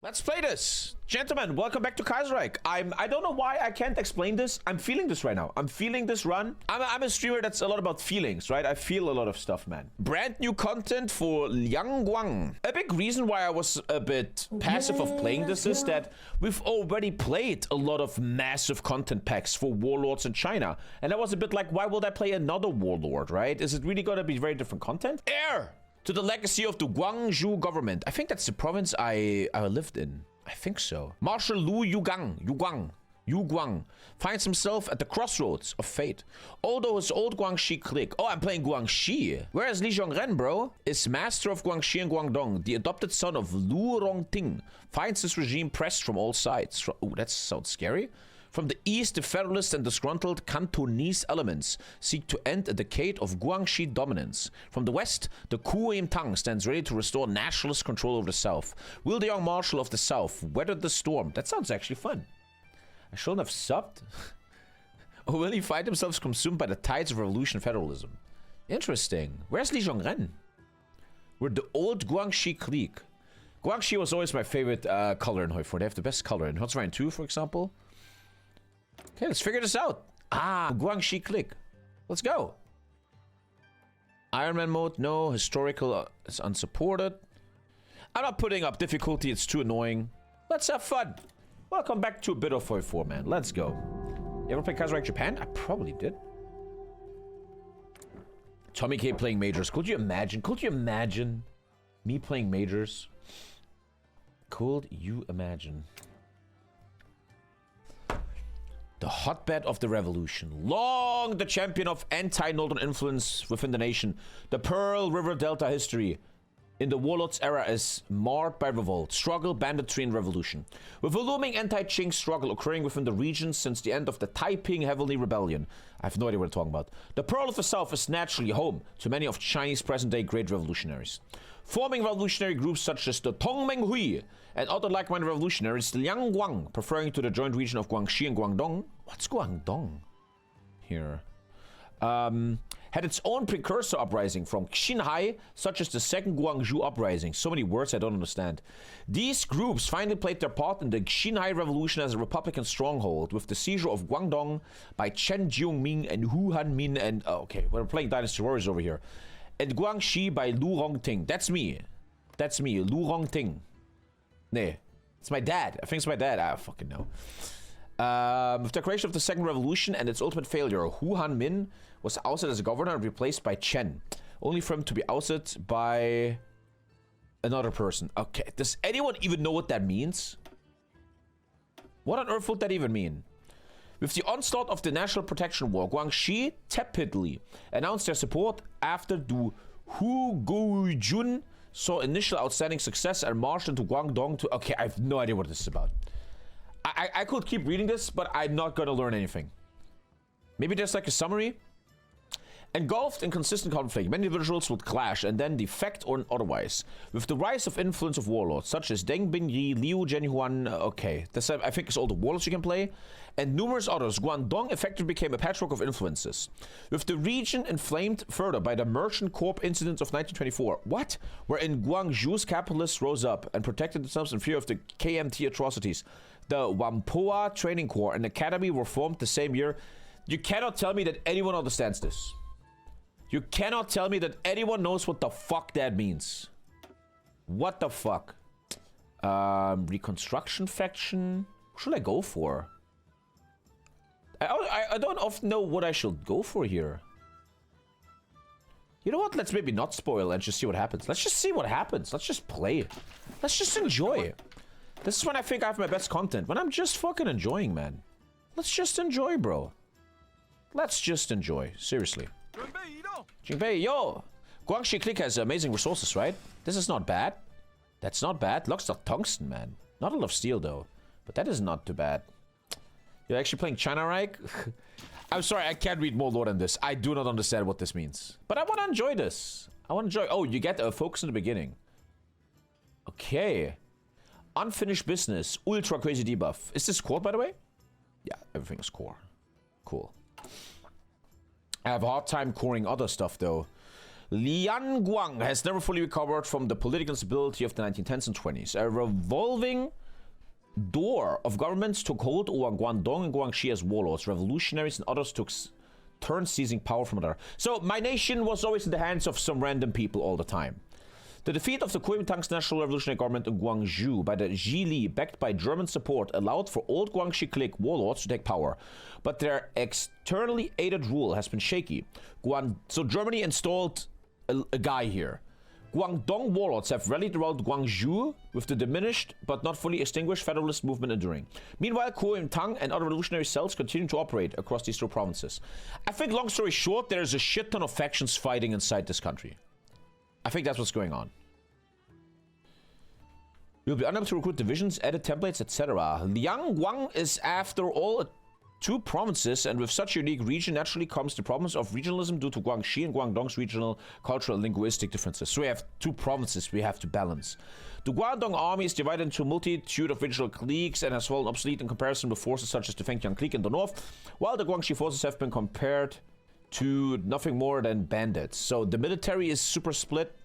Let's play this. Gentlemen, welcome back to Kaiserreich. I don't know why I can't explain this. I'm feeling this right now. I'm feeling this run. I'm a streamer that's a lot about feelings, right? I feel a lot of stuff, man. Brand new content for Liangguang. A big reason why I was a bit passive of playing this is that we've already played a lot of massive content packs for Warlords in China. And I was a bit like, why would I play another Warlord, right? Is it really gonna be very different content? Heir to the legacy of the Guangzhou government. I think that's the province I lived in. I think so. Marshal Liangguang finds himself at the crossroads of fate. Although his old Guangxi clique, oh, I'm playing Guangxi. Whereas Liangguang, bro, is master of Guangxi and Guangdong, the adopted son of Lu Rongting, finds his regime pressed from all sides. Oh, that sounds scary. From the east, the federalist and disgruntled Cantonese elements seek to end a decade of Guangxi dominance. From the west, the Kuomintang stands ready to restore nationalist control over the south. Will the young marshal of the south weather the storm? That sounds actually fun. I shouldn't have subbed. Or will he find himself consumed by the tides of revolution and federalism? Interesting. Where's Liangguang? We're the old Guangxi clique. Guangxi was always my favorite color in Hoi4. They have the best color. In Hot Rhine 2, for example. Okay, let's figure this out. Ah, Guangxi click. Let's go. Iron Man mode, no. Historical is unsupported. I'm not putting up difficulty, it's too annoying. Let's have fun. Welcome back to a bit of Hoi4, man. Let's go. You ever play Kaiserreich Japan? I probably did. TommyKay playing majors. Could you imagine? Could you imagine me playing majors? Could you imagine? The hotbed of the revolution. Long the champion of anti-Northern influence within the nation. The Pearl River Delta history in the Warlords era is marred by revolt, struggle, banditry, and revolution. With a looming anti-Qing struggle occurring within the region since the end of the Taiping Heavenly Rebellion. I have no idea what I'm talking about. The Pearl of the South is naturally home to many of Chinese present-day great revolutionaries. Forming revolutionary groups such as the Tongmenghui and other like-minded revolutionaries, Liangguang, preferring to the joint region of Guangxi and Guangdong. What's Guangdong? Here. Had its own precursor uprising from Xinhai, such as the Second Guangzhou uprising. So many words I don't understand. These groups finally played their part in the Xinhai revolution as a republican stronghold, with the seizure of Guangdong by Chen Jiongming and Hu Hanmin and... Oh, okay, we're playing Dynasty Warriors over here. And Guangxi by Lu Rongting. That's me. That's me, Lu Rongting. Nee, it's my dad. I think it's my dad. I fucking know. With the creation of the Second Revolution and its ultimate failure, Hu Hanmin was ousted as a governor and replaced by Chen, only for him to be ousted by another person. Okay, does anyone even know what that means? What on earth would that even mean? With the onslaught of the National Protection War, Guangxi tepidly announced their support after the Hu Guijun saw initial outstanding success and marched into Guangdong to... Okay, I have no idea what this is about. I could keep reading this, but I'm not gonna learn anything. Maybe there's like a summary. Engulfed in consistent conflict, many individuals would clash and then defect or otherwise. With the rise of influence of warlords such as Deng Binyi, Liu Zhenhuan, okay, this I think is all the warlords you can play, and numerous others, Guangdong effectively became a patchwork of influences. With the region inflamed further by the Merchant Corp incident of 1924, what? Wherein Guangzhou's capitalists rose up and protected themselves in fear of the KMT atrocities. The Whampoa Training Corps and Academy were formed the same year. You cannot tell me that anyone understands this. You cannot tell me that anyone knows what the fuck that means. What the fuck? Reconstruction faction? What should I go for? I don't often know what I should go for here. You know what? Let's maybe not spoil and just see what happens. Let's just see what happens. Let's just play. Let's just enjoy. This is when I think I have my best content. When I'm just fucking enjoying, man. Let's just enjoy, bro. Let's just enjoy. Seriously. Jingbei, yo! Guangxi clique has amazing resources, right? This is not bad. That's not bad. Lots of tungsten, man. Not a lot of steel, though. But that is not too bad. You're actually playing China Reich? I'm sorry, I can't read more lore than this. I do not understand what this means. But I want to enjoy this. I want to enjoy... Oh, you get a focus in the beginning. Okay. Unfinished business. Ultra crazy debuff. Is this core, by the way? Yeah, everything is core. Cool. I have a hard time coring other stuff, though. Liangguang has never fully recovered from the political instability of the 1910s and 20s. A revolving door of governments took hold over Guangdong and Guangxi as warlords. Revolutionaries and others took turns seizing power from another. So my nation was always in the hands of some random people all the time. The defeat of the Kuomintang's National Revolutionary Government in Guangzhou by the Zhili, backed by German support, allowed for old Guangxi clique warlords to take power. But their externally aided rule has been shaky. So Germany installed a guy here. Guangdong warlords have rallied around Guangzhou with the diminished but not fully extinguished federalist movement enduring. Meanwhile, Kuomintang and other revolutionary cells continue to operate across these two provinces. I think, long story short, there's a shit ton of factions fighting inside this country. I think that's what's going on. You'll be unable to recruit divisions, edit templates, etc. Liangguang is, after all, two provinces, and with such a unique region, naturally comes the problems of regionalism due to Guangxi and Guangdong's regional, cultural, and linguistic differences. So we have two provinces we have to balance. The Guangdong army is divided into a multitude of regional cliques and has fallen obsolete in comparison with forces such as the Fengtian clique in the north, while the Guangxi forces have been compared to nothing more than bandits. So the military is super split.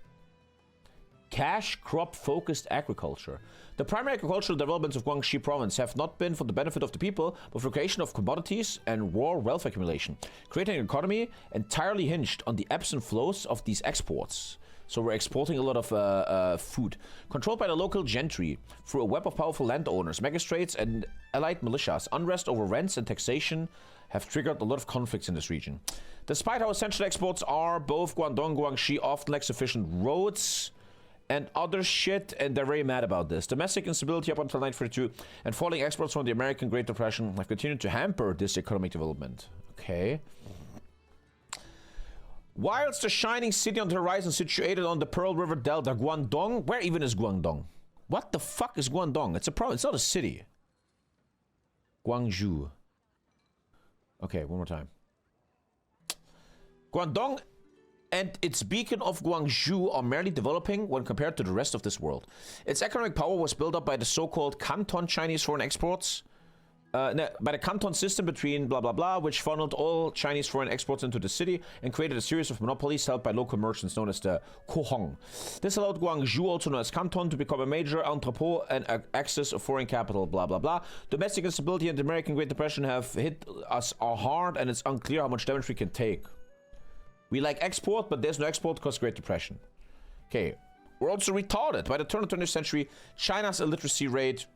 Cash crop focused agriculture. The primary agricultural developments of Guangxi province have not been for the benefit of the people, but for creation of commodities and raw wealth accumulation, creating an economy entirely hinged on the ebbs and flows of these exports. So we're exporting a lot of food, controlled by the local gentry through a web of powerful landowners, magistrates, and allied militias. Unrest over rents and taxation have triggered a lot of conflicts in this region. Despite how essential exports are, both Guangdong and Guangxi often lack sufficient roads and other shit, and they're very mad about this. Domestic instability up until 1942 and falling exports from the American Great Depression have continued to hamper this economic development. Okay. Whilst the shining city on the horizon situated on the Pearl River Delta, Guangdong, where even is Guangdong? What the fuck is Guangdong? It's a province, it's not a city. Guangzhou. Okay, one more time. Guangdong and its beacon of Guangzhou are merely developing when compared to the rest of this world. Its economic power was built up by the so-called Canton Chinese foreign exports, by the Canton system between blah blah blah, which funneled all Chinese foreign exports into the city and created a series of monopolies held by local merchants known as the Kohong. This allowed Guangzhou, also known as Canton, to become a major entrepot and access of foreign capital, blah blah blah. Domestic instability and the American Great Depression have hit us hard, and it's unclear how much damage we can take. We like export, but there's no export because Great Depression. Okay, we're also retarded. By the turn of the 20th century, China's illiteracy rate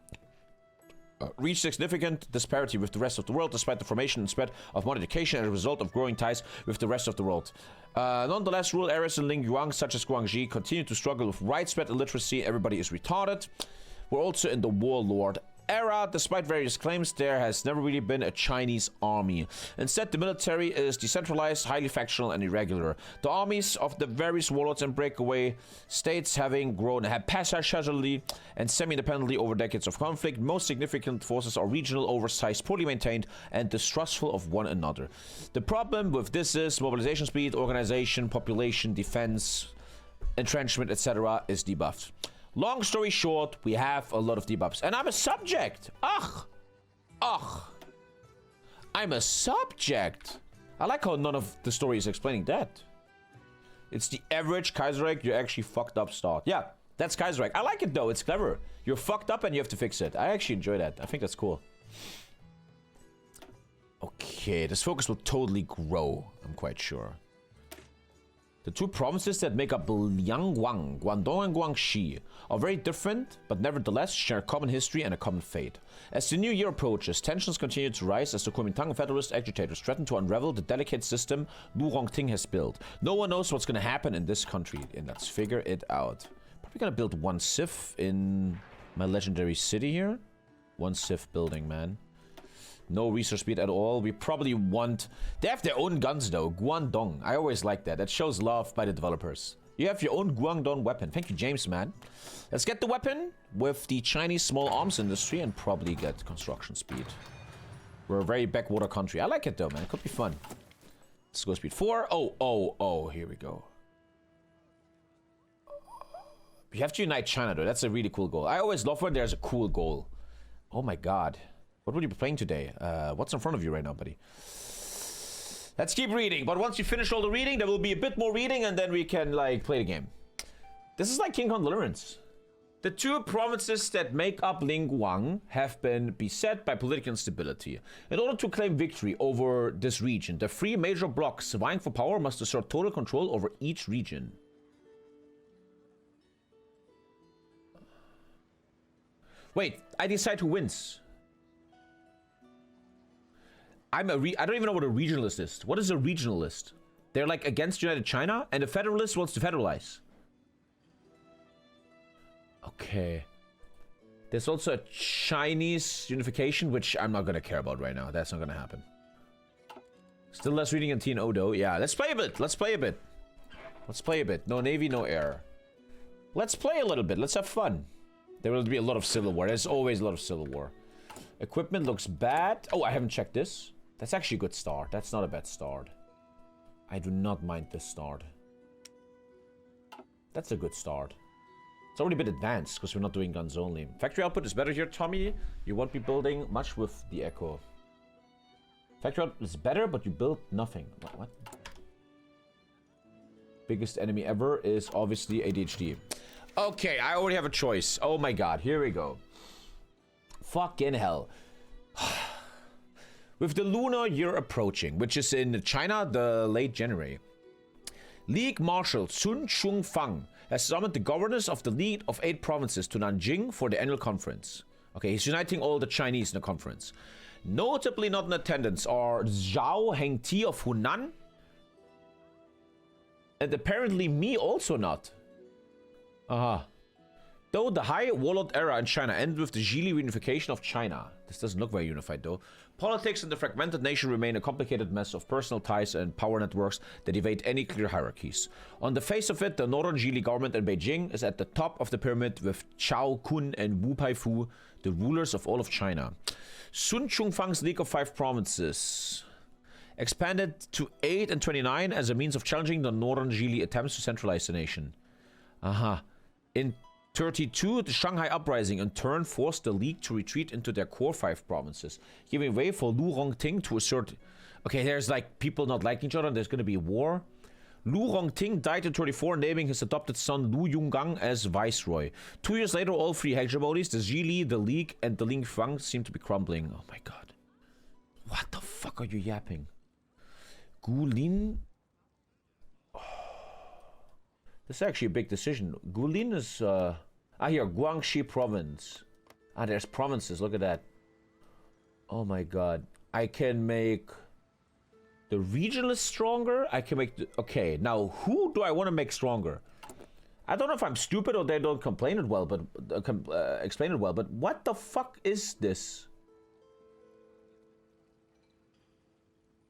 reached significant disparity with the rest of the world, despite the formation and spread of modern education as a result of growing ties with the rest of the world. Nonetheless, rural areas in Liangguang, such as Guangxi, continue to struggle with widespread illiteracy. Everybody is retarded. We're also in the Warlord era. Despite various claims, there has never really been a Chinese army. Instead, the military is decentralized, highly factional, and irregular. The armies of the various warlords and breakaway states having grown haphazardly and semi-independently over decades of conflict. Most significant forces are regional, oversized, poorly maintained, and distrustful of one another. The problem with this is mobilization speed, organization, population, defense, entrenchment, etc. is debuffed. Long story short, we have a lot of debuffs. And I'm a subject. Ugh. Ugh. I'm a subject. I like how none of the story is explaining that. It's the average Kaiserreich, you actually fucked up start. Yeah, that's Kaiserreich. I like it though, it's clever. You're fucked up and you have to fix it. I actually enjoy that. I think that's cool. Okay, this focus will totally grow, I'm quite sure. The two provinces that make up Liangguang, Guangdong and Guangxi, are very different, but nevertheless share a common history and a common fate. As the new year approaches, tensions continue to rise as the Kuomintang Federalist agitators threaten to unravel the delicate system Lu Rongting has built. No one knows what's going to happen in this country, and let's figure it out. Probably going to build one civ in my legendary city here. One civ building, man. No research speed at all. We probably want... They have their own guns though. Guangdong. I always like that. That shows love by the developers. You have your own Guangdong weapon. Thank you, James, man. Let's get the weapon with the Chinese small arms industry and probably get construction speed. We're a very backwater country. I like it though, man. It could be fun. Let's go speed 4. Oh, here we go. We have to unite China though. That's a really cool goal. I always love when there's a cool goal. Oh my god. What would you be playing today? What's in front of you right now, buddy? Let's keep reading, but once you finish all the reading, there will be a bit more reading, and then we can, like, play the game. This is like King Kong Deliverance. The two provinces that make up Liangguang have been beset by political instability. In order to claim victory over this region, the three major blocs vying for power must assert total control over each region. Wait, I decide who wins. I don't even know what a regionalist is. What is a regionalist? They're like against United China, and the federalist wants to federalize. Okay. There's also a Chinese unification, which I'm not gonna care about right now. That's not gonna happen. Still less reading in TNO though. Yeah, let's play a bit. Let's play a bit. Let's play a bit. No navy, no air. Let's play a little bit. Let's have fun. There will be a lot of civil war. There's always a lot of civil war. Equipment looks bad. Oh, I haven't checked this. That's actually a good start. That's not a bad start. I do not mind this start. That's a good start. It's already a bit advanced because we're not doing guns only. Factory output is better here, Tommy. You won't be building much with the Echo. Factory output is better, but you build nothing. What? Biggest enemy ever is obviously ADHD. Okay, I already have a choice. Oh my god, here we go. Fucking hell. With the lunar year approaching, which is in China, the late January, League Marshal Sun Chungfang has summoned the governors of the League of 8 provinces to Nanjing for the annual conference. Okay, he's uniting all the Chinese in the conference. Notably not in attendance are Zhao Hengti of Hunan, and apparently me also not. Though the high warlord era in China ended with the Zhili reunification of China. This doesn't look very unified though. Politics in the fragmented nation remain a complicated mess of personal ties and power networks that evade any clear hierarchies. On the face of it, the northern Zhili government in Beijing is at the top of the pyramid with Chao Kun and Wu Paifu, the rulers of all of China. Sun Chungfang's League of 5 provinces expanded to 8 and 29 as a means of challenging the northern Zhili attempts to centralize the nation. In 32, the Shanghai Uprising in turn forced the League to retreat into their core 5 provinces, giving way for Lu Rongting to assert... Okay, there's like people not liking each other and there's gonna be a war. Lu Rongting died in 34, naming his adopted son Liangguang as viceroy. 2 years later, all 3 hegemonies, the Zhili, the League, and the Liangguang seem to be crumbling. Oh my god. What the fuck are you yapping? Gulin... This is actually a big decision. Gulin is, here, Guangxi province. There's provinces, look at that. Oh my god. I can make the regionalists stronger. I can make the, okay, now who do I want to make stronger? I don't know if I'm stupid or they don't complain it well, but explain it well, but what the fuck is this?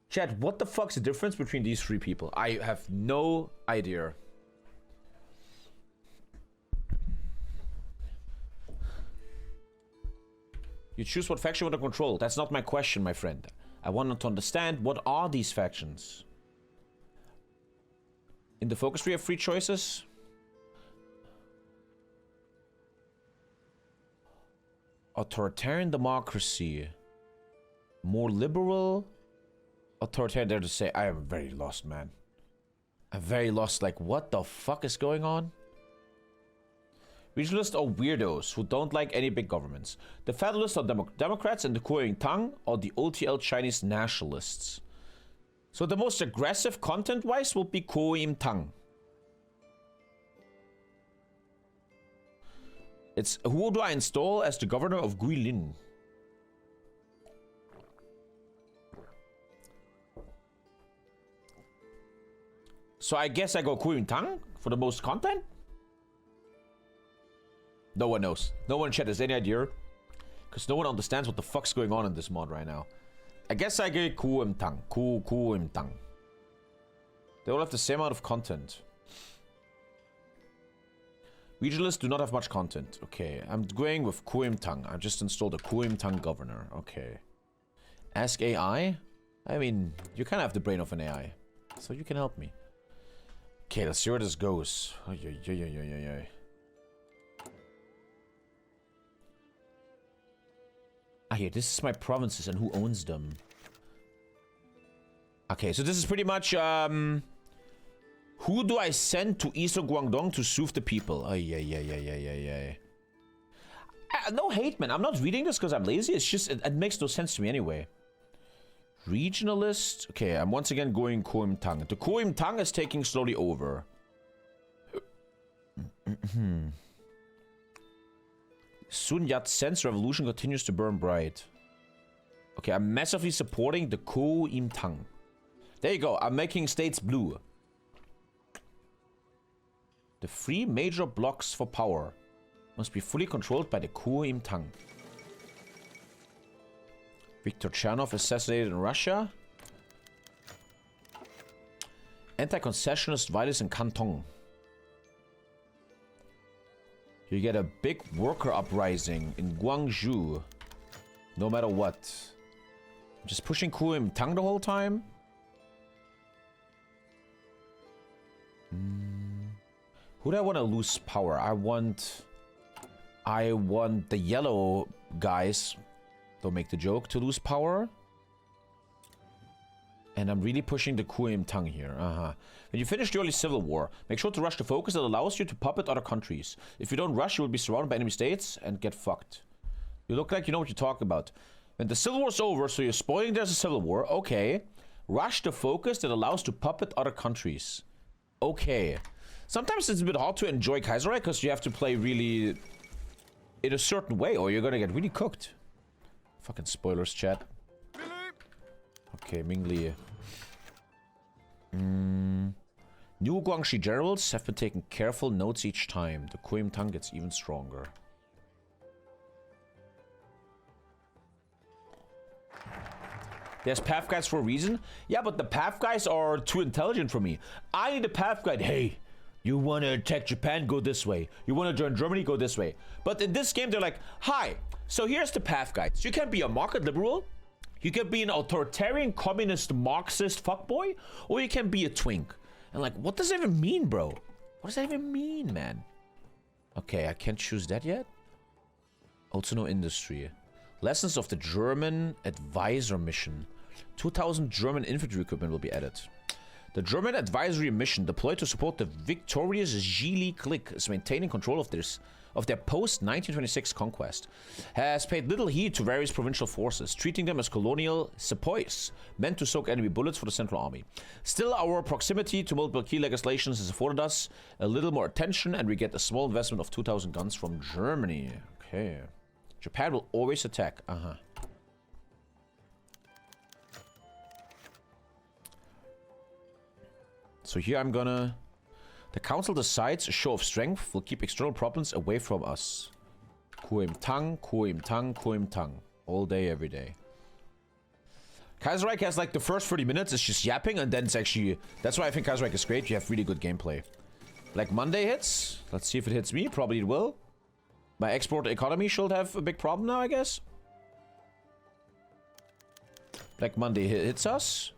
Chat, what the fuck's the difference between these 3 people? I have no idea. You choose what faction you want to control. That's not my question, my friend. I want to understand what are these factions. In the focus we have 3 choices. Authoritarian democracy. More liberal. Authoritarian, dare to say, I am very lost, man. I'm very lost, like what the fuck is going on? Regionalists are weirdos who don't like any big governments. The Federalists are Democrats and the Kuomintang are the OTL Chinese nationalists. So the most aggressive content-wise will be Kuomintang. It's who do I install as the governor of Guilin? So I guess I go Kuomintang for the most content? No one knows. No one in chat has any idea. Because no one understands what the fuck's going on in this mod right now. I guess I get Kuomintang. Kuomintang. They all have the same amount of content. Regionalists do not have much content. Okay, I'm going with Kuomintang. I just installed a Kuomintang governor. Okay. Ask AI? I mean, you kind of have the brain of an AI. So you can help me. Okay, let's see where this goes. Here, this is my provinces and who owns them. Okay, so this is pretty much, who do I send to Eastern Guangdong to soothe the people? No hate, man. I'm not reading this because I'm lazy. It's just, it makes no sense to me anyway. Regionalist. Okay, I'm once again going Kuomintang. The Kuomintang is taking slowly over. Sun Yat-sen's revolution continues to burn bright. Okay, I'm massively supporting the Kuomintang. There you go. I'm making states blue. The 3 major blocks for power must be fully controlled by the Kuomintang. Viktor Chernoff assassinated in Russia. Anti-concessionist violence in Canton. You get a big worker uprising in Guangzhou. No matter what. Just pushing Kuomintang the whole time? Who do I want to lose power? I want the yellow guys, don't make the joke, to lose power. And I'm really pushing the Kuomintang here. When you finish the early civil war, make sure to rush the focus that allows you to puppet other countries. If you don't rush, you will be surrounded by enemy states and get fucked. You look like you know what you're talking about. When the civil war's over, so you're spoiling there's a civil war, okay. Rush the focus that allows to puppet other countries. Okay. Sometimes it's a bit hard to enjoy Kaiserreich because you have to play really in a certain way or you're gonna get really cooked. Fucking spoilers, chat. Okay, Mingli. New Guangxi generals have been taking careful notes each time. The Kuomintang gets even stronger. There's path guides for a reason. Yeah, but the path guides are too intelligent for me. I need a path guide. Hey, you want to attack Japan? Go this way. You want to join Germany? Go this way. But in this game, they're like, hi, so here's the path guides. You can be a market liberal. You can be an authoritarian, communist, Marxist fuckboy. Or you can be a twink. And like, what does that even mean, bro? What does that even mean, man? Okay, I can't choose that yet. Also no industry. Lessons of the German Advisor Mission. 2,000 German infantry equipment will be added. The German Advisory Mission, deployed to support the victorious Gili clique, is maintaining control of their post-1926 conquest. Has paid little heed to various provincial forces, treating them as colonial sepoys, meant to soak enemy bullets for the Central Army. Still, our proximity to multiple key legislations has afforded us a little more attention, and we get a small investment of 2,000 guns from Germany. Okay. Japan will always attack. So here I'm gonna... The council decides a show of strength will keep external problems away from us. Kuomintang, Kuomintang, Kuomintang. All day, every day. Kaiserreich has like the first 30 minutes, it's just yapping, and then it's actually... That's why I think Kaiserreich is great, you have really good gameplay. Like Monday hits. Let's see if it hits me, probably it will. My export economy should have a big problem now, I guess. Black Monday hits us.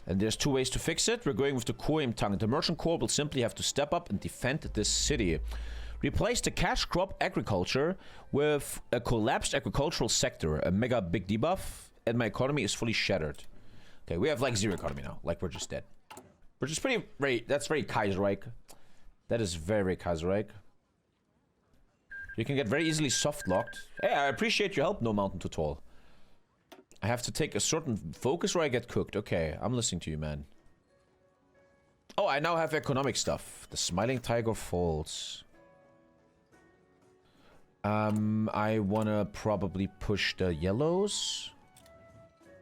And there's 2 ways to fix it. We're going with the Kuomintang. The Merchant Corps will simply have to step up and defend this city. Replace the cash crop agriculture with a collapsed agricultural sector. A mega big debuff. And my economy is fully shattered. Okay, we have like 0 economy now. Like we're just dead. Which is that's very Kaiserreich. That is very, very Kaiserreich. You can get very easily soft-locked. Hey, I appreciate your help, No Mountain Too Tall. I have to take a certain focus or I get cooked. Okay, I'm listening to you, man. Oh, I now have economic stuff. The Smiling Tiger Falls. I wanna probably push the yellows.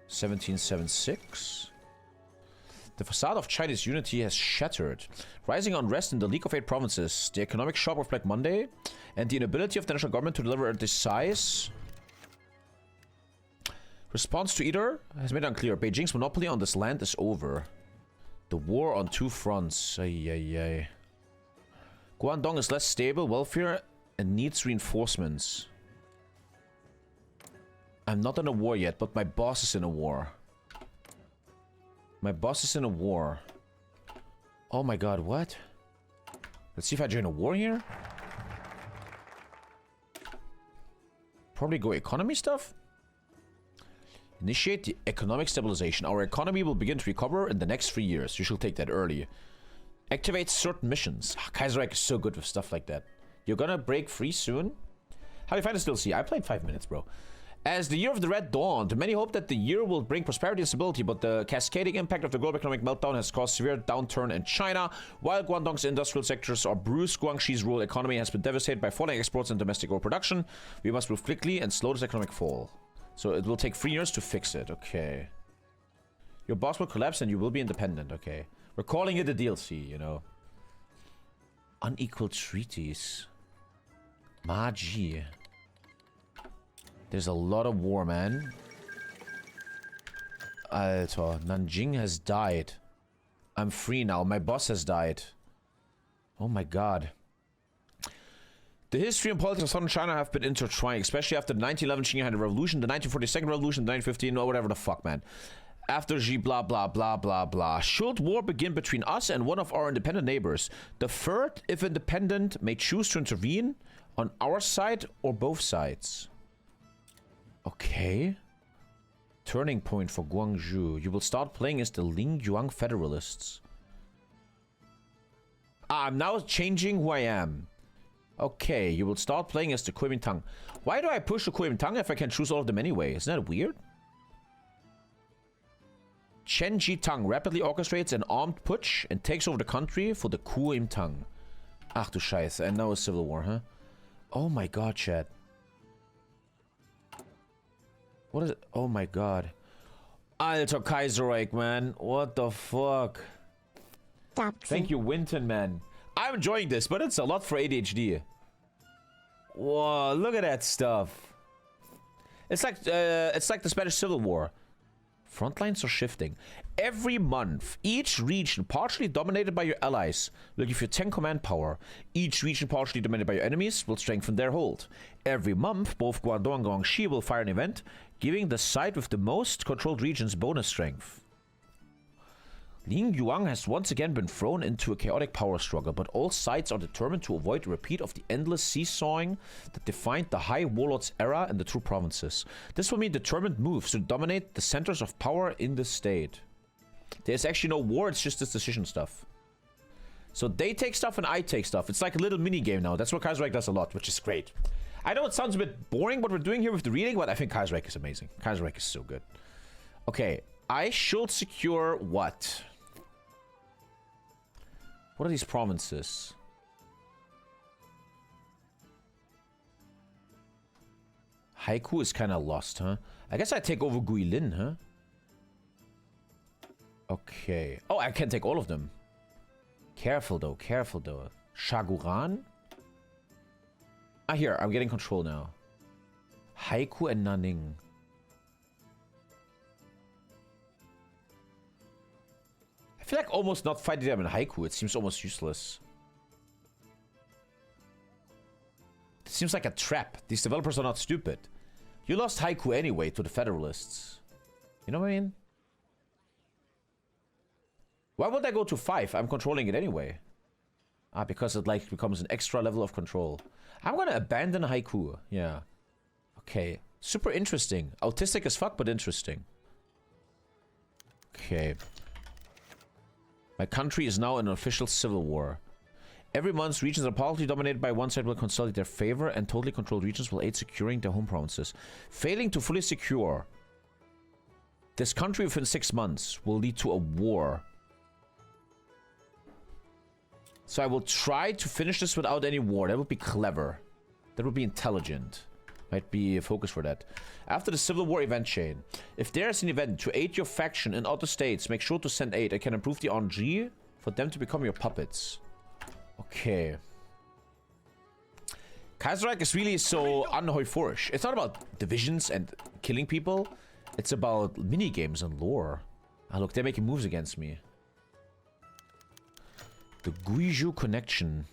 1776. The facade of Chinese unity has shattered. Rising unrest in the League of 8 provinces, the economic shock of Black Monday, and the inability of the national government to deliver at this size. Response to either has made unclear. Beijing's monopoly on this land is over. The war on 2 fronts. Ay. Guangdong is less stable, welfare, and needs reinforcements. I'm not in a war yet, but my boss is in a war. My boss is in a war. Oh my god, what? Let's see if I join a war here. Probably go economy stuff. Initiate the economic stabilization. Our economy will begin to recover in the next 3 years. You should take that early. Activate certain missions. Kaiserreich is so good with stuff like that. You're gonna break free soon? How do you find the DLC? I played 5 minutes, bro. As the Year of the Red dawned, many hoped that the year will bring prosperity and stability, but the cascading impact of the global economic meltdown has caused severe downturn in China. While Guangdong's industrial sectors are bruised, Guangxi's rural economy has been devastated by falling exports and domestic oil production. We must move quickly and slow this economic fall. So it will take 3 years to fix it. Okay. Your boss will collapse and you will be independent. Okay. We're calling it a DLC, you know. Unequal treaties. Maji. There's a lot of war, man. Alter, Nanjing has died. I'm free now. My boss has died. Oh my god. The history and politics of southern China have been intertwined, especially after the 1911 Qinghai Revolution, the 1942 Revolution, the 1915, or whatever the fuck, man. After Xi blah blah blah blah blah. Should war begin between us and one of our independent neighbors, the third, if independent, may choose to intervene on our side or both sides. Okay. Turning point for Guangzhou. You will start playing as the Liangguang Federalists. I'm now changing who I am. Okay, you will start playing as the Kuomintang. Why do I push the Kuomintang if I can choose all of them anyway? Isn't that weird? Chen Jitang rapidly orchestrates an armed putsch and takes over the country for the Kuomintang. Ach du Scheiße, and now a civil war, huh? Oh my god, chat. What is it? Oh my god. Alter Kaiserreich, man. What the fuck? Thank you, Winton, man. I'm enjoying this, but it's a lot for ADHD. Whoa, look at that stuff. It's like the Spanish Civil War. Front lines are shifting. Every month, each region partially dominated by your allies will give you 10 command power. Each region partially dominated by your enemies will strengthen their hold. Every month, both Guangdong and Guangxi will fire an event, giving the side with the most controlled regions bonus strength. Liangguang has once again been thrown into a chaotic power struggle, but all sides are determined to avoid a repeat of the endless seesawing that defined the High Warlords era in the two provinces. This will mean determined moves to dominate the centers of power in the state. There's actually no war, it's just this decision stuff. So they take stuff and I take stuff. It's like a little mini game now. That's what Kaiserreich does a lot, which is great. I know it sounds a bit boring what we're doing here with the reading, but I think Kaiserreich is amazing. Kaiserreich is so good. Okay, I should secure what? What are these provinces? Haiku is kind of lost, huh? I guess I take over Guilin, huh? Okay. Oh, I can take all of them. Careful, though. Careful, though. Shaguran? Ah, here. I'm getting control now. Haiku and Nanning. I feel like almost not fighting them in Haiku. It seems almost useless. It seems like a trap. These developers are not stupid. You lost Haiku anyway to the Federalists. You know what I mean? Why would I go to 5? I'm controlling it anyway. Ah, because it like becomes an extra level of control. I'm gonna abandon Haiku. Yeah. Okay. Super interesting. Autistic as fuck, but interesting. Okay. My country is now in an official civil war. Every month, regions are partly dominated by one side will consolidate their favor, and totally controlled regions will aid securing their home provinces. Failing to fully secure this country within 6 months will lead to a war. So I will try to finish this without any war. That would be clever. That would be intelligent. Might be a focus for that. After the Civil War event chain, if there is an event to aid your faction in other states, make sure to send aid. I can improve the RNG for them to become your puppets. Okay. Kaiserreich is really so unheuforisch. It's not about divisions and killing people. It's about mini-games and lore. Ah, look, they're making moves against me. The Guizhou connection.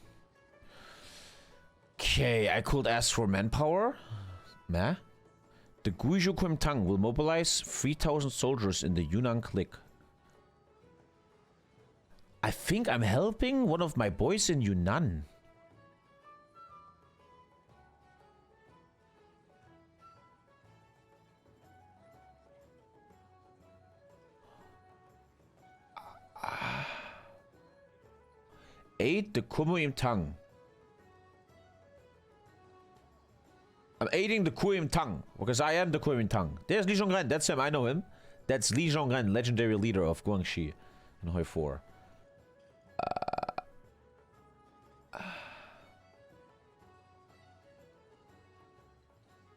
Okay, I could ask for manpower. Meh? The Guizhou Kuomintang will mobilize 3,000 soldiers in the Hunan clique. I think I'm helping one of my boys in Hunan. aid the Kuomintang. I'm aiding the Kuomintang because I am the Kuomintang. There's Li Zhongren. That's him. I know him. That's Li Zhongren, legendary leader of Guangxi in Hoi 4.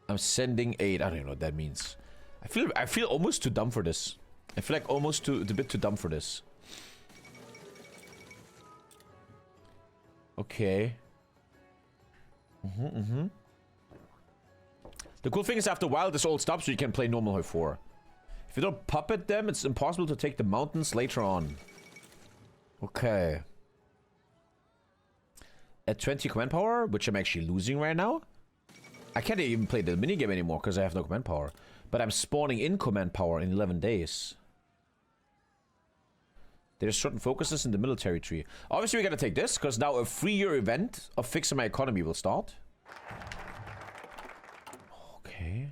I'm sending aid. I don't even know what that means. I feel almost too dumb for this. I feel like almost a bit too dumb for this. Okay. The cool thing is after a while this all stops so you can play normal Hoi 4. If you don't puppet them, it's impossible to take the mountains later on. Okay. At 20 command power, which I'm actually losing right now. I can't even play the minigame anymore because I have no command power. But I'm spawning in command power in 11 days. There's certain focuses in the military tree. Obviously, we gotta take this because now a 3-year event of fixing my economy will start. Okay.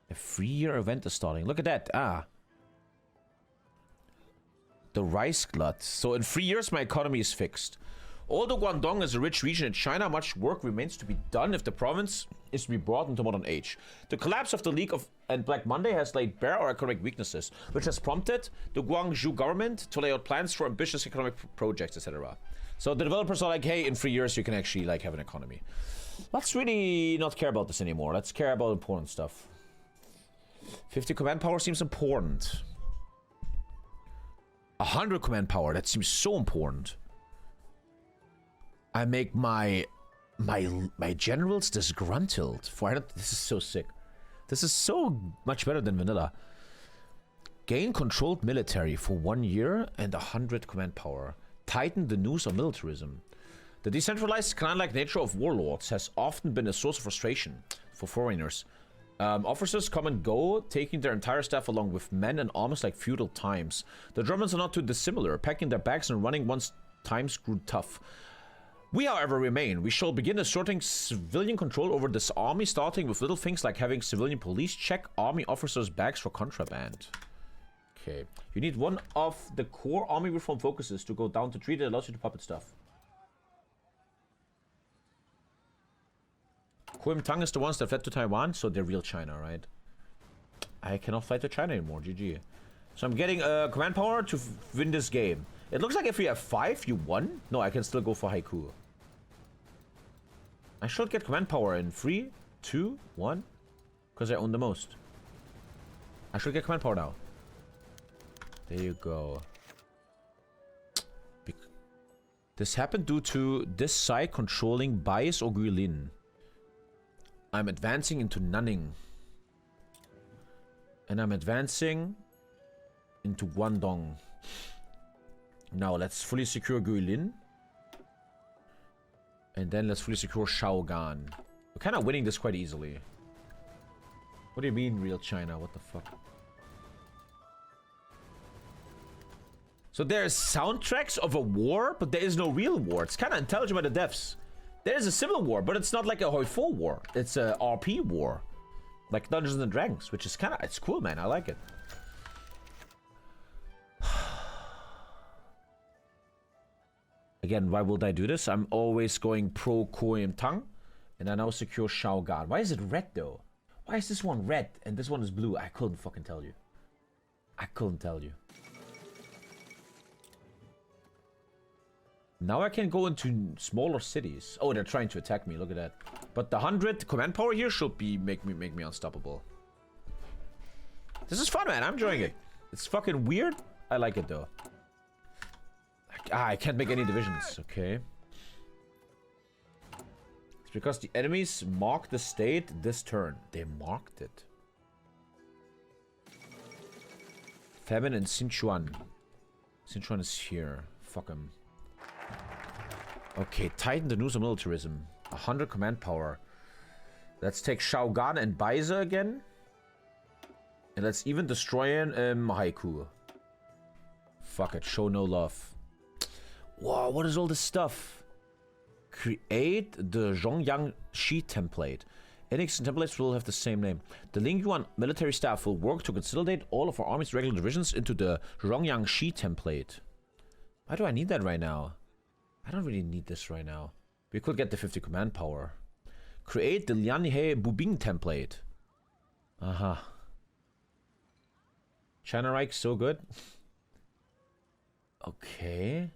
A 3-year event is starting. Look at that. Ah. The rice glut. So in 3 years, my economy is fixed. Although Guangdong is a rich region in China, much work remains to be done if the province is to be brought into modern age. The collapse of the League of and Black Monday has laid bare our economic weaknesses, which has prompted the Guangzhou government to lay out plans for ambitious economic projects, etc. So the developers are like, hey, in 3 years you can actually like have an economy. Let's really not care about this anymore. Let's care about important stuff. 50 command power seems important. 100 command power, that seems so important. I make my generals disgruntled. This is so sick. This is so much better than vanilla. Gain controlled military for 1 year and 100 command power. Tighten the noose of militarism. The decentralized clan-like nature of warlords has often been a source of frustration for foreigners. Officers come and go, taking their entire staff along with men and arms like feudal times. The Germans are not too dissimilar, packing their bags and running once times grew tough. We, however, remain. We shall begin asserting civilian control over this army, starting with little things like having civilian police check army officers' bags for contraband. Okay. You need one of the core army reform focuses to go down to 3 that allows you to puppet stuff. Kuomintang is the ones that fled to Taiwan, so they're real China, right? I cannot fight to China anymore, GG. So I'm getting command power to win this game. It looks like if you have 5, you won. No, I can still go for haiku. I should get command power in 3, 2, 1. Because I own the most. I should get command power now. There you go. This happened due to this side controlling Bais or Guilin. I'm advancing into Nanning. And I'm advancing into Guangdong. Now let's fully secure Guilin. And then let's fully secure Shaogan. We're kind of winning this quite easily. What do you mean, real China? What the fuck? So there's soundtracks of a war, but there is no real war. It's kind of intelligent by the devs. There's a civil war, but it's not like a Hoi 4 war. It's a RP war. Like Dungeons and Dragons, which is kind of... It's cool, man. I like it. Again, why would I do this? I'm always going pro Kuomintang. And I now secure Shaogan. Why is it red, though? Why is this one red and this one is blue? I couldn't fucking tell you. I couldn't tell you. Now I can go into smaller cities. Oh, they're trying to attack me. Look at that. But the 100 command power here should be make me unstoppable. This is fun, man. I'm enjoying it. It's fucking weird. I like it, though. I can't make any divisions. Okay. It's because the enemies marked the state this turn. They marked it. Famine in Sichuan. Sichuan is here. Fuck him. Okay, tighten the noose of militarism. 100 command power. Let's take Shaogan and Baize again. And let's even destroy an Haiku. Fuck it, show no love. Wow, what is all this stuff? Create the Zhongyang Shi template. Any existing templates will have the same name. The Liangguang military staff will work to consolidate all of our army's regular divisions into the Zhongyang Shi template. Why do I need that right now? I don't really need this right now. We could get the 50 command power. Create the Liangguang Bubing template. Uh-huh. Kaiserreich, so good. Okay.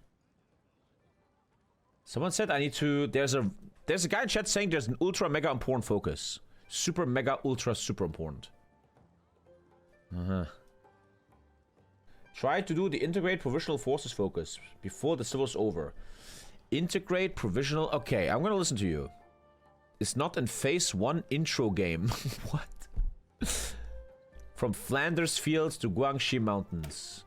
Someone said I need to... There's a guy in chat saying there's an ultra mega important focus. Super mega ultra super important. Uh-huh. Try to do the integrate provisional forces focus before the civil's over. Integrate provisional... Okay, I'm gonna listen to you. It's not in phase 1 intro game. What? From Flanders Fields to Guangxi Mountains.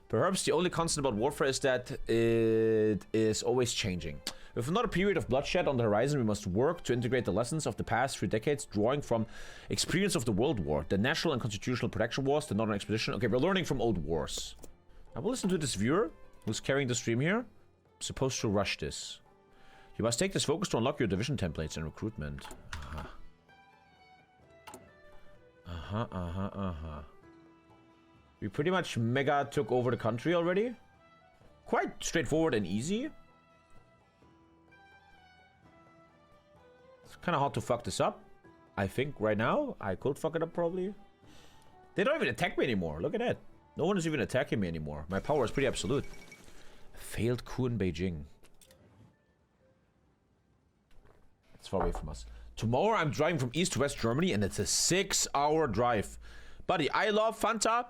Perhaps the only constant about warfare is that it is always changing. With another period of bloodshed on the horizon, we must work to integrate the lessons of the past 3 decades, drawing from experience of the World War, the National and Constitutional Protection Wars, the Northern Expedition. Okay, we're learning from old wars. I will listen to this viewer who's carrying the stream here. I'm supposed to rush this. You must take this focus to unlock your division templates and recruitment. We pretty much mega took over the country already. Quite straightforward and easy. It's kind of hard to fuck this up. I think right now I could fuck it up probably. They don't even attack me anymore. Look at that. No one is even attacking me anymore. My power is pretty absolute. A failed coup in Beijing. It's far away from us. Tomorrow I'm driving from east to west Germany and it's a 6-hour drive. Buddy, I love Fanta.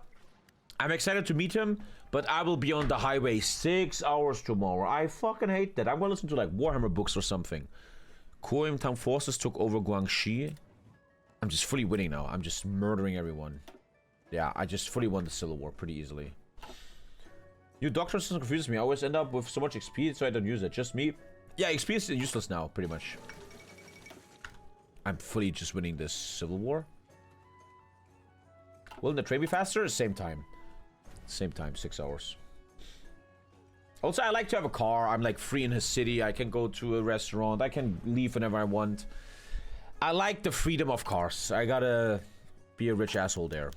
I'm excited to meet him, but I will be on the highway 6 hours tomorrow. I fucking hate that. I'm gonna listen to like Warhammer books or something. Kuomintang forces took over Guangxi. I'm just fully winning now. I'm just murdering everyone. Yeah, I just fully won the Civil War pretty easily. New doctrine system confuses me. I always end up with so much XP, so I don't use it. Just me. Yeah, XP is useless now, pretty much. I'm fully just winning this Civil War. Will the trade be faster? Same time. Same time, 6 hours. Also, I like to have a car. I'm like free in his city. I can go to a restaurant. I can leave whenever I want. I like the freedom of cars. I gotta be a rich asshole there.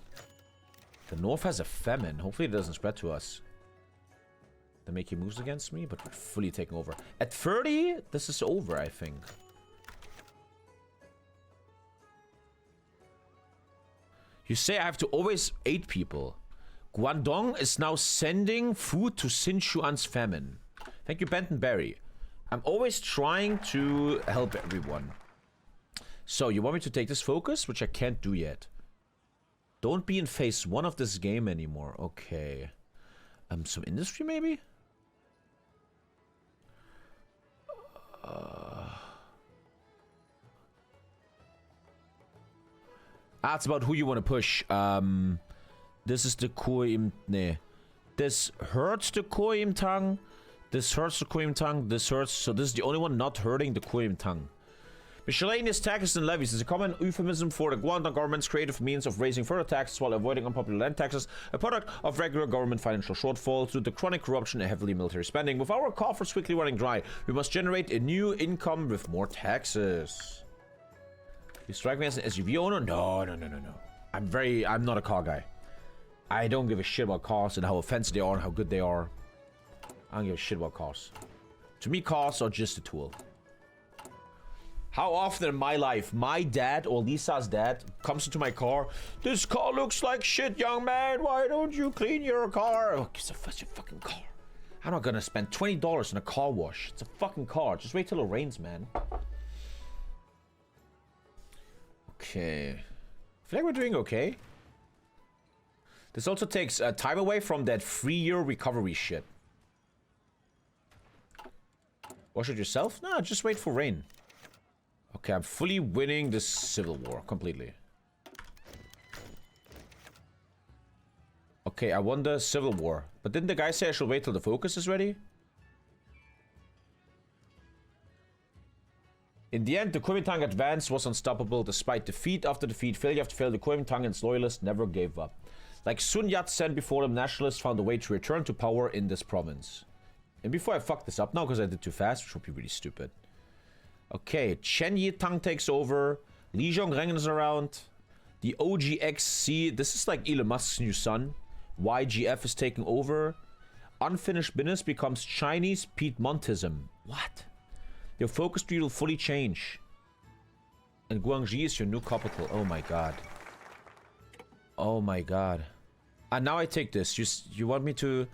The north has a famine. Hopefully it doesn't spread to us. They're making moves against me, but we're fully taking over. At 30, this is over, I think. You say I have to always aid people. Guangdong is now sending food to Sichuan's famine. Thank you, Benton Berry. I'm always trying to help everyone. So, you want me to take this focus, which I can't do yet. Don't be in phase 1 of this game anymore. Okay. Some industry, maybe? It's about who you want to push. This is the Kuomintang. Nee. This hurts the Kuomintang. This hurts the Kuomintang. This hurts. So this is the only one not hurting the Kuomintang. Miscellaneous taxes and levies is a common euphemism for the Guangdong government's creative means of raising further taxes while avoiding unpopular land taxes, a product of regular government financial shortfalls due to chronic corruption and heavily military spending. With our coffers quickly running dry, we must generate a new income with more taxes. You strike me as an SUV owner? No. I'm not a car guy. I don't give a shit about cars and how offensive they are and how good they are. I don't give a shit about cars. To me, cars are just a tool. How often in my life, my dad or Lisa's dad comes into my car, this car looks like shit, young man. Why don't you clean your car? Oh, it's a fucking car. I'm not gonna spend $20 on a car wash. It's a fucking car. Just wait till it rains, man. Okay. I feel like we're doing okay. This also takes time away from that 3-year recovery shit. Wash it yourself? No, just wait for rain. Okay, I'm fully winning this civil war completely. Okay, I won the civil war. But didn't the guy say I should wait till the focus is ready? In the end, the Kuomintang advance was unstoppable despite defeat after defeat. Failure after failure, the Kuomintang and its loyalists never gave up. Like Sun Yat-sen before them, nationalists found a way to return to power in this province. And before I fuck this up now, because I did too fast, which would be really stupid. Okay, Chen Yitang takes over. Li Zhongren is around. The OGXC, this is like Elon Musk's new son. YGF is taking over. unfinished business becomes Chinese Piedmontism. What? Your focus tree will fully change. And Guangxi is your new capital. Oh my god. Oh my god. And now I take this. You want me to...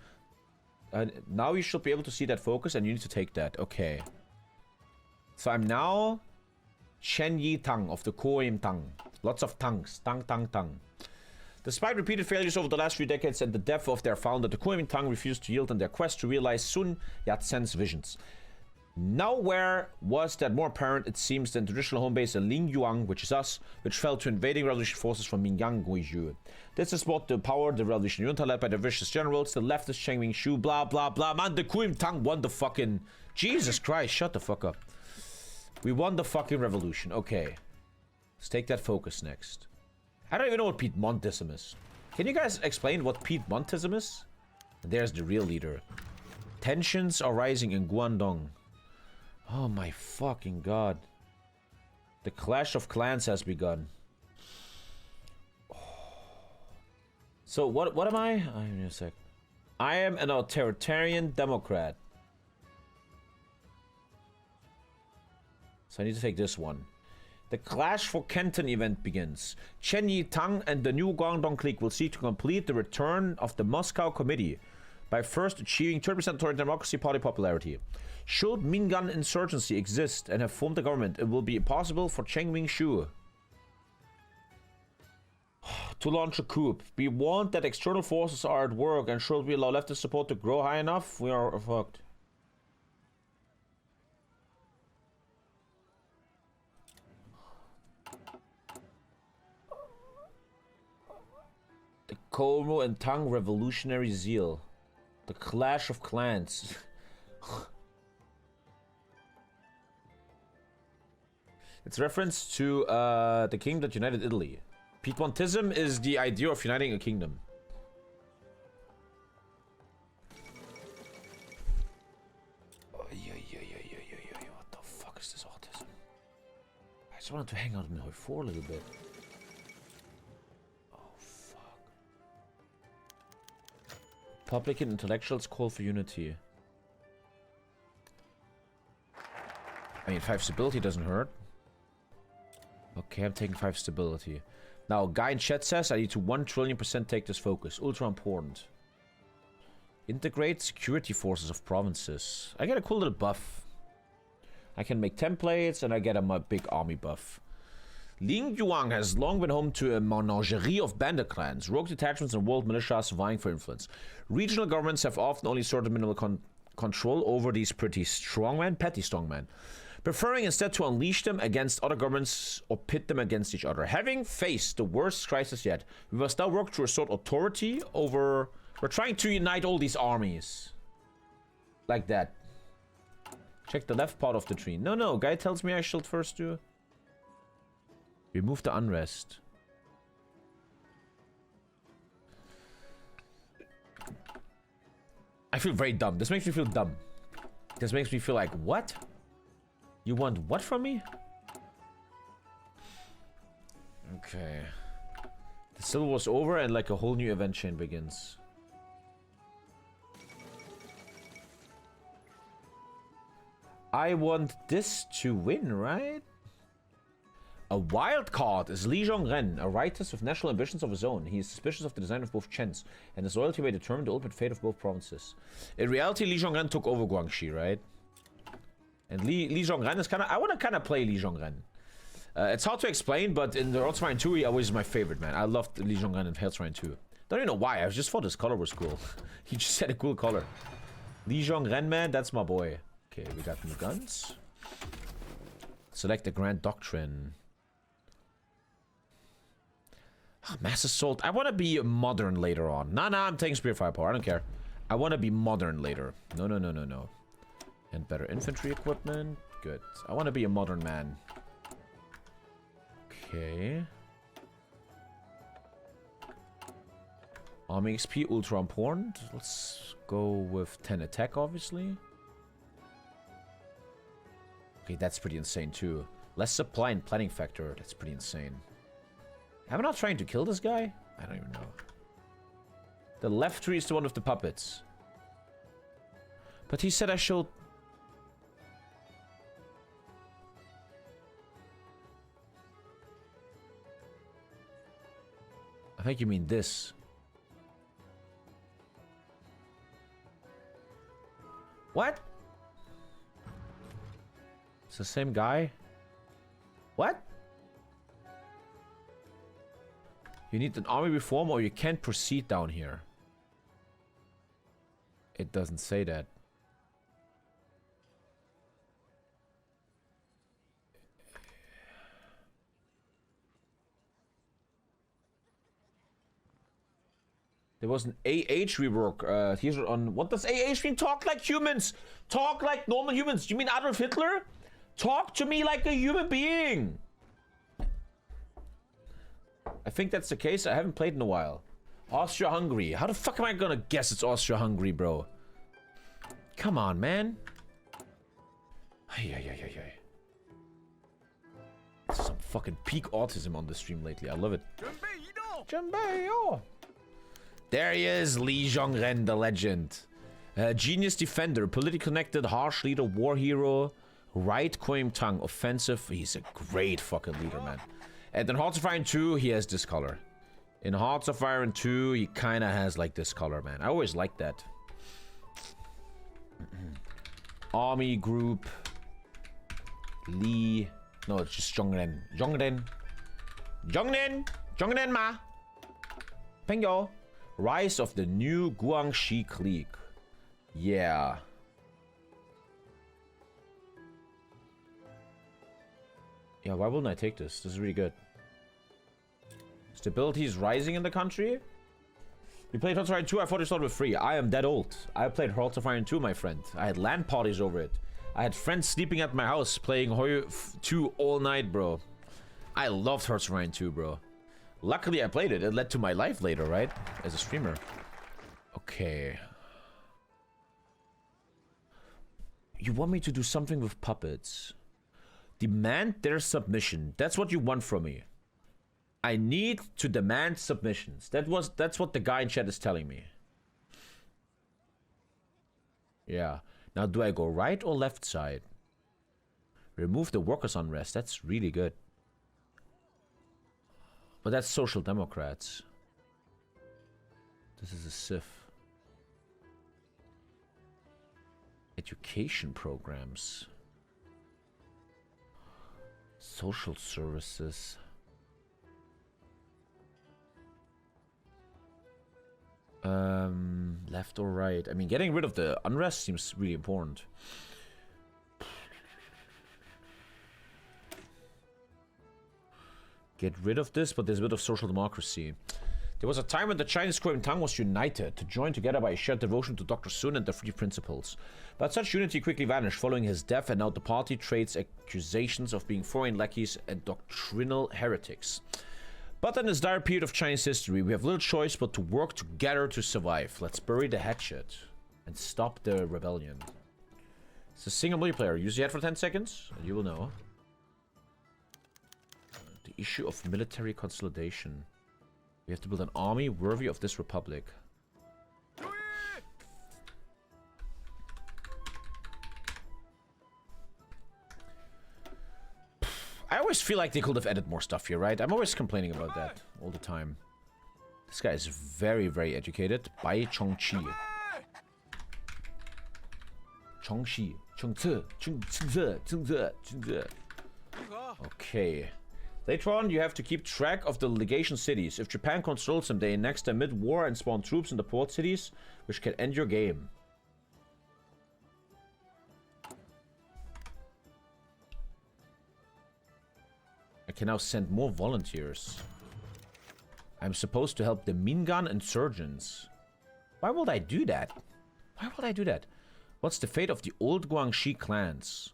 now you should be able to see that focus and you need to take that. Okay. So I'm now... Chen Yi Tang of the Koim Tang. Lots of tongues. Tang, tang, tang. Despite repeated failures over the last few decades and the death of their founder, the Kuomintang refused to yield in their quest to realize Sun Yat-sen's visions. Nowhere was that more apparent, it seems, than traditional home base in Liangguang, which is us, which fell to invading revolution forces from Liangguang. This is what the power the revolution junta led by the vicious generals, the leftist Cheng Ming-shu, blah blah blah. Man, the Kuomintang won the fucking... Jesus Christ, shut the fuck up. We won the fucking revolution. Okay. Let's take that focus next. I don't even know what Piedmontism is. Can you guys explain what Piedmontism is? There's the real leader. Tensions are rising in Guangdong. Oh my fucking god. The clash of clans has begun. So what am I? In a sec. I am an authoritarian democrat. So I need to take this one. The Clash for Canton event begins. Chen Yi Tang and the new Guangdong clique will seek to complete the return of the Moscow Committee by first achieving 30% authoritarian democracy party popularity. Should Mingan insurgency exist and have formed a government, it will be possible for Cheng Ming-shu to launch a coup. We want that external forces are at work, and should we allow leftist support to grow high enough, we are fucked. The Como and Tang revolutionary zeal. The clash of clans. It's reference to the kingdom that united Italy. Piedmontism is the idea of uniting a kingdom. Oh, yeah. What the fuck is this autism? I just wanted to hang out in Hoi 4 a little bit. Public and intellectuals call for unity. I mean, 5 stability doesn't hurt. Okay, I'm taking 5 stability. Now, guy in chat says I need to 1,000,000,000% take this focus. Ultra important. Integrate security forces of provinces. I get a cool little buff. I can make templates and I get a big army buff. Liangguang has long been home to a menagerie of bandit clans, rogue detachments, and world militias vying for influence. Regional governments have often only sort of minimal control over these petty strongmen, preferring instead to unleash them against other governments or pit them against each other. Having faced the worst crisis yet, we must now work to assert authority over... We're trying to unite all these armies. Like that. Check the left part of the tree. No, guy tells me I should first do... Remove the unrest. I feel very dumb. This makes me feel dumb. This makes me feel like, what? You want what from me? Okay. The civil war's over and like a whole new event chain begins. I want this to win, right? A wild card is Li Zhongren, a righteous with national ambitions of his own. He is suspicious of the design of both Chens, and his loyalty may determine the ultimate fate of both provinces. In reality, Li Zhongren took over Guangxi, right? And Li Zhongren is kind of... I want to kind of play Li Zhongren. It's hard to explain, but in the Hearthstone 2, he always is my favorite, man. I loved Li Zhongren in Hearthstone 2. Don't even know why, I just thought his color was cool. He just had a cool color. Li Zhongren, man, that's my boy. Okay, we got new guns. Select the Grand Doctrine. Mass Assault. I want to be modern later on. Nah, I'm taking Spear Firepower. I don't care. I want to be modern later. No. And better infantry equipment. Good. I want to be a modern man. Okay. Army XP, ultra important. Let's go with 10 attack, obviously. Okay, that's pretty insane, too. Less supply and planning factor. That's pretty insane. Am I not trying to kill this guy? I don't even know. The left tree is the one with the puppets. But he said I should... I think you mean this. What? It's the same guy? What? You need an army reform or you can't proceed down here. It doesn't say that. There was an AH rework. Here's on. What does AH mean? Talk like humans. Talk like normal humans. Do you mean Adolf Hitler? Talk to me like a human being. I think that's the case. I haven't played in a while. Austria-Hungary. How the fuck am I gonna guess it's Austria-Hungary, bro? Come on, man. Ay. Some fucking peak autism on the stream lately. I love it. There he is, Li Zhongren, the legend. Genius defender, politically connected, harsh leader, war hero, right Kuomintang, offensive. He's a great fucking leader, man. And in Hearts of Iron 2, he has this color. In Hearts of Iron 2, he kind of has like this color, man. I always liked that. Army group. Li. No, it's just Zhongren. Zhongren ma. Pengyo. Rise of the new Guangxi clique. Yeah. Yeah, why wouldn't I take this? This is really good. Stability is rising in the country. You played Hearts of Iron 2, I thought you started with 3. I am that old. I played Hearts of Iron 2, my friend. I had LAN parties over it. I had friends sleeping at my house playing Hoi 2 all night, bro. I loved Hearts of Iron 2, bro. Luckily, I played it. It led to my life later, right? As a streamer. Okay. You want me to do something with puppets? Demand their submission. That's what you want from me. I need to demand submissions. That's what the guy in chat is telling me. Yeah. Now, do I go right or left side? Remove the workers' unrest. That's really good. But that's Social Democrats. This is a SIF. Education programs. Social services. Left or right? I mean, getting rid of the unrest seems really important. Get rid of this, but there's a bit of social democracy. There was a time when the Chinese Kuomintang was united to join together by a shared devotion to Dr. Sun and the Three Principles. But such unity quickly vanished following his death, and now the party trades accusations of being foreign lackeys and doctrinal heretics. But in this dire period of Chinese history, we have little choice but to work together to survive. Let's bury the hatchet and stop the rebellion. It's a single multiplayer. Use the head for 10 seconds, and you will know. The issue of military consolidation. We have to build an army worthy of this republic. I always feel like they could have added more stuff here, right? I'm always complaining about that all the time. This guy is very, very educated. Bai Chongqi. Chongqi. Okay. Later on, you have to keep track of the legation cities. If Japan controls them, they annex them mid-war and spawn troops in the port cities, which can end your game. I can now send more volunteers. I'm supposed to help the Mingan insurgents. Why would I do that? Why would I do that? What's the fate of the old Guangxi clans?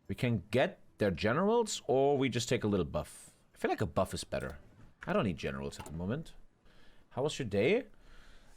We can get their generals, or we just take a little buff. I feel like a buff is better. I don't need generals at the moment. How was your day?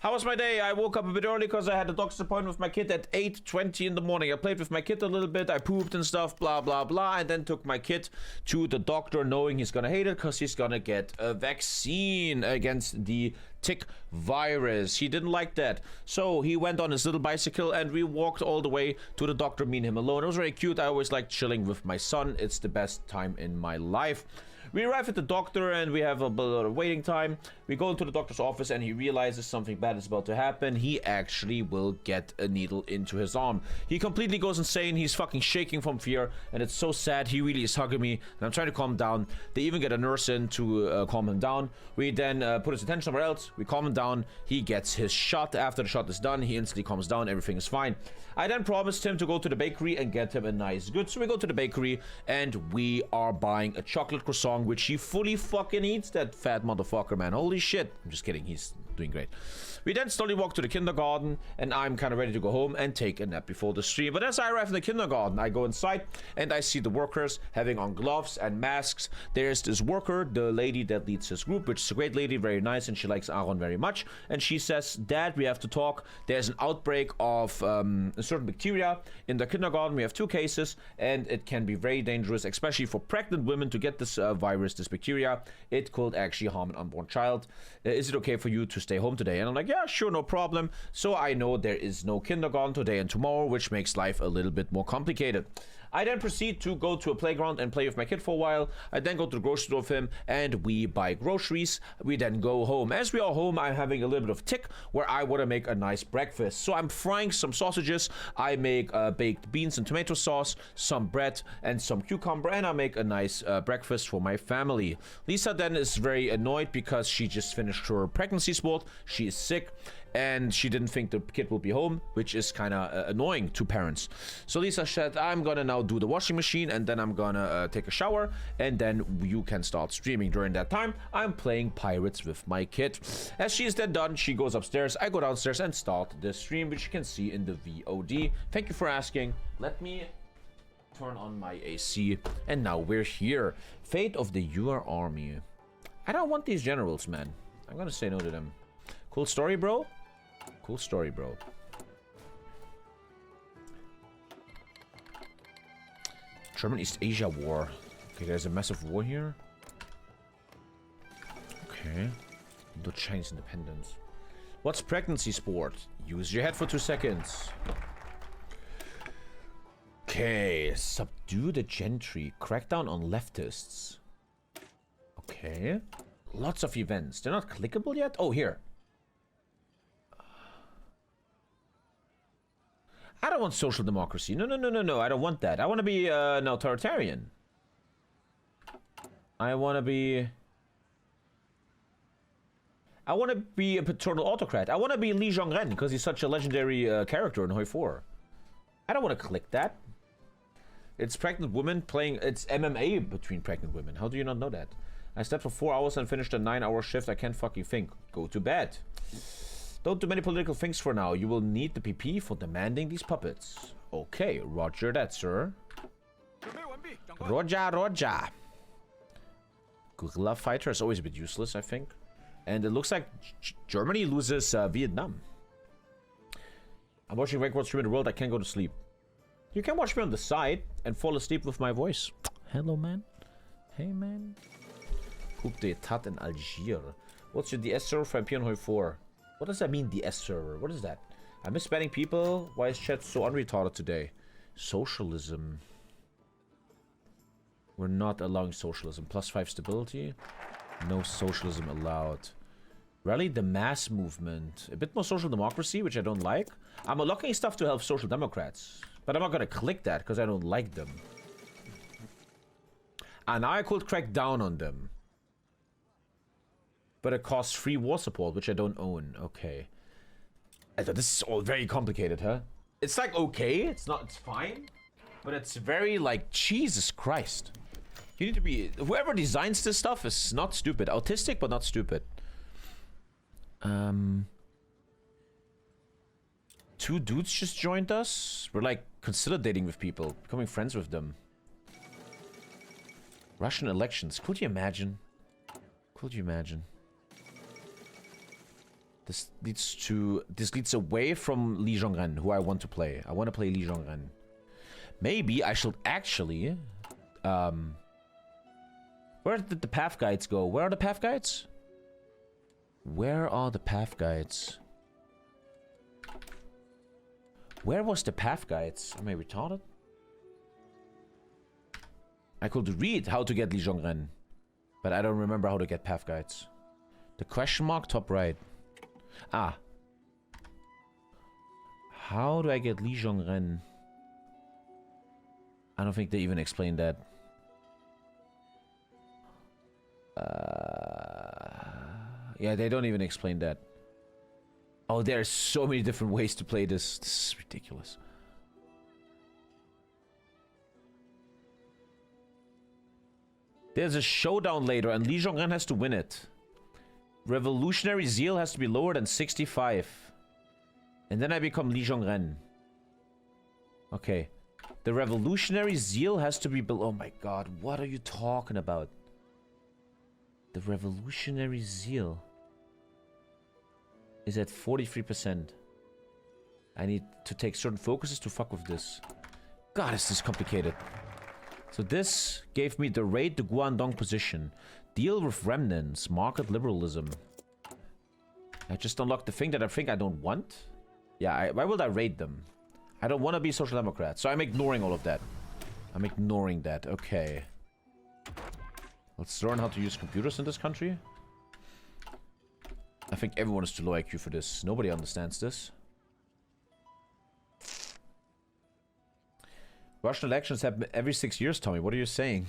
How was my day? I woke up a bit early because I had a doctor's appointment with my kid at 8:20 in the morning. I played with my kid a little bit. I pooped and stuff, blah, blah, blah. And then took my kid to the doctor knowing he's going to hate it because he's going to get a vaccine against the tick virus. He didn't like that. So he went on his little bicycle and we walked all the way to the doctor, me and him alone. It was very cute. I always like chilling with my son. It's the best time in my life. We arrive at the doctor and we have a bit of waiting time. We go into the doctor's office and he realizes something bad is about to happen. He actually will get a needle into his arm. He completely goes insane. He's fucking shaking from fear and it's so sad. He really is hugging me and I'm trying to calm him down. They even get a nurse in to calm him down. We then put his attention somewhere else. We calm him down. He gets his shot. After the shot is done, he instantly calms down. Everything is fine. I then promised him to go to the bakery and get him a nice good. So we go to the bakery and we are buying a chocolate croissant, which he fully fucking eats, that fat motherfucker, man. Holy shit. I'm just kidding. He's doing great. We then slowly walk to the kindergarten and I'm kind of ready to go home and take a nap before the stream. But as I arrive in the kindergarten, I go inside and I see the workers having on gloves and masks. There's this worker, the lady that leads his group, which is a great lady, very nice, and she likes Aaron very much. And she says, Dad, we have to talk. There's an outbreak of a certain bacteria in the kindergarten. We have 2 cases and it can be very dangerous, especially for pregnant women to get this virus, this bacteria. It could actually harm an unborn child. Is it okay for you to stay home today? And I'm like, yeah, sure, no problem. So I know there is no kindergarten today and tomorrow, which makes life a little bit more complicated. I then proceed to go to a playground and play with my kid for a while. I then go to the grocery store with him and we buy groceries. We then go home. As we are home, I'm having a little bit of tick where I want to make a nice breakfast. So I'm frying some sausages. I make baked beans and tomato sauce, some bread and some cucumber, and I make a nice breakfast for my family. Lisa then is very annoyed because she just finished her pregnancy sport. She is sick and she didn't think the kid will be home, which is kind of annoying to parents. So Lisa said, I'm gonna now do the washing machine and then I'm gonna take a shower and then you can start streaming. During that time, I'm playing Pirates with my kid. As she is then done, she goes upstairs, I go downstairs and start the stream, which you can see in the VOD. Thank you for asking. Let me turn on my AC and now we're here. Fate of the Yuer army. I don't want these generals, man. I'm gonna say no to them. Cool story, bro. Cool story, bro. German East Asia War. Okay, there's a massive war here. Okay. The Chinese independence. What's pregnancy sport? Use your head for 2 seconds. Okay. Subdue the gentry. Crackdown on leftists. Okay. Lots of events. They're not clickable yet? Oh, here. I don't want social democracy. No, no, no, no, no. I don't want that. I want to be an authoritarian. I want to be a paternal autocrat. I want to be Li Zhongren because he's such a legendary character in Hoi 4. I don't want to click that. It's pregnant women playing... It's MMA between pregnant women. How do you not know that? I slept for 4 hours and finished a 9-hour shift. I can't fucking think. Go to bed. Don't do many political things for now. You will need the PP for demanding these puppets. Okay, roger that, sir. Roger, roger. Guerrilla fighter is always a bit useless, I think. And it looks like Germany loses Vietnam. I'm watching record stream in the world. I can't go to sleep. You can watch me on the side and fall asleep with my voice. Hello, man. Hey, man. Coup d'etat in Algiers. What's your DS server for MP on Hoi 4? What does that mean, DS server? What is that? I miss banning people. Why is chat so unretarded today? Socialism. We're not allowing socialism. +5 stability. No socialism allowed. Rally the mass movement. A bit more social democracy, which I don't like. I'm unlocking stuff to help social democrats. But I'm not gonna click that because I don't like them. And now I could crack down on them. But it costs free war support, which I don't own. Okay. I thought this is all very complicated, huh? It's like, okay, it's not, it's fine. But it's very like, Jesus Christ. You need to be, whoever designs this stuff is not stupid. Autistic, but not stupid. 2 dudes just joined us. We're like consolidating with people, becoming friends with them. Russian elections. Could you imagine? Could you imagine? This leads away from Li Zhongren, who I want to play. I want to play Li Zhongren. Maybe I should actually... where did the path guides go? Where are the path guides? Where are the path guides? Where was the path guides? Am I retarded? I could read how to get Li Zhongren, but I don't remember how to get path guides. The question mark top right. Ah. How do I get Li Zhongren? I don't think they even explained that. Yeah, they don't even explain that. Oh, there's so many different ways to play this. This is ridiculous. There's a showdown later, and Li Zhongren has to win it. Revolutionary zeal has to be lower than 65. And then I become Li Zhongren. Okay. The revolutionary zeal has to be below... Oh my god, what are you talking about? The revolutionary zeal is at 43%. I need to take certain focuses to fuck with this. God, is this complicated. So this gave me the raid the Guangdong position. Deal with remnants. Market liberalism. I just unlocked the thing that I think I don't want. Yeah, why would I raid them? I don't want to be social democrat. So I'm ignoring all of that. I'm ignoring that. Okay. Let's learn how to use computers in this country. I think everyone is too low IQ for this. Nobody understands this. Russian elections happen every 6 years, Tommy. What are you saying?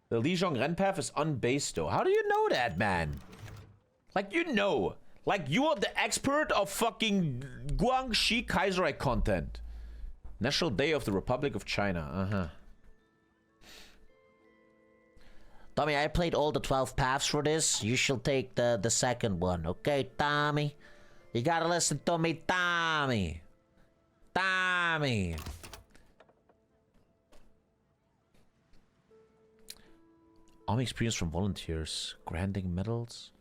The Li Zhongren path is unbased, though. How do you know that, man? Like, you know. Like, you are the expert of fucking Guangxi Kaiserreich content. National Day of the Republic of China. Uh-huh. Tommy, I played all the 12 paths for this. You shall take the second one, okay, Tommy? You gotta listen to me, Tommy. Tommy. Army experience from volunteers. Granting medals.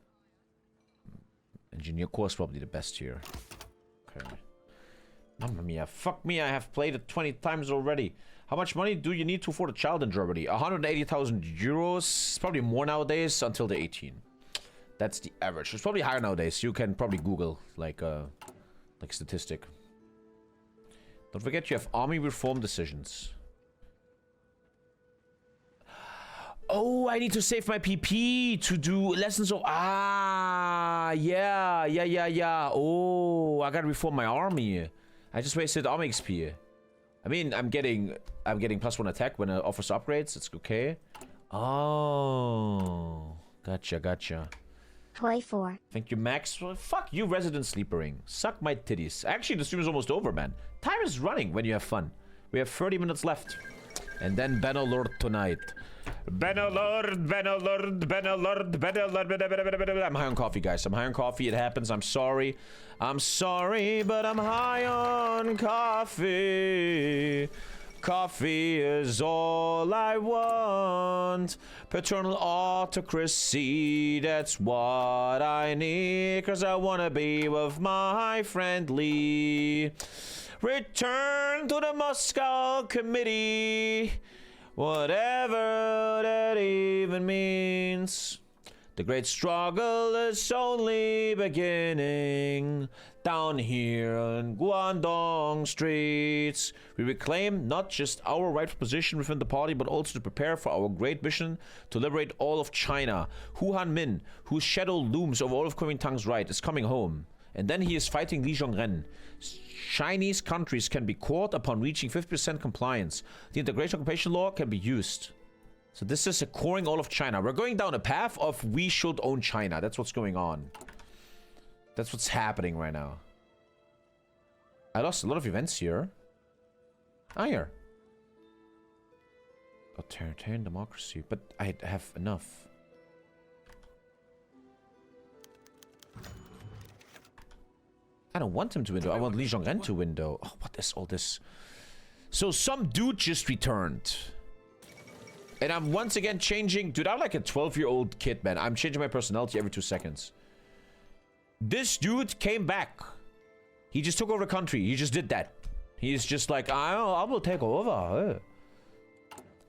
Engineer Corps is probably the best here. Okay. Mamma mia. Fuck me, I have played it 20 times already. How much money do you need to afford a child in Germany? 180,000 euros. It's probably more nowadays until they're 18. That's the average. It's probably higher nowadays. You can probably Google like statistic. Don't forget you have army reform decisions. Oh, I need to save my PP to do lessons of... Ah, yeah. Oh, I gotta reform my army. I just wasted army XP. I mean, I'm getting +1 attack when it offers upgrades. It's okay. Oh, gotcha. Toy 4. Thank you, Max. Well, fuck you, resident sleepering. Suck my titties. Actually, the stream is almost over, man. Time is running when you have fun. We have 30 minutes left. And then Bannerlord tonight. Bannerlord. I'm high on coffee, guys. I'm high on coffee. It happens. I'm sorry. I'm sorry, but I'm high on coffee. Coffee is all I want. Paternal autocracy, that's what I need. 'Cause I wanna be with my friend Lee. Return to the Moscow Committee. Whatever that even means. The great struggle is only beginning. Down here on Guangdong streets, we reclaim not just our rightful position within the party, but also to prepare for our great mission to liberate all of China. Hunan, whose shadow looms over all of Kuomintang's right, is coming home. And then he is fighting Li Zhongren. Chinese countries can be caught upon reaching 50% compliance. The integration occupation law can be used. So this is a coring all of China. We're going down a path of we should own China. That's what's going on. That's what's happening right now. I lost a lot of events here. Ah, here. Authoritarian democracy. But I have enough. I don't want him to window. I want Li Zhongren to window. Oh, what is all this? So some dude just returned. And I'm once again changing. Dude, I'm like a 12-year-old kid, man. I'm changing my personality every 2 seconds. This dude came back. He just took over the country. He just did that. He's just like, I will take over.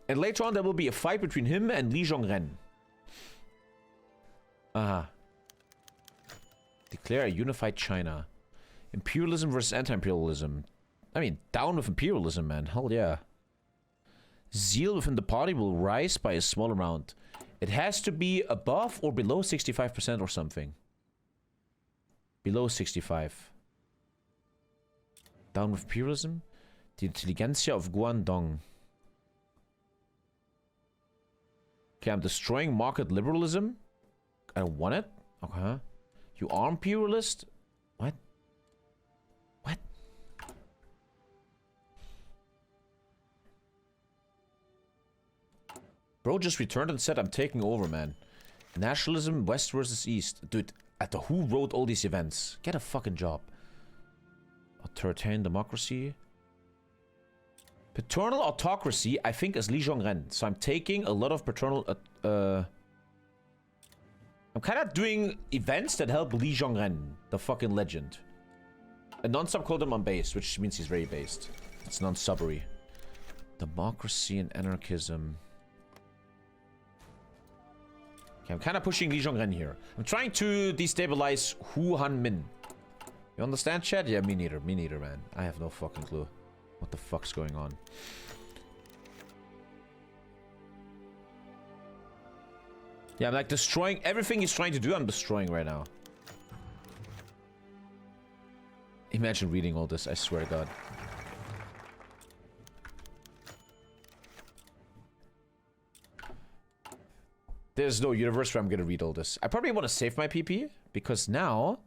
And later on, there will be a fight between him and Li Zhongren. Declare a unified China. Imperialism versus anti-imperialism. I mean, down with imperialism, man. Hell yeah. Zeal within the party will rise by a small amount. It has to be above or below 65% or something. Below 65. Down with imperialism. The intelligentsia of Guangdong. Okay, I'm destroying market liberalism. I don't want it. Okay. You are imperialist? What? What? Bro just returned and said I'm taking over, man. Nationalism, West versus East. Dude, who wrote all these events? Get a fucking job. Authoritarian democracy. Paternal autocracy, I think, is Li Zhongren. So I'm taking a lot of paternal... I'm kind of doing events that help Li Zhongren, the fucking legend. A non-sub called him on base, which means he's very based. It's non-subbery. Democracy and anarchism. Okay, I'm kind of pushing Li Zhongren here. I'm trying to destabilize Hunan. You understand, Chad? Yeah, me neither. Me neither, man. I have no fucking clue what the fuck's going on. Yeah, I'm like destroying everything he's trying to do. I'm destroying right now. Imagine reading all this, I swear to God. There's no universe where I'm gonna read all this. I probably want to save my PP because now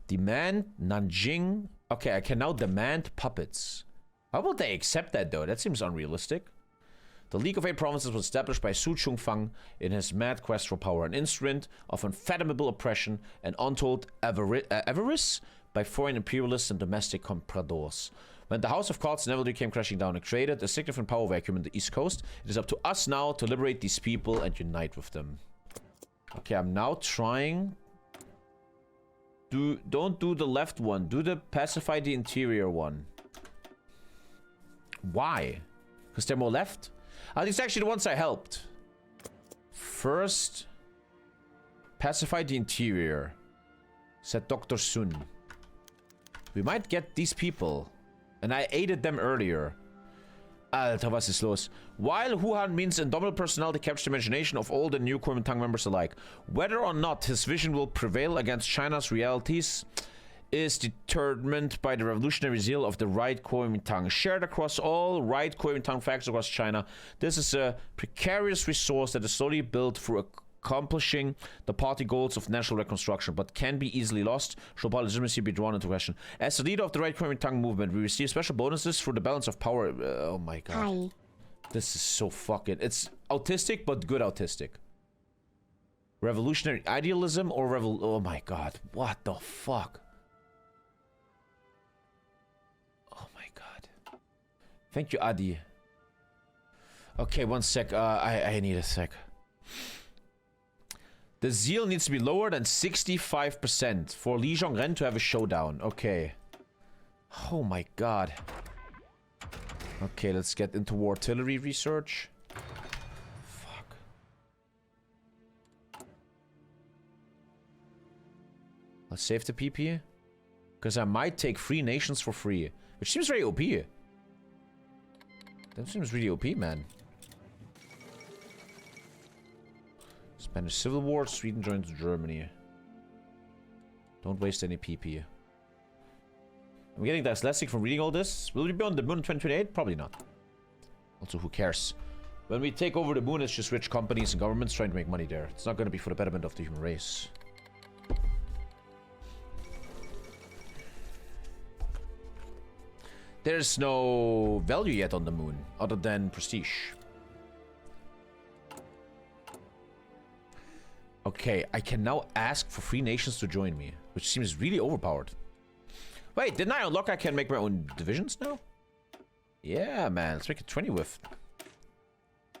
demand Nanjing. Okay, I can now demand puppets. How will they accept that though? That seems unrealistic. The League of Eight Provinces was established by Su Chungfang in his mad quest for power, an instrument of unfathomable oppression and untold avarice by foreign imperialists and domestic compradors. When the House of Cards inevitably came crashing down and created a significant power vacuum in the East Coast, it is up to us now to liberate these people and unite with them. Okay, I'm now trying... Don't do the left one. Do the pacify the interior one. Why? Because they're more left? These are actually the ones I helped. First, pacify the interior, said Dr. Sun. We might get these people. And I aided them earlier. Alter, was ist los? While Hunan means indomitable personality captures the imagination of all the new Kuomintang members alike, whether or not his vision will prevail against China's realities is determined by the revolutionary zeal of the right Kuomintang, shared across all right Kuomintang factions across China. This is a precarious resource that is slowly built through accomplishing the party goals of national reconstruction, but can be easily lost should party legitimacy be drawn into question. As the leader of the right Kuomintang movement, we receive special bonuses through the balance of power. Oh my god. Hi. This is so fucking... It's autistic, but good autistic. Revolutionary idealism or oh my god. What the fuck? Thank you, Adi. Okay, one sec. I need a sec. The zeal needs to be lower than 65% for Li Zhongren to have a showdown. Okay. Oh my god. Okay, let's get into war artillery research. Fuck. Let's save the PP. Because I might take 3 nations for free. Which seems very OP. That seems really OP, man. Spanish Civil War, Sweden joins Germany. Don't waste any PP. I'm getting dyslexic from reading all this. Will we be on the moon in 2028? Probably not. Also, who cares? When we take over the moon, it's just rich companies and governments trying to make money there. It's not going to be for the betterment of the human race. There's no value yet on the moon, other than prestige. Okay, I can now ask for 3 nations to join me, which seems really overpowered. Wait, didn't I unlock I can make my own divisions now? Yeah, man, let's make it 20 with.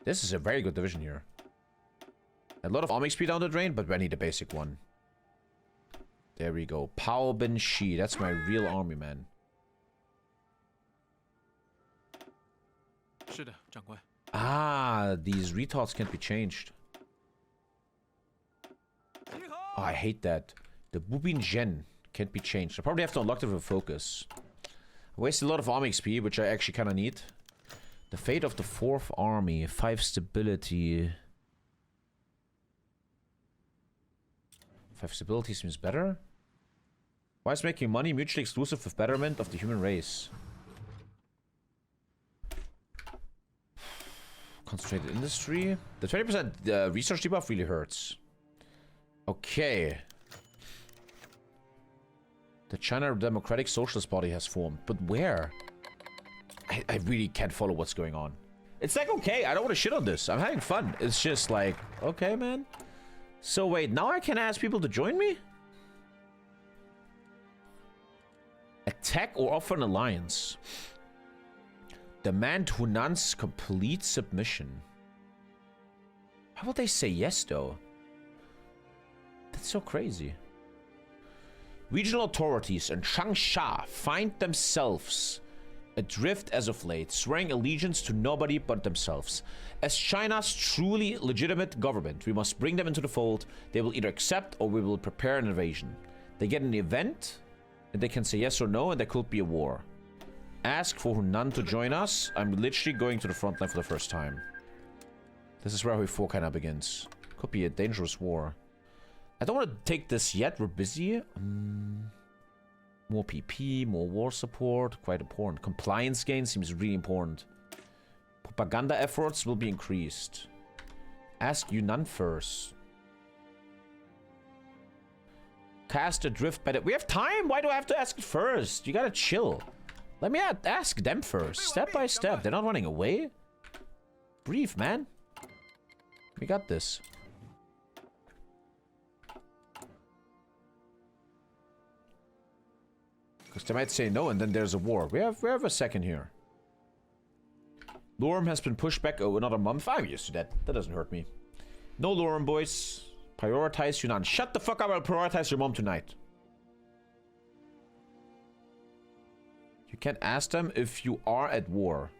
This is a very good division here. A lot of army XP down the drain, but we need a basic one. There we go. Pao Ben Shi. That's my real army, man. 是的，长官。 Ah, these retards can't be changed. Oh, I hate that. The Bubin Zhen can't be changed. I probably have to unlock it with focus. I wasted a lot of army XP, which I actually kind of need. The fate of the 4th army. 5 stability. 5 stability seems better. Why is making money mutually exclusive with betterment of the human race? Concentrated industry. The 20% research debuff really hurts. Okay. The China Democratic Socialist Party has formed. But where? I really can't follow what's going on. It's like, okay, I don't want to shit on this. I'm having fun. It's just like, okay, man. So wait, now I can ask people to join me? Attack or offer an alliance. Demand Hunan's complete submission. How will they say yes, though? That's so crazy. Regional authorities in Changsha find themselves adrift as of late, swearing allegiance to nobody but themselves. As China's truly legitimate government, we must bring them into the fold. They will either accept or we will prepare an invasion. They get an event, and they can say yes or no, and there could be a war. Ask for Hunan to join us. I'm literally going to the front line for the first time. This is where Hui 4 kind of begins. Could be a dangerous war. I don't want to take this yet. We're busy. More PP, more war support. Quite important. Compliance gain seems really important. Propaganda efforts will be increased. Ask Hunan first. Cast adrift by the... We have time! Why do I have to ask it first? You gotta chill. Let me ask them first. Step by step. They're not running away. Breathe, man. We got this. Because they might say no, and then there's a war. We have a second here. Lorem has been pushed back another month. I'm used to that. That doesn't hurt me. No Lorem, boys. Prioritize Hunan. Shut the fuck up. I'll prioritize your mom tonight. You can't ask them if you are at war.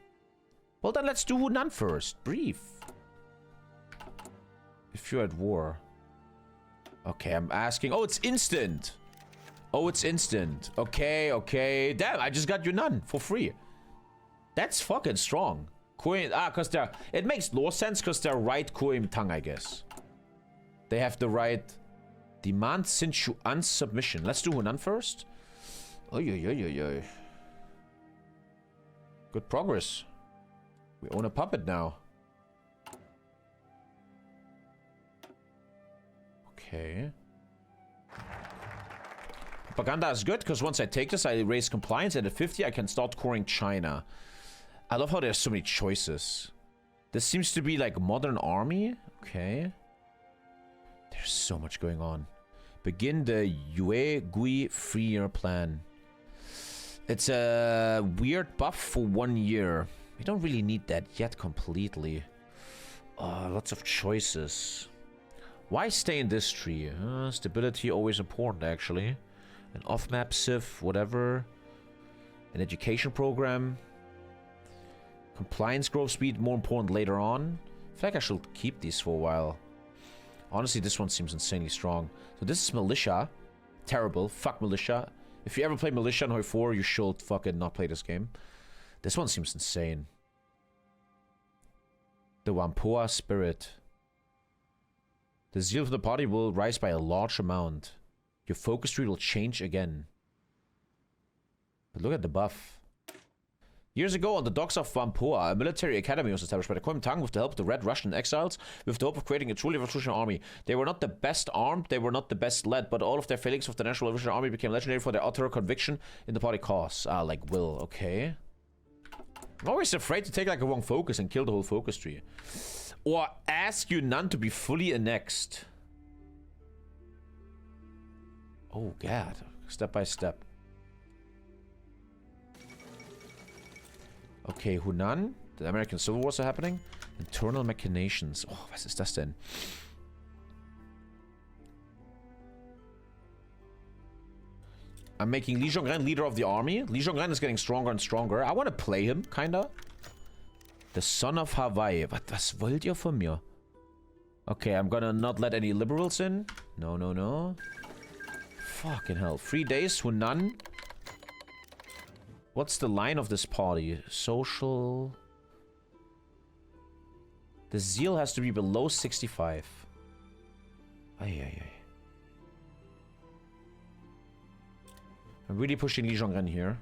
Well, then let's do Hunan first. Breathe. If you're at war. Okay, I'm asking. Oh, it's instant. Oh, it's instant. Okay, okay. Damn, I just got Hunan for free. That's fucking strong. Because they're... It makes law sense because they're right Kuomintang, I guess. They have the right... Demand Sinshuan's submission. Let's do Hunan first. Oy, oy, oy, oy, oy. Good progress. We own a puppet now. Okay. Propaganda is good, because once I take this, I raise compliance, and at 50, I can start coring China. I love how there's so many choices. This seems to be like modern army. Okay. There's so much going on. Begin the Yue Gui Freer plan. It's a weird buff for 1 year. We don't really need that yet completely. Lots of choices. Why stay in this tree? Stability always important, actually. An off-map civ, whatever. An education program. Compliance growth speed, more important later on. I feel like I should keep these for a while. Honestly, this one seems insanely strong. So this is militia. Terrible. Fuck militia. If you ever play militia in Hoi 4, you should fucking not play this game. This one seems insane. The Whampoa spirit. The zeal of the party will rise by a large amount. Your focus tree will change again. But look at the buff. Years ago, on the docks of Whampoa, a military academy was established by the Kuomintang with the help of the Red Russian exiles, with the hope of creating a truly revolutionary army. They were not the best armed, they were not the best led, but all of their failings of the National Revolutionary Army became legendary for their utter conviction in the party cause. Ah, like will, okay. I'm always afraid to take like a wrong focus and kill the whole focus tree. Or ask Hunan to be fully annexed. Oh god, step by step. Okay, Hunan. The American Civil Wars are happening. Internal machinations. Oh, was ist das denn? I'm making Liangguang leader of the army. Liangguang is getting stronger and stronger. I want to play him, kinda. The son of Hawaii. Was wollt ihr von mir? Okay, I'm gonna not let any liberals in. No, no, no. Fucking hell. 3 days, Hunan. What's the line of this party? Social... The zeal has to be below 65. Ay, ay, ay. I'm really pushing Liangguang here.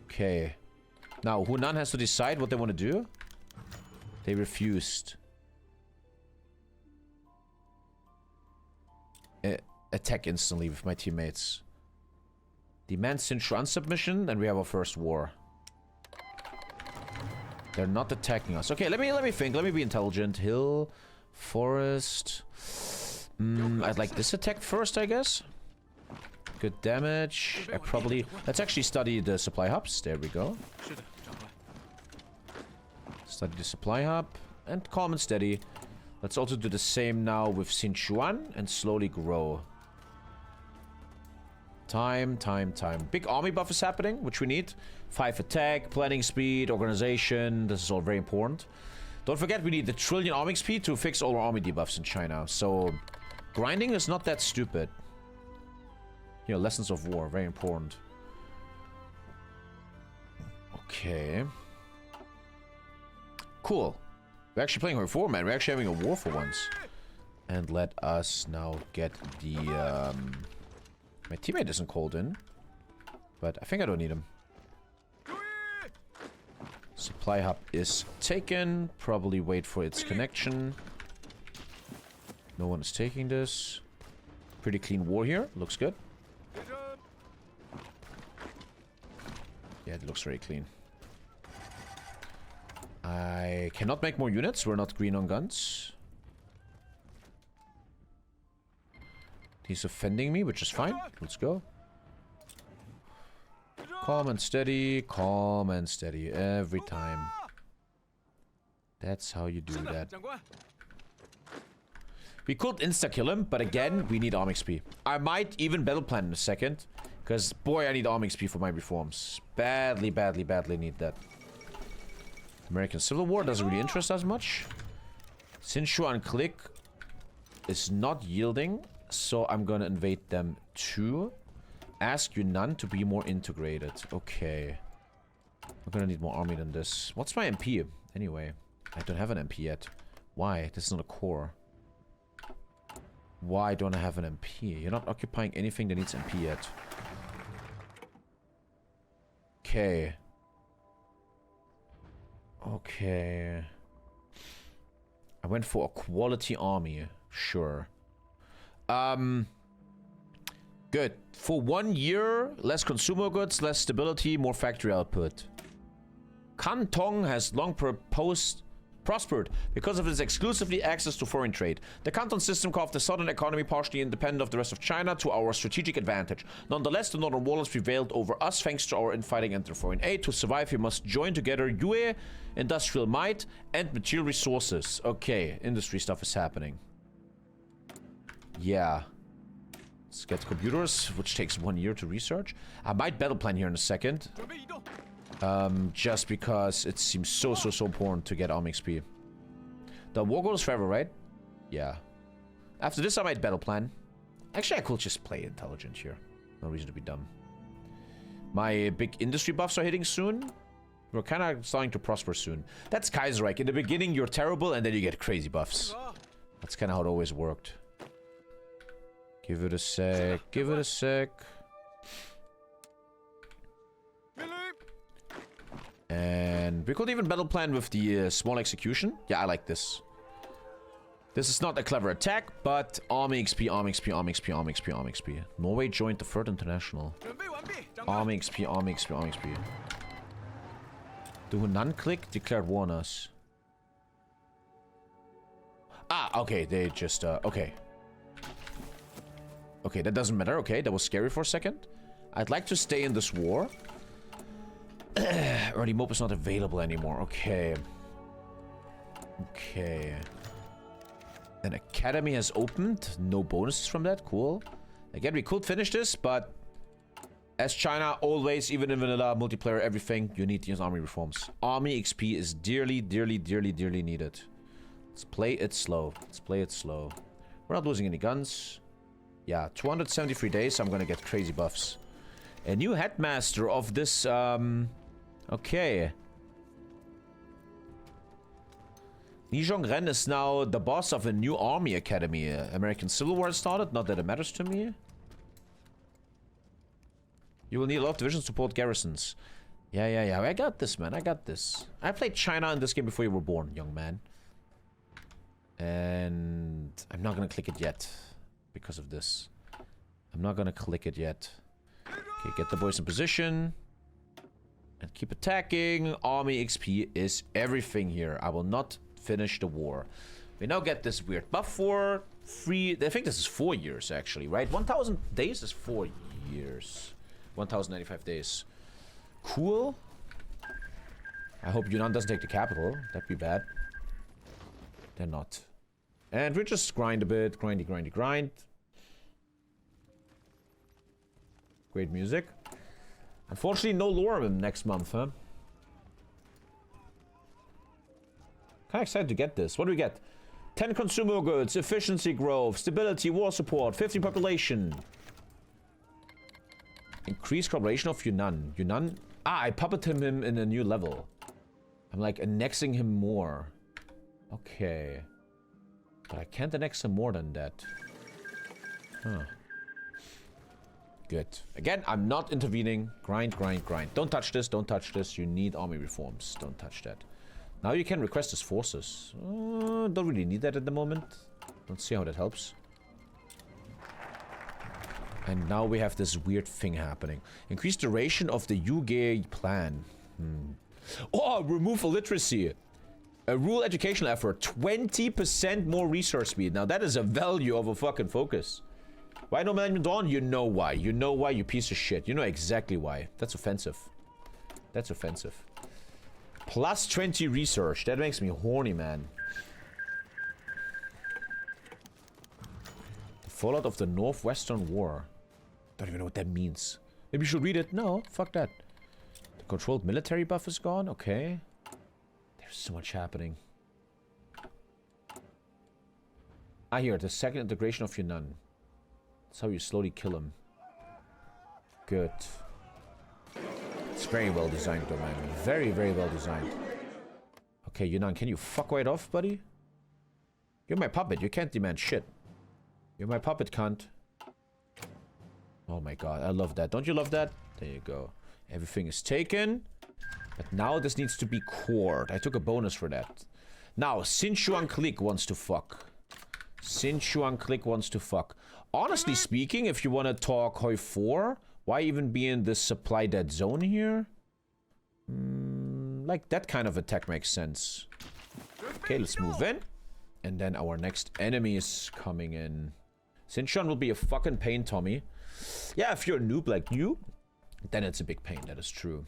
Okay. Now, Hunan has to decide what they want to do. They refused. Attack instantly with my teammates. Demand Sichuan submission, and we have our first war. They're not attacking us. Okay, let me think. Let me be intelligent. Hill, forest. I'd like this attack first, I guess. Good damage. I probably... Let's actually study the supply hubs. There we go. Study the supply hub. And calm and steady. Let's also do the same now with Sichuan and slowly grow. Time. Big army buff is happening, which we need. 5 attack, planning speed, organization. This is all very important. Don't forget, we need the trillion army XP to fix all our army debuffs in China. So, grinding is not that stupid. You know, lessons of war, very important. Okay. Cool. We're actually playing Reform, man. We're actually having a war for once. And let us now get the... My teammate isn't called in. But I think I don't need him. Supply hub is taken. Probably wait for its connection. No one is taking this. Pretty clean war here. Looks good. Yeah, it looks very clean. I cannot make more units. We're not green on guns. He's offending me, which is fine. Let's go. Calm and steady every time. That's how you do that. We could insta-kill him, but again, we need arm XP. I might even battle plan in a second. Because, boy, I need arm XP for my reforms. Badly need that. American Civil War doesn't really interest us much. Sichuan click is not yielding. So I'm gonna invade them too. Ask Hunan to be more integrated. Okay. I'm gonna need more army than this. What's my MP? Anyway, I don't have an MP yet. Why? This is not a core. Why don't I have an MP? You're not occupying anything that needs MP yet. Okay. Okay. I went for a quality army. Sure. Good. For 1 year, less consumer goods, less stability, more factory output. Canton has long prospered because of its exclusively access to foreign trade. The Canton system carved the southern economy partially independent of the rest of China to our strategic advantage. Nonetheless, the northern warlords prevailed over us thanks to our infighting and their foreign aid. To survive, we must join together Yue, industrial might, and material resources. Okay, industry stuff is happening. Yeah. Let's get computers, which takes 1 year to research. I might battle plan here in a second. Just because it seems so important to get arm XP. The war goes forever, right? Yeah. After this, I might battle plan. Actually, I could just play intelligent here. No reason to be dumb. My big industry buffs are hitting soon. We're kind of starting to prosper soon. That's Kaiserreich. In the beginning, you're terrible, and then you get crazy buffs. That's kind of how it always worked. Give it a sec. Give it a sec. And we could even battle plan with the small execution. Yeah, I like this. This is not a clever attack, but army XP, army XP, army XP, army XP, army XP. Norway joined the Third International. Army XP, army XP, army XP. The Hunan click declared war on us. Ah, okay, they just, okay. Okay, that doesn't matter. Okay, that was scary for a second. I'd like to stay in this war. Early mob is not available anymore. Okay. Okay. An academy has opened. No bonuses from that. Cool. Again, we could finish this, but as China, always, even in vanilla, multiplayer, everything, you need these army reforms. Army XP is dearly, dearly, dearly, dearly needed. Let's play it slow. Let's play it slow. We're not losing any guns. Yeah, 273 days, I'm gonna get crazy buffs. A new headmaster of this, okay. Li Zhongren is now the boss of a new army academy. American Civil War started, not that it matters to me. You will need a lot of division support garrisons. Yeah. I got this, man. I got this. I played China in this game before you were born, young man. And I'm not gonna click it yet because of this. I'm not gonna click it yet. Okay, get the boys in position. And keep attacking. Army XP is everything here. I will not finish the war. We now get this weird buff for free. I think this is 4 years, actually, right? 1,000 days is 4 years. 1,095 days. Cool. I hope Hunan doesn't take the capital. That'd be bad. They're not. And we just grind a bit. Grind. Great music. Unfortunately, no Lorem next month, huh? Kinda excited to get this. What do we get? 10 consumer goods, efficiency growth, stability, war support, 50 population. Increased cooperation of Hunan. Hunan? Ah, I puppeted him in a new level. I'm like annexing him more. Okay. But I can't annex him more than that. Huh. Good. Again, I'm not intervening. Grind. Don't touch this, don't touch this. You need army reforms. Don't touch that. Now you can request his forces. Don't really need that at the moment. Don't see how that helps. And now we have this weird thing happening. Increased duration of the Yuge plan. Oh, remove illiteracy. A rural educational effort. 20% more resource speed. Now that is a value of a fucking focus. Why no Millennium Dawn? You know why. You know why, you piece of shit. You know exactly why. That's offensive. That's offensive. Plus 20 research. That makes me horny, man. The fallout of the Northwestern War. Don't even know what that means. Maybe you should read it. No, fuck that. The controlled military buff is gone. Okay. There's so much happening. I hear the second integration of Hunan. That's how you slowly kill him. Good. It's very well designed though, man. Very, very well designed. Okay, Hunan, can you fuck right off, buddy? You're my puppet. You can't demand shit. You're my puppet, cunt. Oh my god, I love that. Don't you love that? There you go. Everything is taken. But now this needs to be cored. I took a bonus for that. Now, Sichuan Click wants to fuck. Sichuan Click wants to fuck. Honestly speaking, if you want to talk Hoi 4, why even be in this supply dead zone here? Like that kind of attack makes sense. Okay, let's move in. And then our next enemy is coming in. Sichuan will be a fucking pain, Tommy. Yeah, if you're a noob like you, then it's a big pain, that is true.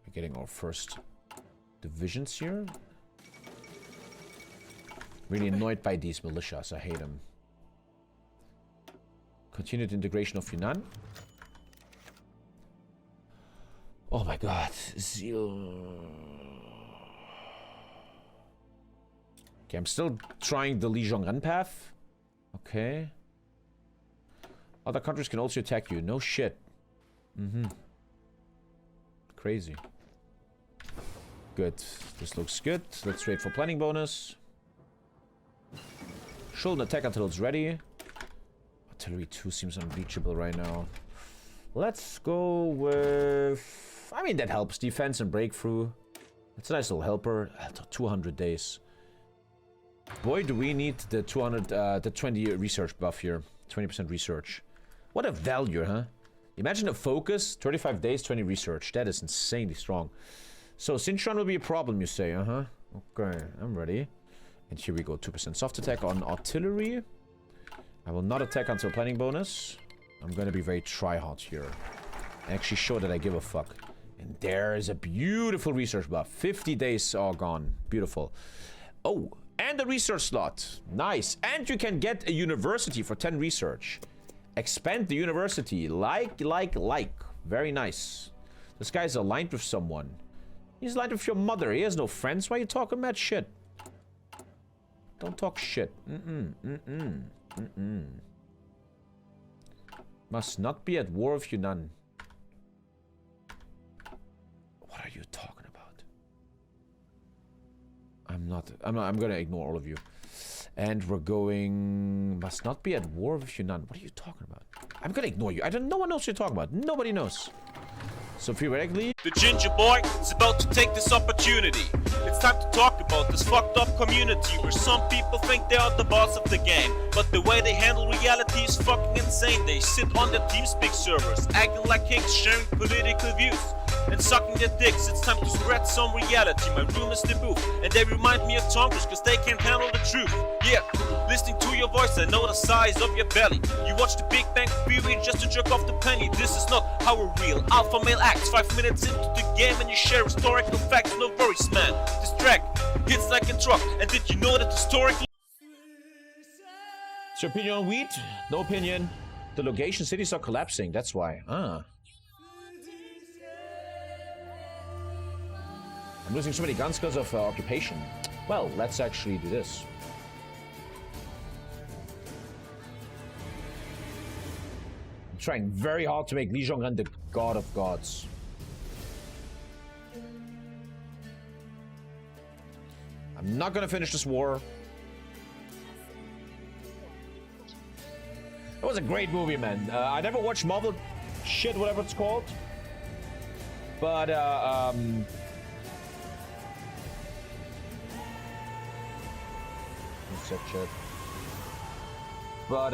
We're getting our first divisions here. Really annoyed by these militias, I hate them. Continued integration of Hunan. Oh my god. Zeal. Okay, I'm still trying the Li Zhongren path. Okay. Other countries can also attack you. No shit. Crazy. Good. This looks good. Let's wait for planning bonus. Shouldn't attack until it's ready. Artillery 2 seems unreachable right now. Let's go with... I mean, that helps. Defense and breakthrough. That's a nice little helper. 200 days. Boy, do we need the 20 research buff here. 20% research. What a value, huh? Imagine a focus, 35 days, 20 research. That is insanely strong. So, Sichuan will be a problem, you say, uh-huh. Okay, I'm ready. And here we go, 2% soft attack on artillery. I will not attack until planning bonus. I'm gonna be very try-hard here. Actually show that I give a fuck. And there is a beautiful research buff. 50 days are gone. Beautiful. Oh, and a research slot. Nice. And you can get a university for 10 research. Expand the university. Like. Very nice. This guy's aligned with someone. He's aligned with your mother. He has no friends. Why are you talking mad shit? Don't talk shit. Must not be at war with Hunan. What are you talking about? I'm gonna ignore all of you. And we're going... Must not be at war with Hunan. What are you talking about? I'm gonna ignore you. No one knows what you're talking about. Nobody knows. So theoretically... The ginger boy is about to take this opportunity. It's time to talk about this fucked up community where some people think they are the boss of the game, but the way they handle reality is fucking insane. They sit on their TeamSpeak servers, acting like kings, sharing political views and sucking their dicks. It's time to spread some reality. My room is the booth, and they remind me of Tonkish cause they can't handle the truth. Yeah, listening to your voice, I know the size of your belly. You watch the Big Bang Theory just to jerk off the penny. This is not how a real alpha male acts. 5 minutes into the game and you share historical facts. No worries, man. This track hits like a truck. And did you know that historically... What's your opinion on wheat? No opinion. The location cities are collapsing, that's why. I'm losing so many guns because of occupation. Well, let's actually do this. I'm trying very hard to make Liangguang the god of gods. I'm not gonna finish this war. It was a great movie, man. I never watched Marvel shit, whatever it's called. But, What's that shit? But,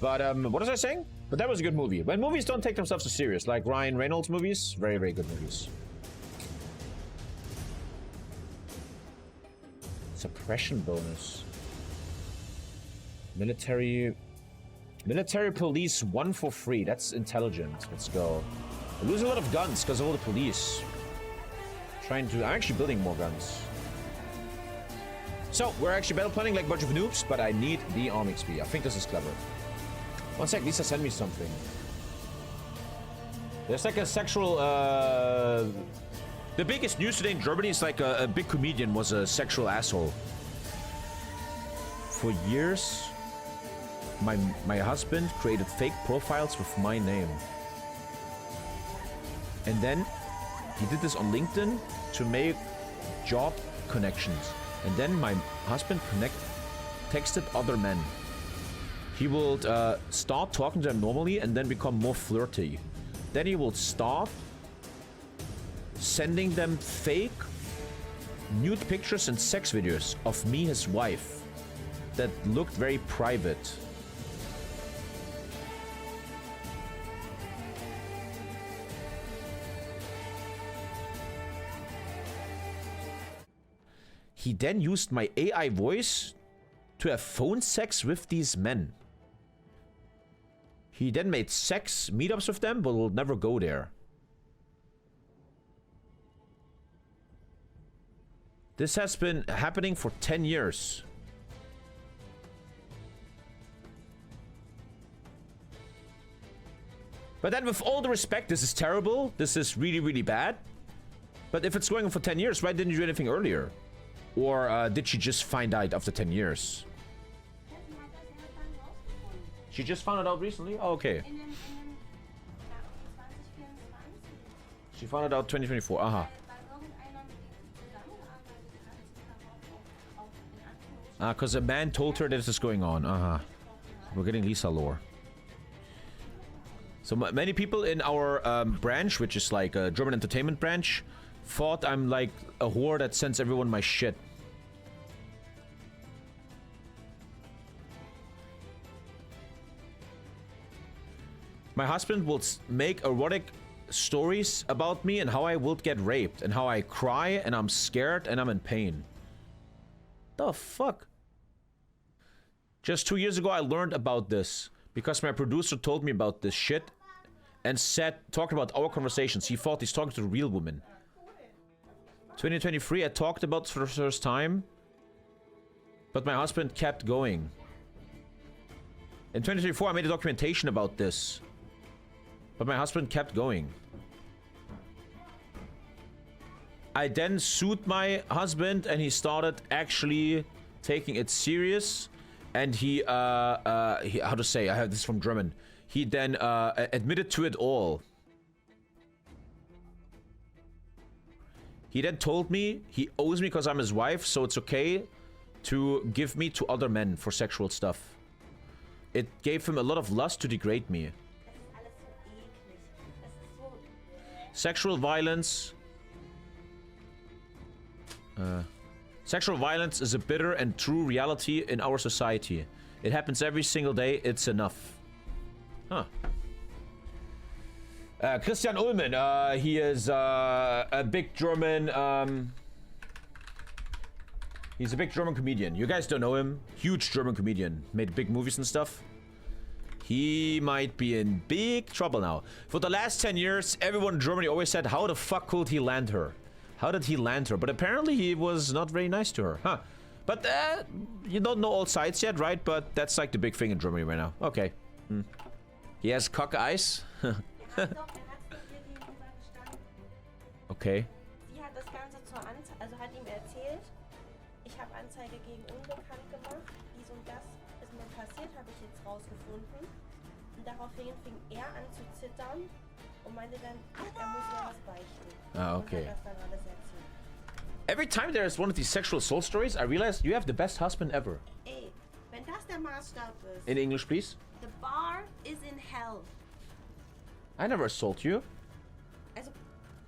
what was I saying? But that was a good movie. When movies don't take themselves so serious, like Ryan Reynolds movies, very, very good movies. Suppression bonus. Military police 1 for free. That's intelligent. Let's go. I lose a lot of guns because of all the police. I'm actually building more guns. So we're actually battle planning like a bunch of noobs, but I need the army XP. I think this is clever. One sec, Lisa, send me something. There's like a sexual, the biggest news today in Germany is like a big comedian was a sexual asshole. For years, my husband created fake profiles with my name. And then he did this on LinkedIn to make job connections. And then my husband texted other men. He will start talking to them normally and then become more flirty. Then he will start sending them fake nude pictures and sex videos of me, his wife, that looked very private. He then used my AI voice to have phone sex with these men. He then made sex meetups with them, but will never go there. This has been happening for 10 years. But then with all the respect, this is terrible. This is really, really bad. But if it's going on for 10 years, why didn't you do anything earlier? Or did she just find out after 10 years? She just found it out recently? Oh, okay. She found it out 2024. Uh-huh. Because a man told her that this is going on. Uh-huh. We're getting Lisa lore. So many people in our branch, which is like a German entertainment branch, thought I'm like a whore that sends everyone my shit. My husband will make erotic stories about me and how I will get raped and how I cry and I'm scared and I'm in pain. The fuck? Just 2 years ago I learned about this because my producer told me about this shit and talked about our conversations. He thought he's talking to a real woman. 2023 I talked about for the first time But my husband kept going. In 2024, I made a documentation about this. But my husband kept going. I then sued my husband and he started actually taking it serious. And he how to say, I have this from German. He then admitted to it all. He then told me he owes me because I'm his wife, so it's okay to give me to other men for sexual stuff. It gave him a lot of lust to degrade me. Sexual violence. Sexual violence is a bitter and true reality in our society. It happens every single day. It's enough. Huh. Christian Ullmann, he is a big German, he's a big German comedian. You guys don't know him. Huge German comedian. Made big movies and stuff. He might be in big trouble now. For the last 10 years, everyone in Germany always said, how the fuck could he land her? How did he land her? But apparently he was not very nice to her. Huh. But you don't know all sides yet, right? But that's like the big thing in Germany right now. Okay. Hmm. He has cock eyes. Okay. Sie hat das Ganze hat ihm erzählt, ich habe Anzeige gegen Unbekannt gemacht, dies und das ist mir passiert, habe ich jetzt rausgefunden. Und daraufhin fing er an zu zittern und meinte dann, er muss ja was beichten. Ah, okay. Und hat das dann alles erzählt. Every time there's one of these sexual assault stories, I realize you have the best husband ever. Ey, wenn das der Maßstab ist. In English, please. The bar is in hell. I never assault you. Also,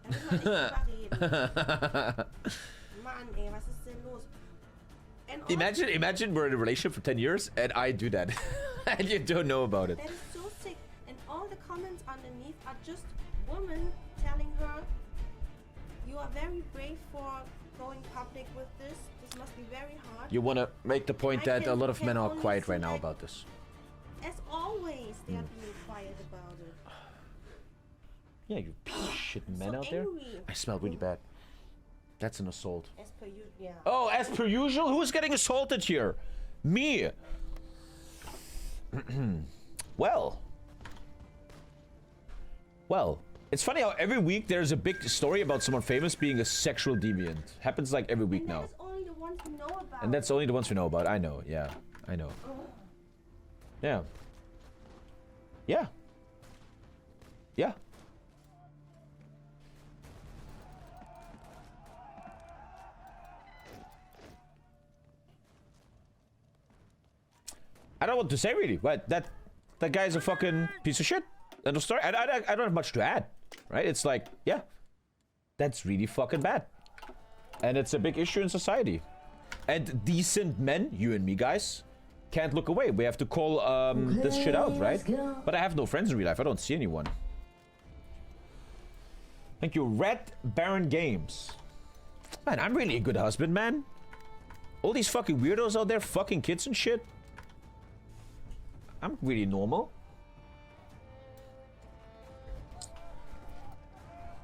da müssen wir nicht drüber reden. Mann, ey, was ist denn los? Imagine we're in a relationship for 10 years and I do that. And you don't know about it. That is so sick. And all the comments underneath are just women telling her, you are very brave for going public with this. This must be very hard. You want to make the point that a lot of men are quiet right now about this. As always, they are being quiet about it. Yeah, you piece of shit I'm men so out there. angry. I smell really bad. That's an assault. As per you, yeah. Oh, as per usual? Who's getting assaulted here? Me. Well, it's funny how every week there's a big story about someone famous being a sexual deviant. Happens like every week now. That's only the ones we know about. And that's only the ones we know about. I know, yeah. I know. Yeah. Yeah. Yeah. I don't know what to say really, but that guy's a fucking piece of shit. End of story. I don't have much to add, right? It's like, yeah, that's really fucking bad. And it's a big issue in society. And decent men, you and me guys, can't look away. We have to call this shit out, right? But I have no friends in real life. I don't see anyone. Thank you, Red Baron Games. Man, I'm really a good husband, man. All these fucking weirdos out there fucking kids and shit. I'm really normal.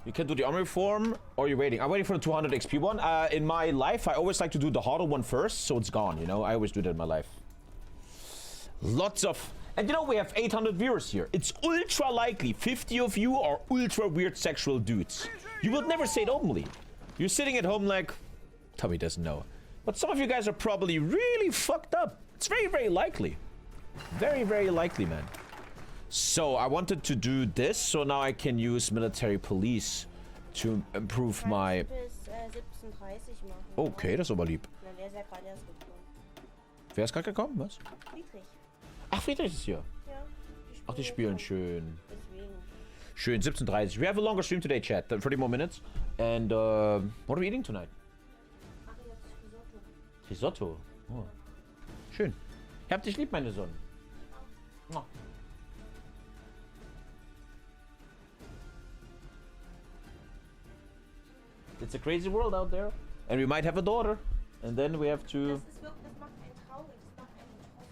You can do the armor reform, or you're waiting. I'm waiting for the 200 XP one. In my life, I always like to do the harder one first, so it's gone, you know? I always do that in my life. Lots of... And you know, we have 800 viewers here. It's ultra likely 50 of you are ultra weird sexual dudes. You would never say it openly. You're sitting at home like... Tommy doesn't know. But some of you guys are probably really fucked up. It's very, very likely. Very, very likely, man. So, I wanted to do this, so now I can use military police to improve my... Okay, das ist aber lieb. Wer ist gerade gekommen? Was? Ach, Friedrich ist hier. Ach, die spielen schön. Schön, 17:30. We have a longer stream today, chat. 30 more minutes. And, what are we eating tonight? Risotto. Oh. Schön. Ich hab dich lieb, meine Sonne. Oh. It's a crazy world out there. And we might have a daughter. And then we have to...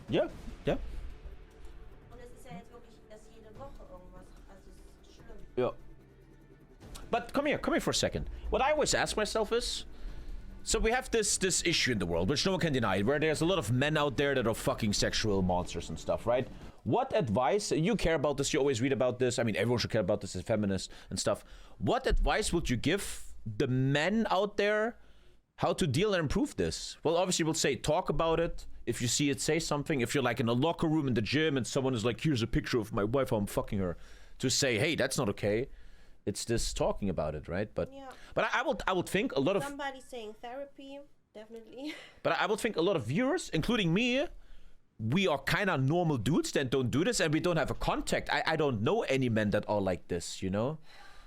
Yeah, yeah. Yeah. But come here for a second. What I always ask myself is... So we have this issue in the world, which no one can deny, where there's a lot of men out there that are fucking sexual monsters and stuff, right? What advice, you care about this, you always read about this, I mean, everyone should care about this as feminists and stuff. What advice would you give the men out there how to deal and improve this? Well, obviously we'll say, talk about it. If you see it, say something. If you're like in a locker room in the gym and someone is like, here's a picture of my wife, I'm fucking her, to say, hey, that's not okay. It's just talking about it, right? But Yeah. but I would think a lot of Somebody saying therapy, definitely. but I would think a lot of viewers, including me, we are kind of normal dudes that don't do this, and we don't have a contact. I don't know any men that are like this, you know?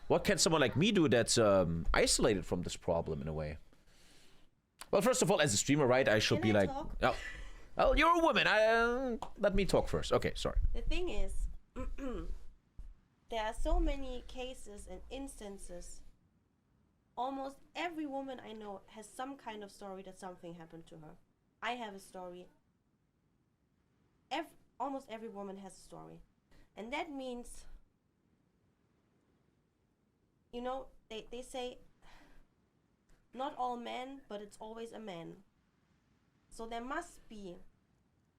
What can someone like me do that's isolated from this problem in a way? Well, first of all, as a streamer, right, I should Can be I like, talk? oh, well, you're a woman. Let me talk first. Okay, sorry. The thing is, there are so many cases and instances. Almost every woman I know has some kind of story that something happened to her. I have a story. Almost every woman has a story. And that means, you know, they say, not all men, but it's always a man. So there must be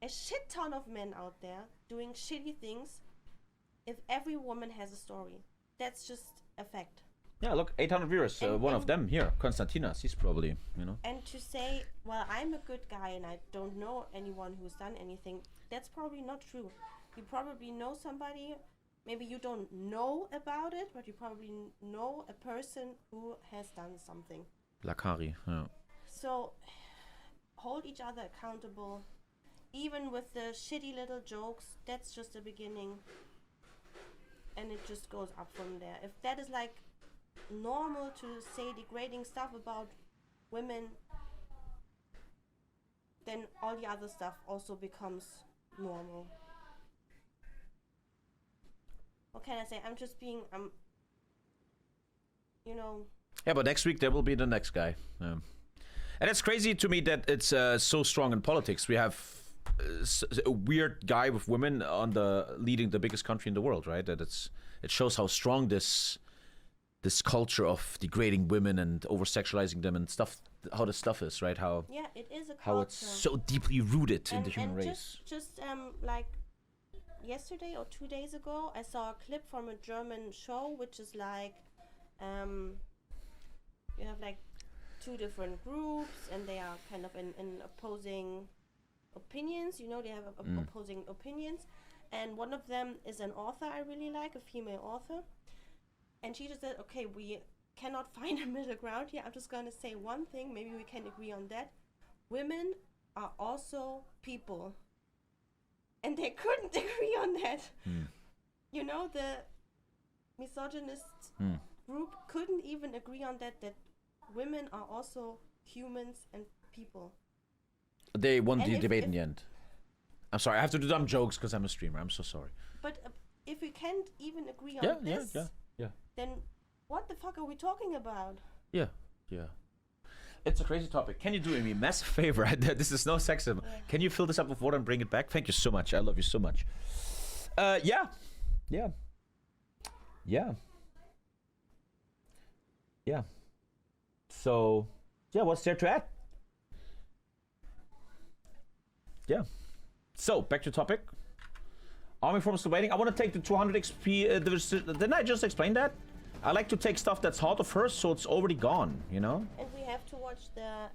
a shit ton of men out there doing shitty things if every woman has a story. That's just a fact. Yeah, look, 800 viewers. One of them here, Konstantina. She's probably, you know. And to say, well, I'm a good guy and I don't know anyone who's done anything, that's probably not true. You probably know somebody, maybe you don't know about it, but you probably know a person who has done something. Lakari, yeah. So, hold each other accountable. Even with the shitty little jokes, that's just the beginning. And it just goes up from there. If that is like normal to say degrading stuff about women, then all the other stuff also becomes normal. What can I say? I'm just being, you know. Yeah, but next week there will be the next guy. And it's crazy to me that it's so strong in politics. We have a weird guy with women on leading the biggest country in the world, right? That it shows how strong this culture of degrading women and over sexualizing them and stuff, how this stuff is, right? How Yeah, it is a culture. how it's so deeply rooted in the human race. Just like yesterday or 2 days ago, I saw a clip from a German show, which is like, you have like two different groups, and they are kind of in opposing opinions. You know, they have opposing opinions, and one of them is an author I really like, a female author, and she just said, okay, we cannot find a middle ground here. I'm just gonna say one thing, maybe we can agree on that. Women are also people. And they couldn't agree on that. You know, the misogynist group couldn't even agree on that women are also humans and people. They won And the if- debate in if- the end. I'm sorry, I have to do dumb jokes because I'm a streamer. I'm so sorry. But if we can't even agree on Yeah, this, yeah. then what the fuck are we talking about? Yeah. It's a crazy topic. Can you do me a massive favor? This is no sexism. Yeah. Can you fill this up with water and bring it back? Thank you so much. I love you so much. Yeah. So, yeah, what's there to add? Yeah. So, back to topic. Army forms still waiting. I want to take the 200 XP. Didn't I just explain that? I like to take stuff that's hot of hers, so it's already gone, you know? And we have to watch the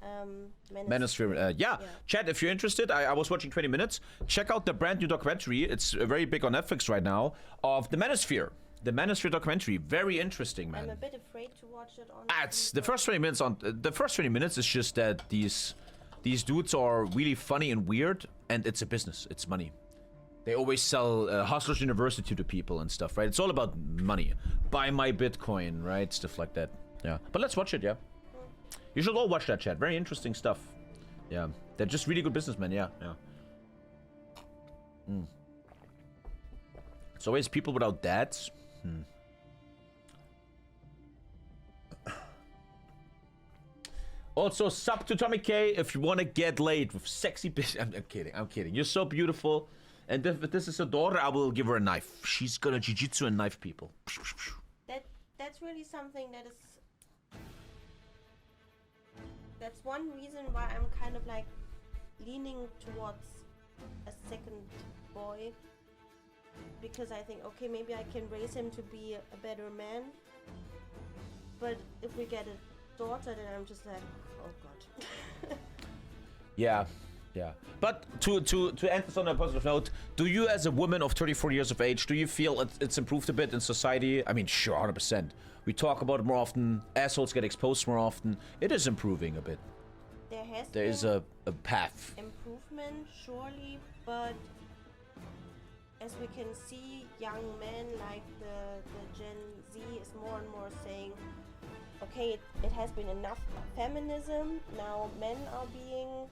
Manosphere. Yeah, Chad, if you're interested, I was watching 20 minutes. Check out the brand new documentary. It's very big on Netflix right now, of the Manosphere. The Manosphere documentary. Very interesting, man. I'm a bit afraid to watch it on. It's the first 20 minutes the first 20 minutes is just that these dudes are really funny and weird, and it's a business. It's money. They always sell Hustlers University to people and stuff, right? It's all about money. Buy my Bitcoin, right? Stuff like that. Yeah. But let's watch it, yeah. You should all watch that, chat. Very interesting stuff. Yeah. They're just really good businessmen, yeah. It's always people without dads. Also, sub to TommyKay if you want to get laid with sexy bitch. I'm kidding. You're so beautiful. And if this is a daughter, I will give her a knife. She's gonna jiu-jitsu and knife people. That's really something That's one reason why I'm kind of like leaning towards a second boy, because I think, okay, maybe I can raise him to be a better man. But if we get a daughter, then I'm just like, oh god. Yeah, yeah. But to end this on a positive note, do you, as a woman of 34 years of age, do you feel it's improved a bit in society? I mean, sure, 100%. We talk about it more often. Assholes get exposed more often. It is improving a bit. There is a path. Improvement, surely, but as we can see, young men like the Gen Z is more and more saying, okay, it has been enough feminism, now men are being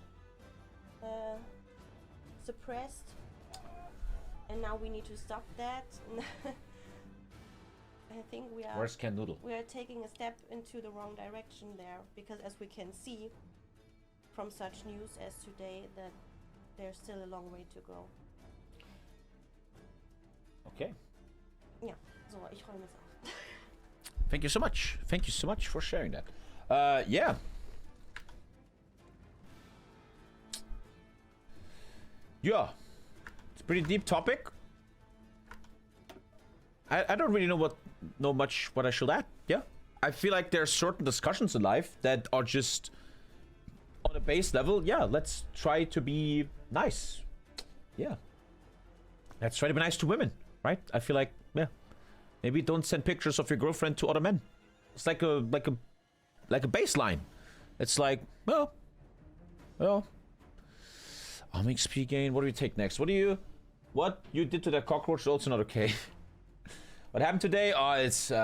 suppressed, and now we need to stop that. I think we are. Where's Ken Noodle? We are taking a step into the wrong direction there, because as we can see from such news as today, that there's still a long way to go. Okay. Ja, so, ich räume es auf. Thank you so much. Thank you so much for sharing that. Yeah. Yeah. It's a pretty deep topic. I don't really know much what I should add. Yeah. I feel like there are certain discussions in life that are just on a base level. Yeah, let's try to be nice. Yeah. Let's try to be nice to women, right? I feel like, yeah. Maybe don't send pictures of your girlfriend to other men. It's like a baseline. It's like, well. Army XP gain. What do we take next? What you did to that cockroach is also not okay. What happened today? Oh, it's you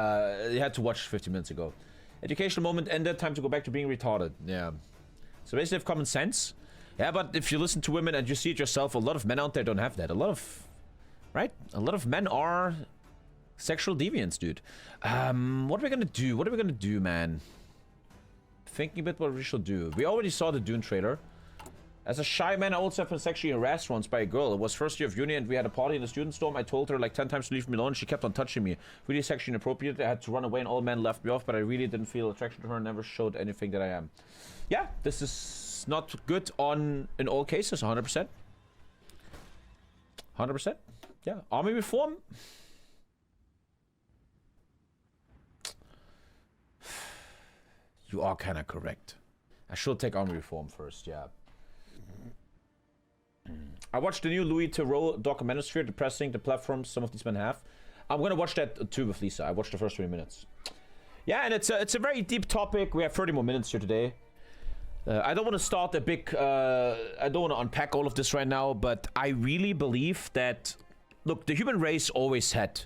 had to watch 50 minutes ago. Educational moment ended. Time to go back to being retarded. Yeah. So basically, have common sense. Yeah, but if you listen to women and you see it yourself, a lot of men out there don't have that. A lot of men are sexual deviants, dude. What are we gonna do, man? Thinking a bit what we should do. We already saw the Dune trailer. As a shy man, I also have been sexually harassed once by a girl. It was first year of uni and we had a party in the student dorm. I told her like 10 times to leave me alone. She kept on touching me. Really sexually inappropriate. I had to run away and all men left me off, but I really didn't feel attraction to her and never showed anything that I am. Yeah, this is not good in all cases, 100%. 100%. Yeah, army reform. You are kind of correct. I should take army reform first, yeah. I watched the new Louis Theroux documentary, depressing the platforms some of these men have. I'm gonna watch that too with Lisa. I watched the first 20 minutes. Yeah, and it's a very deep topic. We have 30 more minutes here today. I don't want to start a big... I don't want to unpack all of this right now, but I really believe that... Look, the human race always had...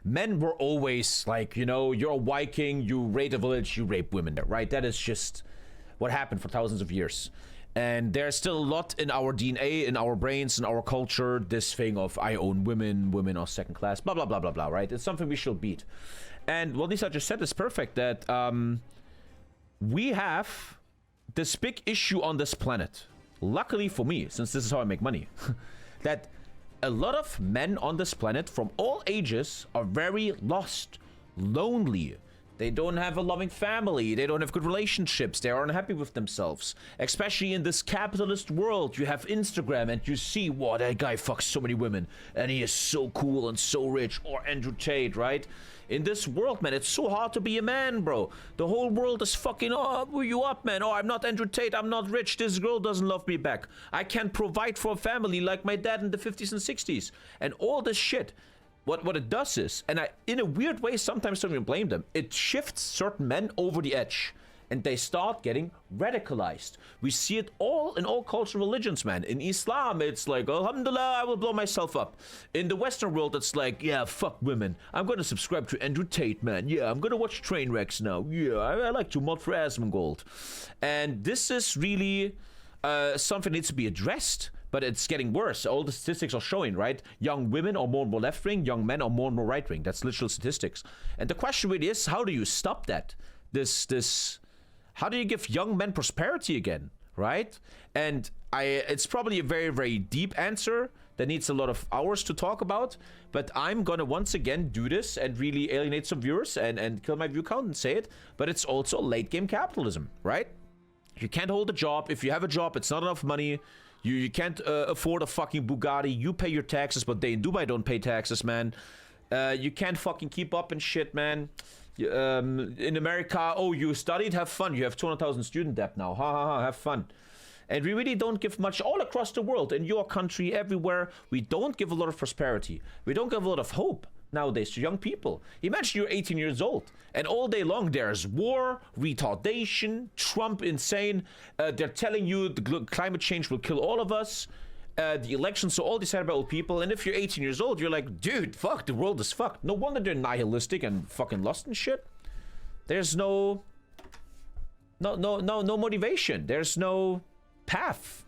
Men were always like, you know, you're a Viking, you raid a village, you rape women there, right? That is just what happened for thousands of years. And there's still a lot in our DNA, in our brains, in our culture, this thing of I own women, women are second class, blah, blah, blah, blah, blah, right? It's something we should beat. And what Lisa just said is perfect, that we have this big issue on this planet. Luckily for me, since this is how I make money, that a lot of men on this planet from all ages are very lost, lonely. They don't have a loving family. They don't have good relationships. They are unhappy with themselves. Especially in this capitalist world, you have Instagram and you see, wow, that guy fucks so many women. And he is so cool and so rich. Or Andrew Tate, right? In this world, man, it's so hard to be a man, bro. The whole world is fucking, oh, who you up, man? Oh, I'm not Andrew Tate. I'm not rich. This girl doesn't love me back. I can't provide for a family like my dad in the 50s and 60s. And all this shit. What it does is, and I, in a weird way, sometimes don't even blame them, it shifts certain men over the edge. And they start getting radicalized. We see it all in all cultural religions, man. In Islam, it's like, alhamdulillah, I will blow myself up. In the Western world, it's like, yeah, fuck women. I'm gonna subscribe to Andrew Tate, man. Yeah, I'm gonna watch train wrecks now. Yeah, I like to mod for Asmongold. And this is really something that needs to be addressed. But it's getting worse. All the statistics are showing, right? Young women are more and more left-wing. Young men are more and more right-wing. That's literal statistics. And the question really is, how do you stop that? How do you give young men prosperity again, right? And it's probably a very, very deep answer that needs a lot of hours to talk about. But I'm going to once again do this and really alienate some viewers and kill my view count and say it. But it's also late-game capitalism, right? You can't hold a job. If you have a job, it's not enough money. You can't afford a fucking Bugatti. You pay your taxes, but they in Dubai don't pay taxes, man. You can't fucking keep up and shit, man. In America, oh, you studied, have fun. You have 200,000 student debt now. Ha ha ha, have fun. And we really don't give much all across the world, in your country, everywhere. We don't give a lot of prosperity. We don't give a lot of hope nowadays to young people. Imagine you're 18 years old and all day long there's war, retardation, Trump insane. They're telling you the climate change will kill all of us. The elections are all decided by old people. And if you're 18 years old, you're like, dude, fuck, the world is fucked. No wonder they're nihilistic and fucking lost and shit. There's no motivation. There's no path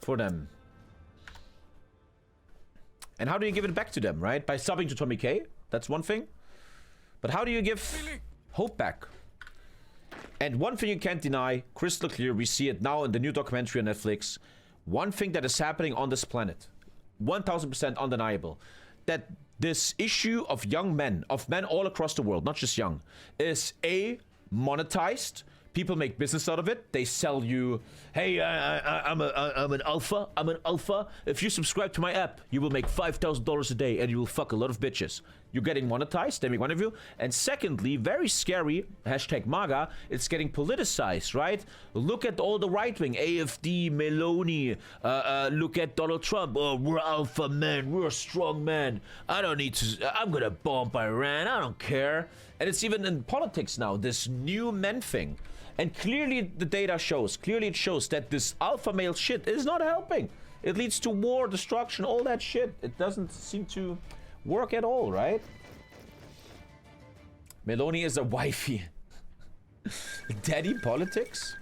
for them. And how do you give it back to them, right? By subbing to TommyKay? That's one thing. But how do you give hope back? And one thing you can't deny, crystal clear, we see it now in the new documentary on Netflix. One thing that is happening on this planet, 1000% undeniable, that this issue of young men, of men all across the world, not just young, is A, monetized. People make business out of it. They sell you, hey, I'm an alpha. I'm an alpha. If you subscribe to my app, you will make $5,000 a day and you will fuck a lot of bitches. You're getting monetized. They make one of you. And secondly, very scary, hashtag MAGA, it's getting politicized, right? Look at all the right wing, AFD, Meloni. Look at Donald Trump. Oh, we're alpha men. We're strong men. I don't need to, I'm going to bomb Iran. I don't care. And it's even in politics now, this new men thing. And clearly the data shows, it shows that this alpha male shit is not helping. It leads to war, destruction, all that shit. It doesn't seem to work at all, right? Meloni is a wifey. Daddy politics?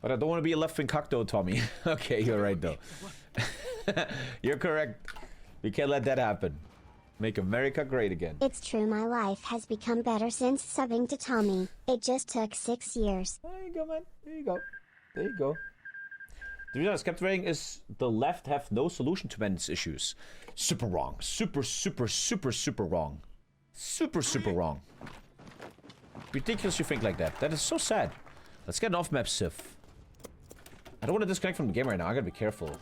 But I don't want to be a left-wing cuck though, Tommy. Okay, you're right though. You're correct. We can't let that happen. Make America great again. It's true, my life has become better since subbing to Tommy. It just took 6 years. There you go, man. There you go. There you go. The reason I was captivating is the left have no solution to men's issues. Super wrong. Super wrong. Super wrong. Ridiculous you think like that. That is so sad. Let's get an off-map Sif. I don't want to disconnect from the game right now. I gotta be careful.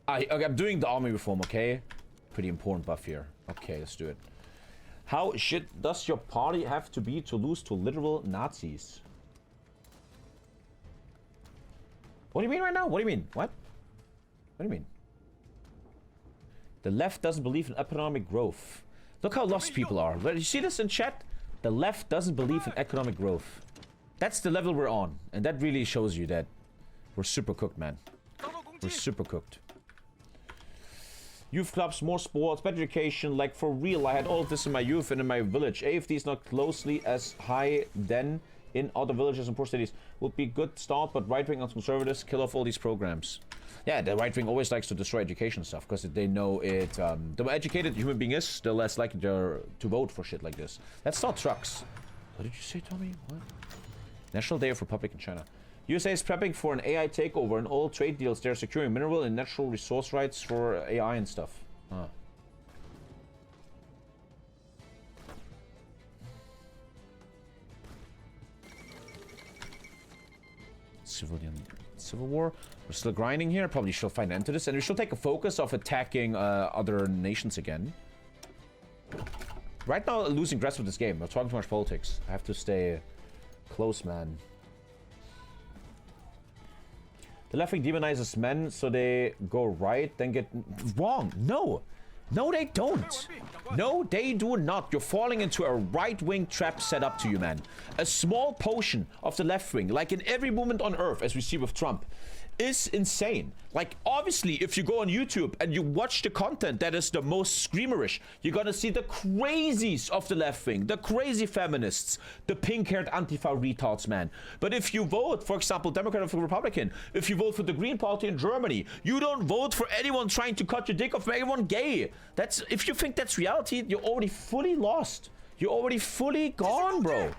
Okay, I'm doing the army reform, okay? Pretty important buff here. Okay, let's do it. How shit does your party have to be to lose to literal Nazis? What do you mean right now? What do you mean? What? What do you mean? The left doesn't believe in economic growth. Look how lost people are. You see this in chat? The left doesn't believe in economic growth. That's the level we're on. And that really shows you that we're super cooked, man. We're super cooked. Youth clubs, more sports, better education, like for real. I had all of this in my youth and in my village. AFD is not closely as high then in other villages and poor cities. Would be good start, but right-wing and conservatives kill off all these programs. Yeah, the right-wing always likes to destroy education stuff, because they know it, the more educated a human being is, the less likely they're to vote for shit like this. Let's start trucks. What did you say, Tommy? What? National Day of Republic in China. USA is prepping for an AI takeover and all trade deals. They're securing mineral and natural resource rights for AI and stuff. Huh. Civil war. We're still grinding here. Probably should find an end to this. And we should take a focus of attacking other nations again. Right now, losing grasp of this game. We're talking too much politics. I have to stay close, man. The left wing demonizes men, so they go right, then get wrong. No, no, they don't. No, they do not. You're falling into a right-wing trap set up to you, man. A small portion of the left wing, like in every movement on Earth, as we see with Trump, is insane. Like, obviously, if you go on YouTube and you watch the content that is the most screamerish, you're gonna see the crazies of the left wing, the crazy feminists, the pink-haired Antifa retards, man. But if you vote, for example, Democrat or Republican, if you vote for the Green Party in Germany, you don't vote for anyone trying to cut your dick off, anyone gay. That's, if you think that's reality, you're already fully lost. You're already fully gone, bro.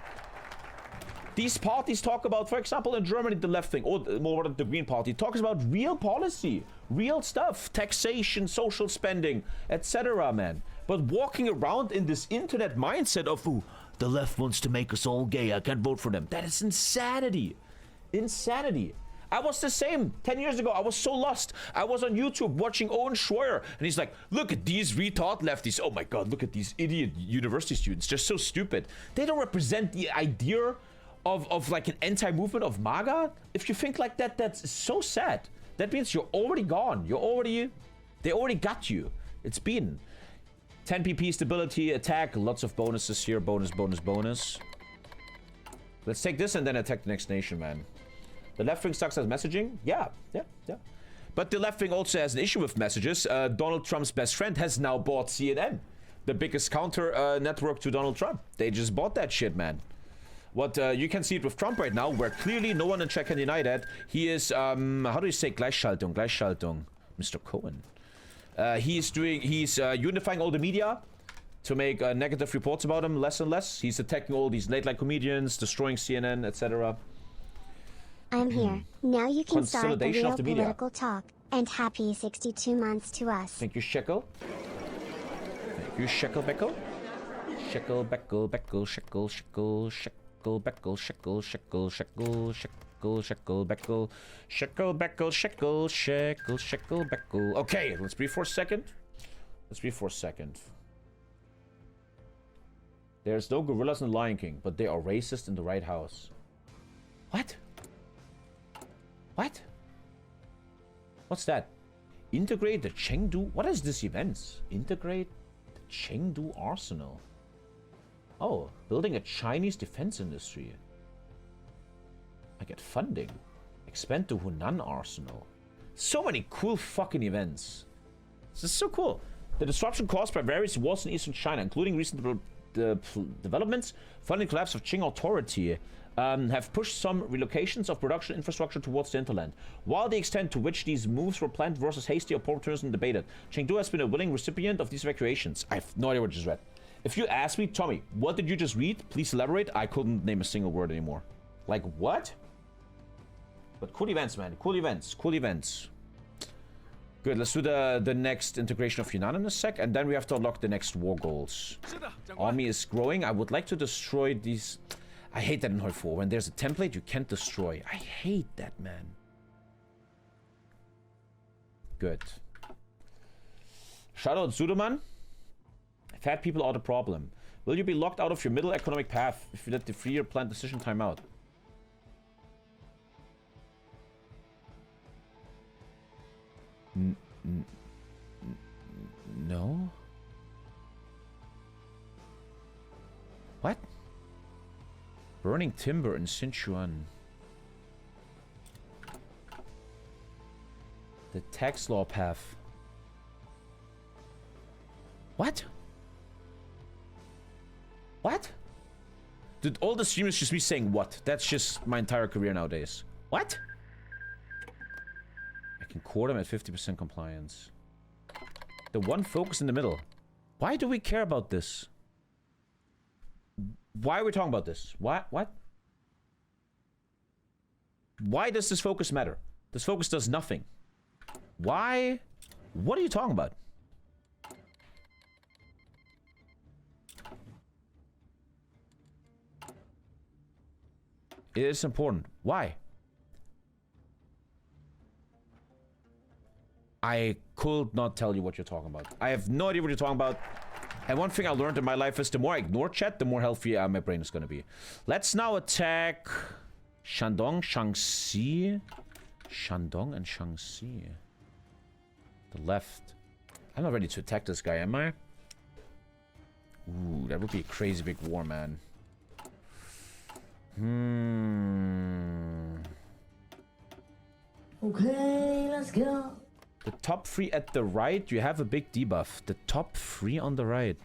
These parties talk about, for example, in Germany, the left wing, or more the Green Party, talks about real policy, Real stuff. Taxation, social spending, etc., man. But walking around in this internet mindset of, ooh, the left wants to make us all gay, I can't vote for them. That is insanity. Insanity. I was the same 10 years ago. I was so lost. I was on YouTube watching Owen Schroyer, and he's like, look at these retard lefties. Oh my god, look at these idiot university students. They're so stupid. They don't represent the idea of like an anti-movement of MAGA. If you think like that, that's so sad. That means you're already gone. They already got you. It's been 10 PP stability, attack, lots of bonuses here. Bonus, bonus, bonus. Let's take this and then attack the next nation, man. The left wing sucks at messaging? Yeah. But the left wing also has an issue with messages. Donald Trump's best friend has now bought CNN, the biggest counter network to Donald Trump. They just bought that shit, man. What you can see it with Trump right now, where clearly no one in Czech can deny that. He is, how do you say Gleichschaltung, Mr. Cohen. He's unifying all the media to make negative reports about him less and less. He's attacking all these late-night comedians, destroying CNN, etc. I'm here. Now you can start the Consolidation real of the media. political talk. And happy 62 months to us. Thank you, Shekel. Thank you, Shekel Beckel. Shekel Beckel, Beckel, Shekel, Shekel, Shekel Beckel, Shekel, Shekel, Shekel, Shekel, Shekel Beckel, Shekel Beckel, Shekel, Shekel, Shekel Beckel. Okay, let's breathe for a second. There's no gorillas in the Lion King, but they are racist in the right house. What? What? What's that? Integrate the Chengdu? What is this event? Integrate the Chengdu arsenal. Oh, building a Chinese defense industry. I get funding. Expand the Hunan arsenal. So many cool fucking events. This is so cool. The disruption caused by various wars in eastern China, including recent developments, funding collapse of Qing authority, have pushed some relocations of production infrastructure towards the hinterland. While the extent to which these moves were planned versus hasty opportunism debated, Chengdu has been a willing recipient of these evacuations. I have no idea what I just read. If you ask me, Tommy, what did you just read? Please elaborate. I couldn't name a single word anymore. Like, what? But cool events, man. Cool events. Cool events. Good, let's do the next integration of Hunan in a sec, and then we have to unlock the next war goals. Army is growing. I would like to destroy these... I hate that in Hoi 4. When there's a template you can't destroy. I hate that, man. Good. Shout out Zuderman. Fat people are the problem. Will you be locked out of your middle economic path if you let the 3-year planned decision time out? No? What? Burning timber in Sichuan. The tax law path. What? What? Dude, all the streamers just be saying what? That's just my entire career nowadays. What? I can core them at 50% compliance. The one focus in the middle. Why do we care about this? Why are we talking about this? What? Why does this focus matter? This focus does nothing. Why? What are you talking about? It is important. Why? I could not tell you what you're talking about. I have no idea what you're talking about. And one thing I learned in my life is the more I ignore chat, the more healthy my brain is going to be. Let's now attack Shandong, Shaanxi. Shandong and Shaanxi. The left. I'm not ready to attack this guy, am I? Ooh, that would be a crazy big war, man. Okay, let's go. The top 3 at the right, you have a big debuff. The top 3 on the right.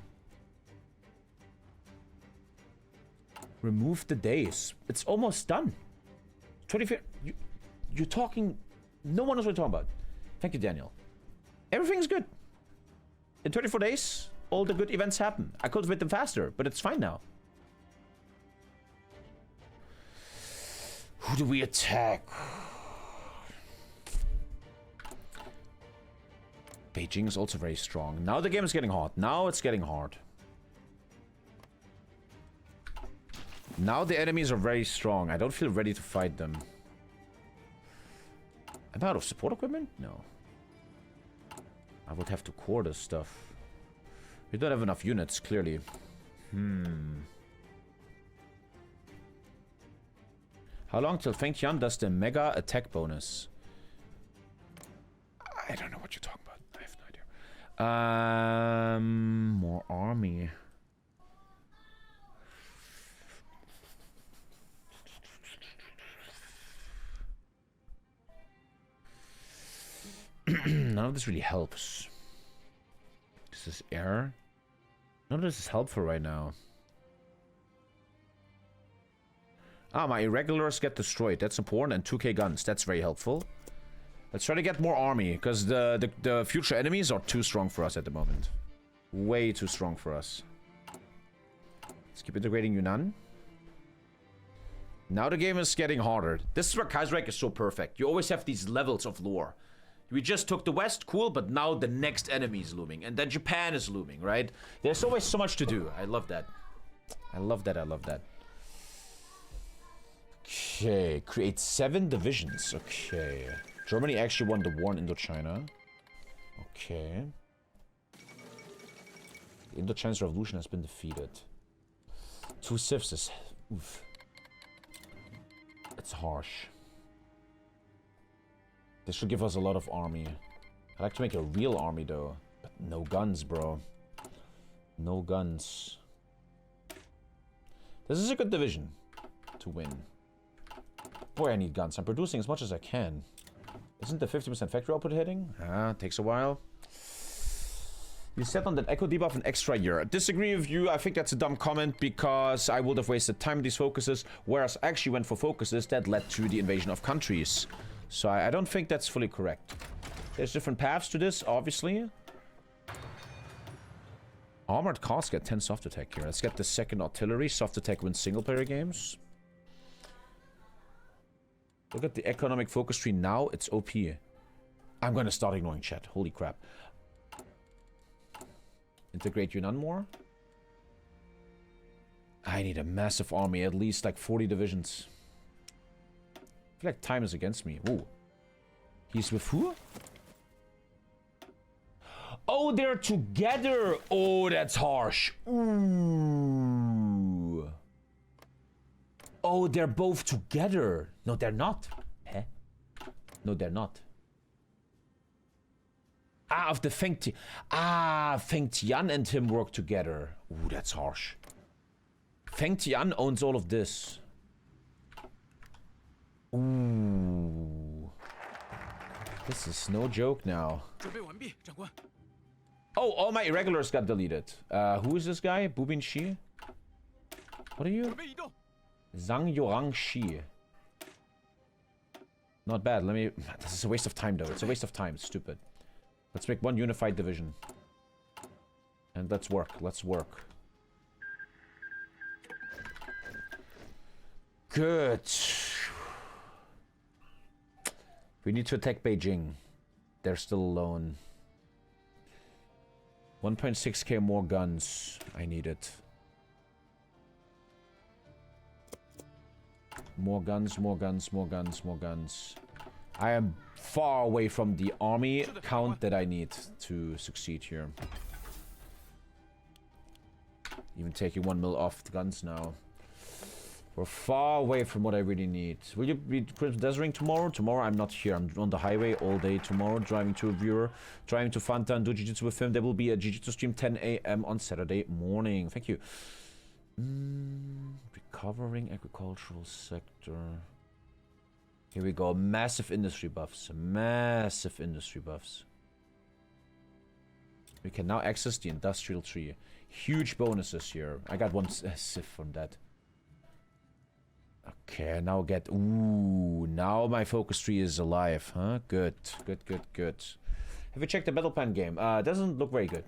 Remove the days. It's almost done. 25. You're talking... No one knows what you're talking about. Thank you, Daniel. Everything's good. In 24 days, all the good events happen. I cultivate them faster, but it's fine now. Who do we attack? Beijing is also very strong. Now the game is getting hard. Now it's getting hard. Now the enemies are very strong. I don't feel ready to fight them. Am I out of support equipment? No. I would have to core this stuff. We don't have enough units, clearly. How long till Feng Tian does the mega attack bonus? I don't know what you're talking about. I have no idea. More army. None of this really helps. This is air. None of this is helpful right now. Ah, my irregulars get destroyed. That's important. And 2k guns. That's very helpful. Let's try to get more army, because the future enemies are too strong for us at the moment. Way too strong for us. Let's keep integrating Hunan. Now the game is getting harder. This is where Kaiserreich is so perfect. You always have these levels of lore. We just took the West, cool, but now the next enemy is looming. And then Japan is looming, right? There's always so much to do. I love that. I love that, I love that. Okay, create 7 divisions. Okay. Germany actually won the war in Indochina. Okay. The Indochinese Revolution has been defeated. 2 civs is... Oof. It's harsh. This should give us a lot of army. I'd like to make a real army though. But no guns, bro. No guns. This is a good division to win. Boy, I need guns. I'm producing as much as I can. Isn't the 50% factory output hitting? Ah, takes a while. You set on that echo debuff an extra year. I disagree with you. I think that's a dumb comment because I would have wasted time with these focuses, whereas I actually went for focuses that led to the invasion of countries. So I don't think that's fully correct. There's different paths to this, obviously. Armored cars get 10 soft attack here. Let's get the second artillery. Soft attack wins single player games. Look at the economic focus tree now. It's OP. I'm gonna start ignoring chat. Holy crap. Integrate Hunan more. I need a massive army. At least like 40 divisions. I feel like time is against me. Ooh. He's with who? Oh, they're together. Oh, that's harsh. Ooh. Oh, they're both together. No, they're not. Eh? No, they're not. Ah, of the Feng Tian. Ah, Feng Tian and him work together. Ooh, that's harsh. Feng Tian owns all of this. Ooh. This is no joke now. Oh, all my irregulars got deleted. Who is this guy? Bubin Shi? What are you? Zhang Yorang Shi. Not bad. Let me... This is a waste of time, though. It's a waste of time. It's stupid. Let's make one unified division. And let's work. Let's work. Good. We need to attack Beijing. They're still alone. 1.6k more guns. I need it. More guns, more guns, more guns, more guns. I am far away from the army count that I need to succeed here. Even taking 1 mil off the guns now. We're far away from what I really need. Will you be Crimson Deserting tomorrow? Tomorrow I'm not here. I'm on the highway all day tomorrow, driving to a viewer, driving to Fanta and do Jiu-Jitsu with him. There will be a Jiu-Jitsu stream 10 AM on Saturday morning. Thank you. Recovering agricultural sector. Here we go. Massive industry buffs. Massive industry buffs. We can now access the industrial tree. Huge bonuses here. I got 1 civ from that. Okay, now get... Ooh, now my focus tree is alive, huh? Good, good, good, good. Have you checked the battle plan game? Doesn't look very good.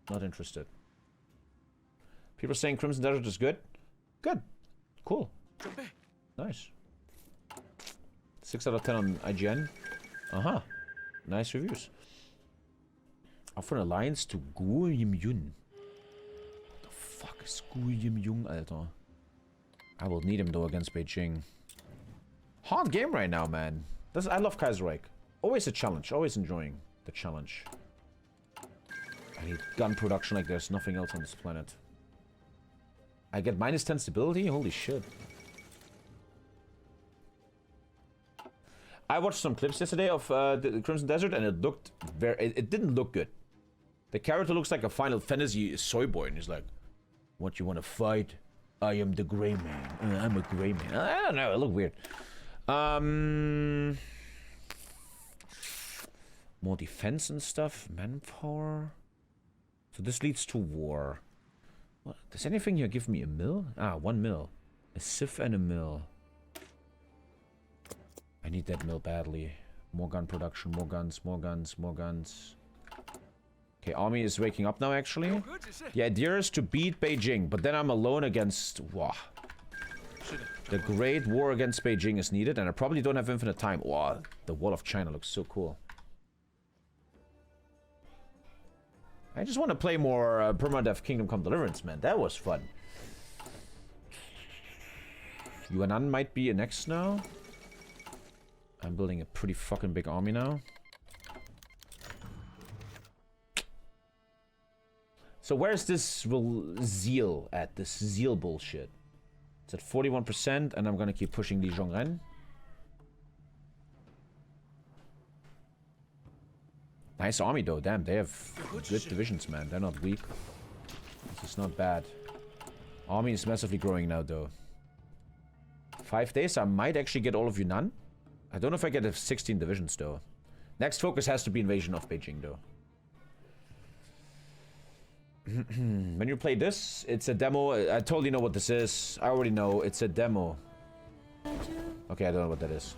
Not interested. People saying Crimson Desert is good? Good. Cool. Nice. 6 out of 10 on IGN. Uh-huh. Nice reviews. Offer an alliance to Gu Yim Yun. What the fuck is Gu Yim Yun, Alter? I will need him though against Beijing. Hard game right now, man. I love Kaiserreich. Always a challenge. Always enjoying the challenge. I need gun production like there's nothing else on this planet. I get -10 stability? Holy shit. I watched some clips yesterday of the Crimson Desert and it looked it didn't look good. The character looks like a Final Fantasy soy boy and he's like, what, you want to fight? I am the Grey Man. I'm a Grey Man. I don't know, it looked weird. More defense and stuff. Manpower. So this leads to war. What? Does anything here give me a mill? Ah, 1 mill. A sieve and a mill. I need that mill badly. More gun production, more guns, more guns, more guns. Okay, army is waking up now, actually. The idea is to beat Beijing, but then I'm alone against... Wow. The Great War against Beijing is needed, and I probably don't have infinite time. Wow, the Wall of China looks so cool. I just want to play more Permadeath Kingdom Come Deliverance, man. That was fun. Hunan might be next now. I'm building a pretty fucking big army now. So where's this zeal at? This zeal bullshit. It's at 41%, and I'm gonna keep pushing Li Zhongren. Nice army though, damn, they have good divisions, man. They're not weak. This is not bad. Army is massively growing now though. 5 days, I might actually get all of Yunnan. I don't know if I get 16 divisions though. Next focus has to be invasion of Beijing though. When you play this, it's a demo. I totally know what this is. I already know. It's a demo. Okay, I don't know what that is.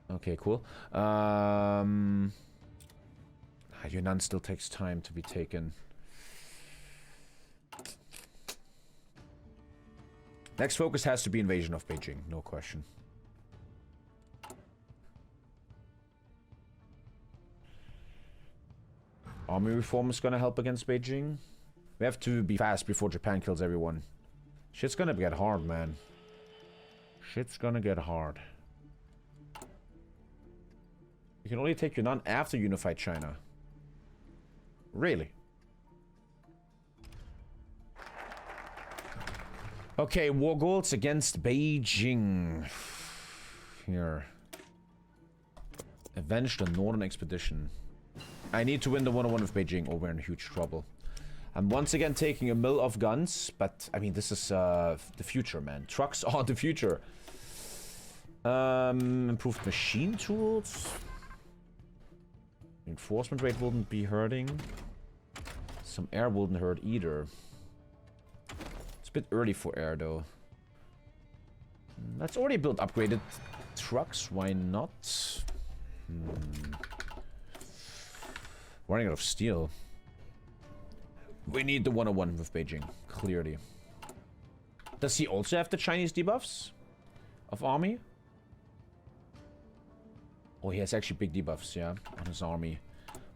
Okay, cool. Yunnan still takes time to be taken. Next focus has to be invasion of Beijing, no question. Army reform is gonna help against Beijing. We have to be fast before Japan kills everyone. Shit's gonna get hard, man. Shit's gonna get hard. You can only take Yunnan after unified China. Really? Okay, war goals against Beijing. Here. Avenge the Northern Expedition. I need to win the 1-on-1 with Beijing or we're in huge trouble. I'm once again taking a mill of guns, but I mean, this is the future, man. Trucks are the future. Improved machine tools. Enforcement rate wouldn't be hurting. Some air wouldn't hurt either. It's a bit early for air, though. Let's already build upgraded trucks. Why not? Running out of steel. We need the 1-on-1 with Beijing, clearly. Does he also have the Chinese debuffs of army? Oh, he has actually big debuffs, yeah, on his army.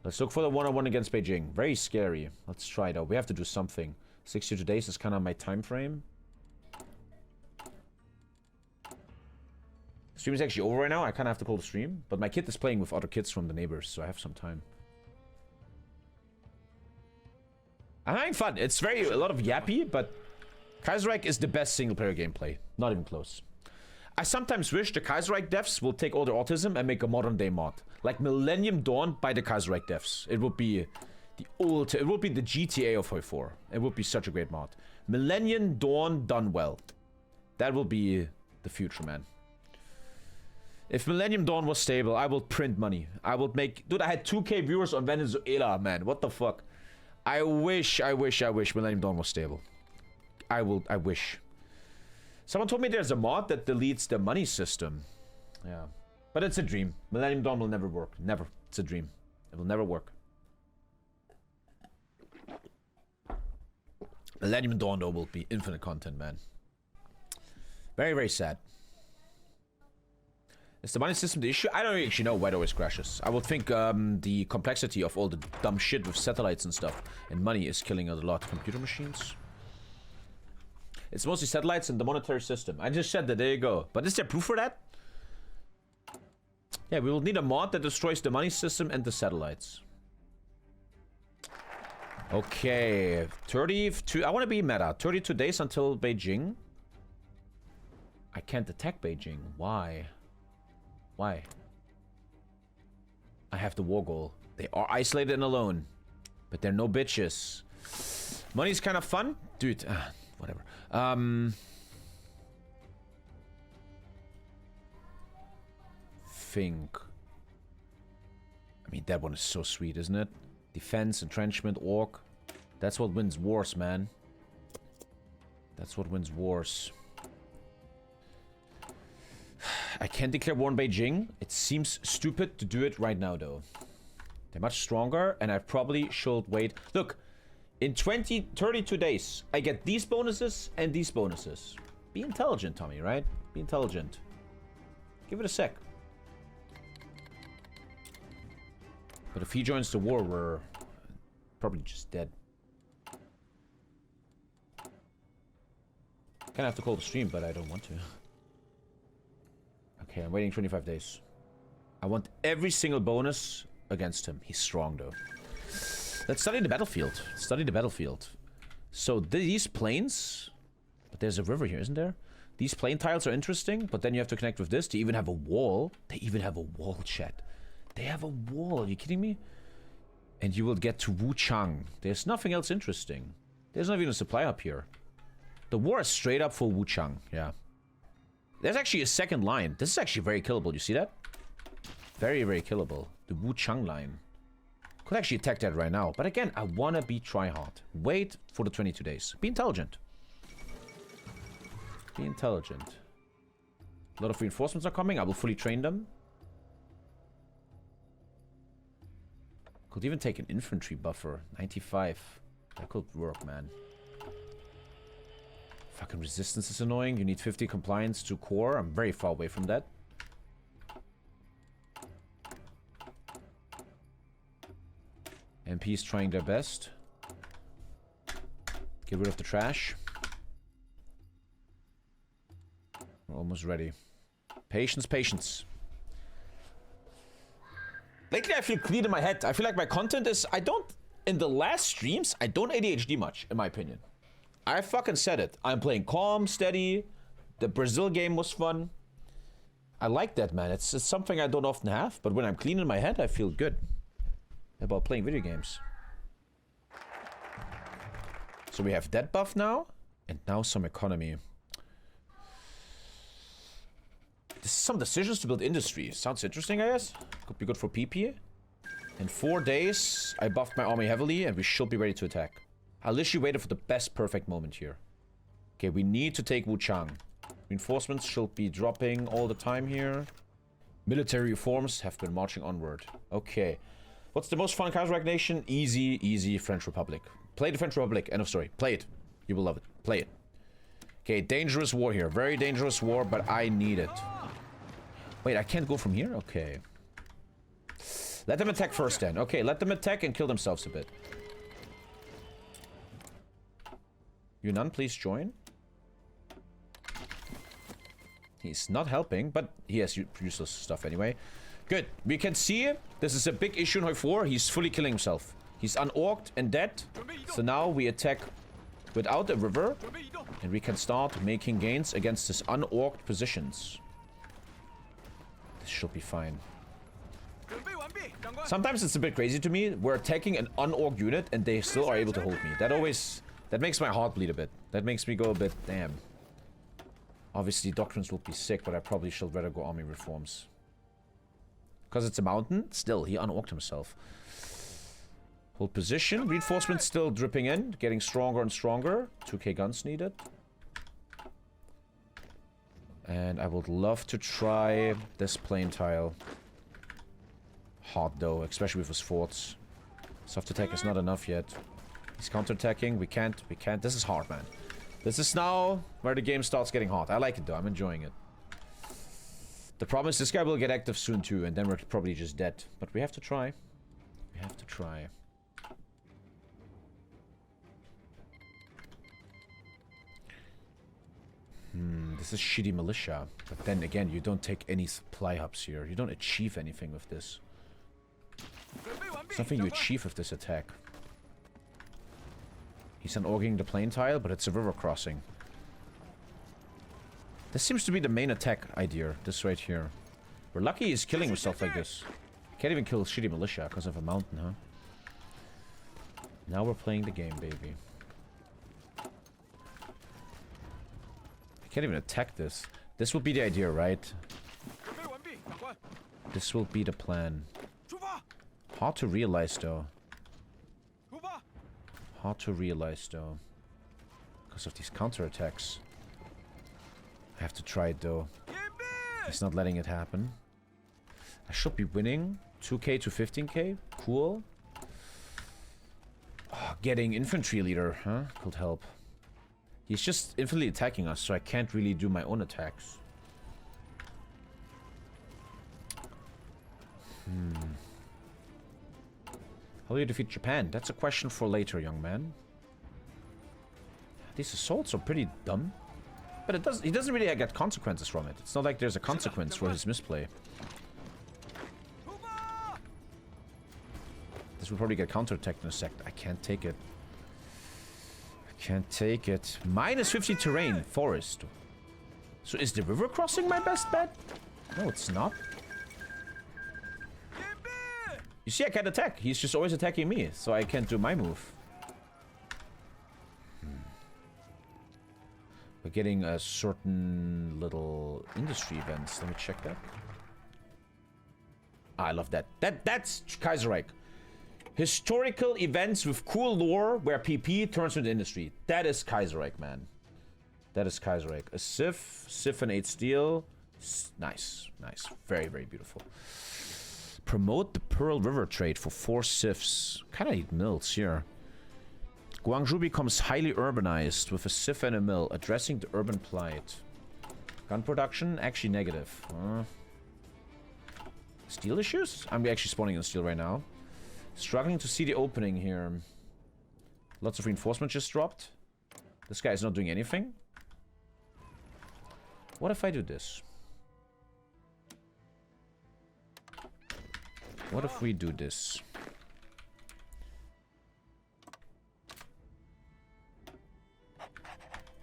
Let's look for the 1-on-1 against Beijing. Very scary. Let's try though. We have to do something. 62 days is kind of my time frame. Stream is actually over right now. I kind of have to pull the stream, but my kid is playing with other kids from the neighbors, so I have some time. I'm having fun. It's a lot of yappy, but Kaiserreich is the best single-player gameplay. Not even close. I sometimes wish the Kaiserreich devs will take all their autism and make a modern-day mod. Like Millennium Dawn by the Kaiserreich devs. It would be it would be the GTA of Hoi 4. It would be such a great mod. Millennium Dawn done well. That will be the future, man. If Millennium Dawn was stable, I will print money. I will make... Dude, I had 2K viewers on Venezuela, man. What the fuck? I wish Millennium Dawn was stable. I wish. Someone told me there's a mod that deletes the money system. Yeah. But it's a dream. Millennium Dawn will never work. Never. It's a dream. It will never work. Millennium Dawn, though, will be infinite content, man. Very, very sad. Is the money system the issue? I don't actually know why it always crashes. I would think the complexity of all the dumb shit with satellites and stuff and money is killing a lot of computer machines. It's mostly satellites and the monetary system. I just said that, there you go. But is there proof for that? Yeah, we will need a mod that destroys the money system and the satellites. Okay, 32, I want to be meta. 32 days until Beijing. I can't attack Beijing. Why? Why? I have the war goal. They are isolated and alone. But they're no bitches. Money's kind of fun. Dude, whatever. Think. I mean, that one is so sweet, isn't it? Defense, entrenchment, orc. That's what wins wars, man. That's what wins wars. I can't declare war on Beijing. It seems stupid to do it right now, though. They're much stronger, and I probably should wait. Look, in 32 days, I get these bonuses and these bonuses. Be intelligent, Tommy, right? Be intelligent. Give it a sec. But if he joins the war, we're probably just dead. Kinda have to call the stream, but I don't want to. Okay, I'm waiting 25 days. I want every single bonus against him. He's strong, though. Let's study the battlefield. Study the battlefield. So these plains... But there's a river here, isn't there? These plain tiles are interesting, but then you have to connect with this. They even have a wall. They even have a wall, chat. They have a wall. Are you kidding me? And you will get to Wuchang. There's nothing else interesting. There's not even a supply up here. The war is straight up for Wuchang. Yeah. There's actually a second line. This is actually very killable. You see that? Very, very killable. The Wuchang line. Could actually attack that right now. But again, I want to be tryhard. Wait for the 22 days. Be intelligent. Be intelligent. A lot of reinforcements are coming. I will fully train them. Could even take an infantry buffer. 95. That could work, man. Fucking resistance is annoying. You need 50 compliance to core. I'm very far away from that. MP's trying their best. Get rid of the trash. We're almost ready. Patience, patience. Lately I feel clean in my head. I feel like my content is... In the last streams, I don't ADHD much, in my opinion. I fucking said it. I'm playing calm, steady. The Brazil game was fun. I like that, man. It's something I don't often have. But when I'm clean in my head, I feel good about playing video games. So we have that buff now. And now some economy. Some decisions to build industry. Sounds interesting, I guess. Could be good for PP. In 4 days, I buffed my army heavily, and we should be ready to attack. I literally waited for the best perfect moment here. Okay, we need to take Wuchang. Reinforcements should be dropping all the time here. Military reforms have been marching onward. Okay. What's the most fun Kaiserreich nation? Easy, easy French Republic. Play the French Republic. End of story. Play it. You will love it. Play it. Okay, dangerous war here. Very dangerous war, but I need it. Wait, I can't go from here? Okay. Let them attack first then. Okay, let them attack and kill themselves a bit. Hunan, please join. He's not helping, but he has useless stuff anyway. Good. We can see this is a big issue in Hoi 4. He's fully killing himself. He's unorked and dead. So now we attack without a river. And we can start making gains against his unorked positions. This should be fine. Sometimes it's a bit crazy to me. We're attacking an unorked unit and they still are able to hold me. That makes my heart bleed a bit. That makes me go a bit, damn. Obviously, doctrines will be sick, but I probably should rather go army reforms. Because it's a mountain? Still, he unorked himself. Hold position. Reinforcements still dripping in. Getting stronger and stronger. 2k guns needed. And I would love to try this plain tile. Hard though, especially with his forts. Soft attack is not enough yet. He's counterattacking. We can't. This is hard, man. This is now where the game starts getting hard. I like it though. I'm enjoying it. The problem is this guy will get active soon too, and then we're probably just dead. But we have to try. We have to try. This is shitty militia. But then again, you don't take any supply hubs here. You don't achieve anything with this. There's nothing you achieve with this attack. He's unorging the plain tile, but it's a river crossing. This seems to be the main attack idea, this right here. We're lucky he's killing himself like this. Can't even kill shitty militia because of a mountain, huh? Now we're playing the game, baby. I can't even attack this. This will be the idea, right? This will be the plan. Hard to realize, though. Hard to realize, though. Because of these counterattacks. I have to try it, though. He's not letting it happen. I should be winning. 2k to 15k. Cool. Oh, getting infantry leader, huh? Could help. He's just infinitely attacking us, so I can't really do my own attacks. How do you defeat Japan? That's a question for later, young man. These assaults are pretty dumb. But he doesn't really get consequences from it. It's not like there's a consequence for his misplay. This will probably get counterattacked in a sec. I can't take it. I can't take it. Minus 50 terrain. Forest. So is the river crossing my best bet? No, it's not. You see, I can't attack. He's just always attacking me. So I can't do my move. We're getting a certain little industry events. Let me check that. Ah, I love that. That's Kaiserreich. Historical events with cool lore where PP turns into industry. That is Kaiserreich, man. That is Kaiserreich. A Sif and 8 steel. Nice, nice. Very, very beautiful. Promote the Pearl River trade for 4 Sifs. Kind of need mills here. Guangzhou becomes highly urbanized with a Sif and a mill, addressing the urban plight. Gun production, actually negative. Steel issues? I'm actually spawning on steel right now. Struggling to see the opening here. Lots of reinforcement just dropped. This guy is not doing anything. What if I do this? What if we do this?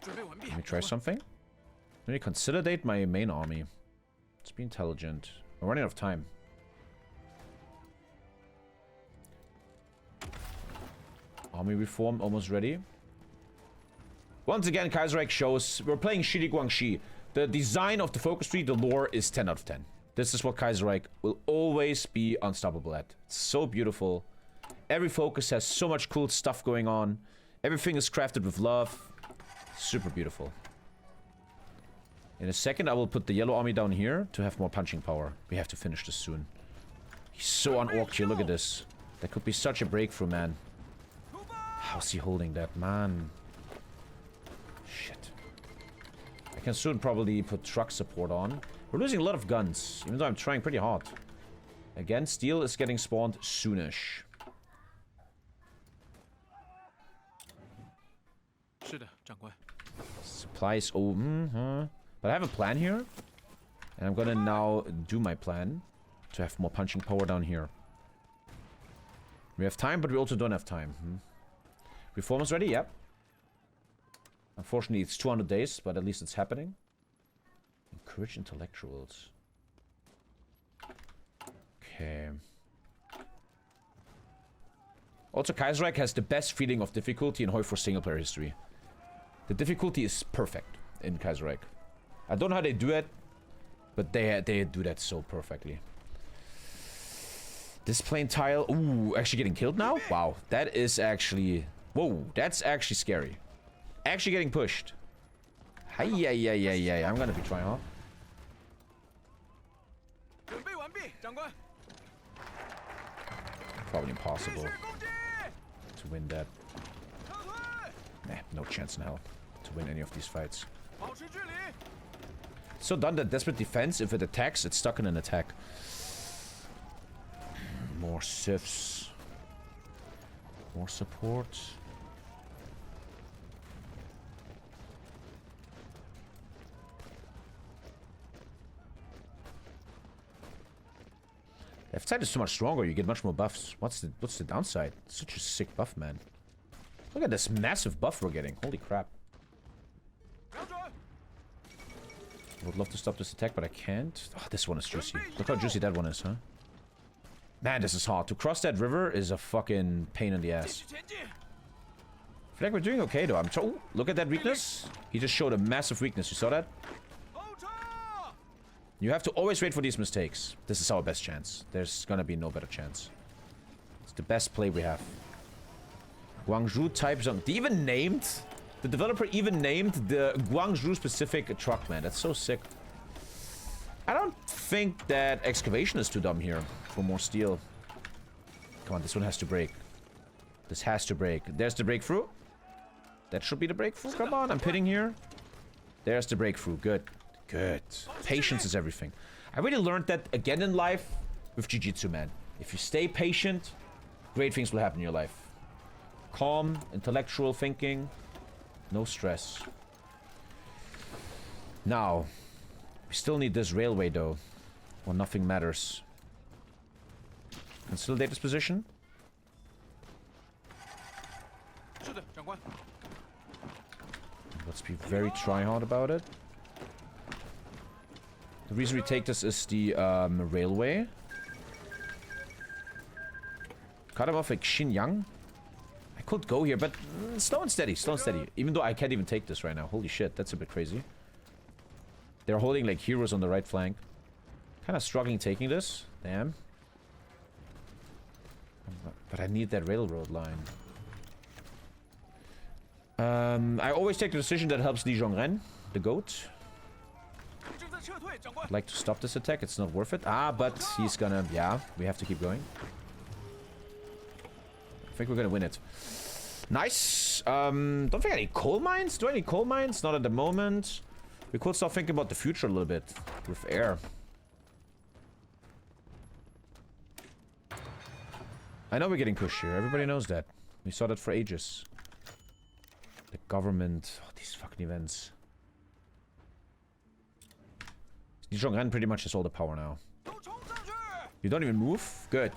Let me try something. Let me consolidate my main army. Let's be intelligent. We're running out of time. Army reform almost ready. Once again, Kaiserreich shows we're playing shitty Guangxi. The design of the focus tree, the lore is 10 out of 10. This is what Kaiserreich will always be unstoppable at. It's so beautiful. Every focus has so much cool stuff going on. Everything is crafted with love. Super beautiful. In a second, I will put the yellow army down here to have more punching power. We have to finish this soon. He's so unorked here. Look at this. That could be such a breakthrough, man. How's he holding that, man? Shit. I can soon probably put truck support on. We're losing a lot of guns, even though I'm trying pretty hard. Again, steel is getting spawned soonish. Supplies open, But I have a plan here. And I'm gonna now do my plan to have more punching power down here. We have time, but we also don't have time. Reform is ready, yep. Unfortunately, it's 200 days, but at least it's happening. Encourage intellectuals. Okay. Also, Kaiserreich has the best feeling of difficulty in Hoi4 single-player history. The difficulty is perfect in Kaiserreich. I don't know how they do it, but they do that so perfectly. This plain tile... Ooh, actually getting killed now? Wow, that is actually... Whoa, that's actually scary. Actually getting pushed. Hi-ya-ya-ya-ya. I'm gonna be trying hard. Probably impossible to win that. Nah, no chance in hell to win any of these fights. So done that desperate defense. If it attacks, it's stuck in an attack. More sifs. More support. Left side is so much stronger, you get much more buffs. What's the downside? Such a sick buff, man. Look at this massive buff we're getting. Holy crap. I would love to stop this attack, but I can't. Oh, this one is juicy. Look how juicy that one is, huh? Man, this is hard. To cross that river is a fucking pain in the ass. I feel like we're doing okay, though. Ooh, look at that weakness. He just showed a massive weakness. You saw that? You have to always wait for these mistakes. This is our best chance. There's gonna be no better chance. It's the best play we have. Guangzhou type zone. They even named... The developer even named the Guangzhou specific truck, man. That's so sick. I don't think that excavation is too dumb here for more steel. Come on, this one has to break. This has to break. There's the breakthrough. That should be the breakthrough. Come on, I'm pitting here. There's the breakthrough. Good. Good. Patience is everything. I really learned that again in life with Jiu-Jitsu, man. If you stay patient, great things will happen in your life. Calm, intellectual thinking, no stress. Now, we still need this railway, though. Or nothing matters. Consolidate this position. Let's be very try-hard about it. The reason we take this is the railway. Cut him off like Xinjiang. I could go here, but slow and steady, slow and steady. Even though I can't even take this right now. Holy shit, that's a bit crazy. They're holding like heroes on the right flank. Kind of struggling taking this. Damn. But I need that railroad line. I always take the decision that helps Liangguang, the goat. I'd like to stop this attack. It's not worth it. Ah, but he's gonna... Yeah, we have to keep going. I think we're gonna win it. Nice. Don't think I need coal mines. Do I need coal mines? Not at the moment. We could start thinking about the future a little bit with air. I know we're getting pushed here. Everybody knows that. We saw that for ages. The government... Oh, these fucking events. Liangguang pretty much has all the power now. You don't even move? Good.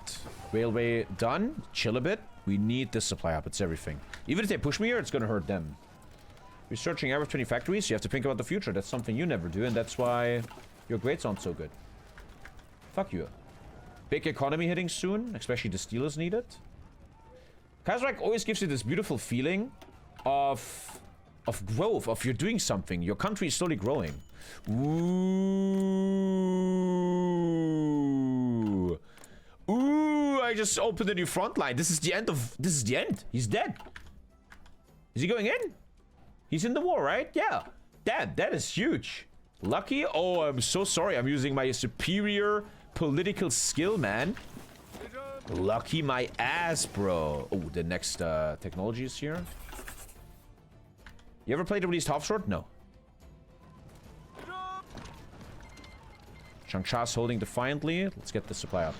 Railway done. Chill a bit. We need this supply up. It's everything. Even if they push me here, it's gonna hurt them. Researching average 20 factories, you have to think about the future. That's something you never do, and that's why your grades aren't so good. Fuck you. Big economy hitting soon, especially the steel is needed. Kaiserreich always gives you this beautiful feeling of growth, of you're doing something. Your country is slowly growing. Ooh. Ooh, I just opened a new front line. This is the end of... This is the end. He's dead. Is he going in? He's in the war, right? Yeah. That is huge. Lucky? Oh, I'm so sorry. I'm using my superior political skill, man. Lucky my ass, bro. Oh, the next technology is here. You ever played the released half sword? No. Changsha's holding defiantly. Let's get the supply up.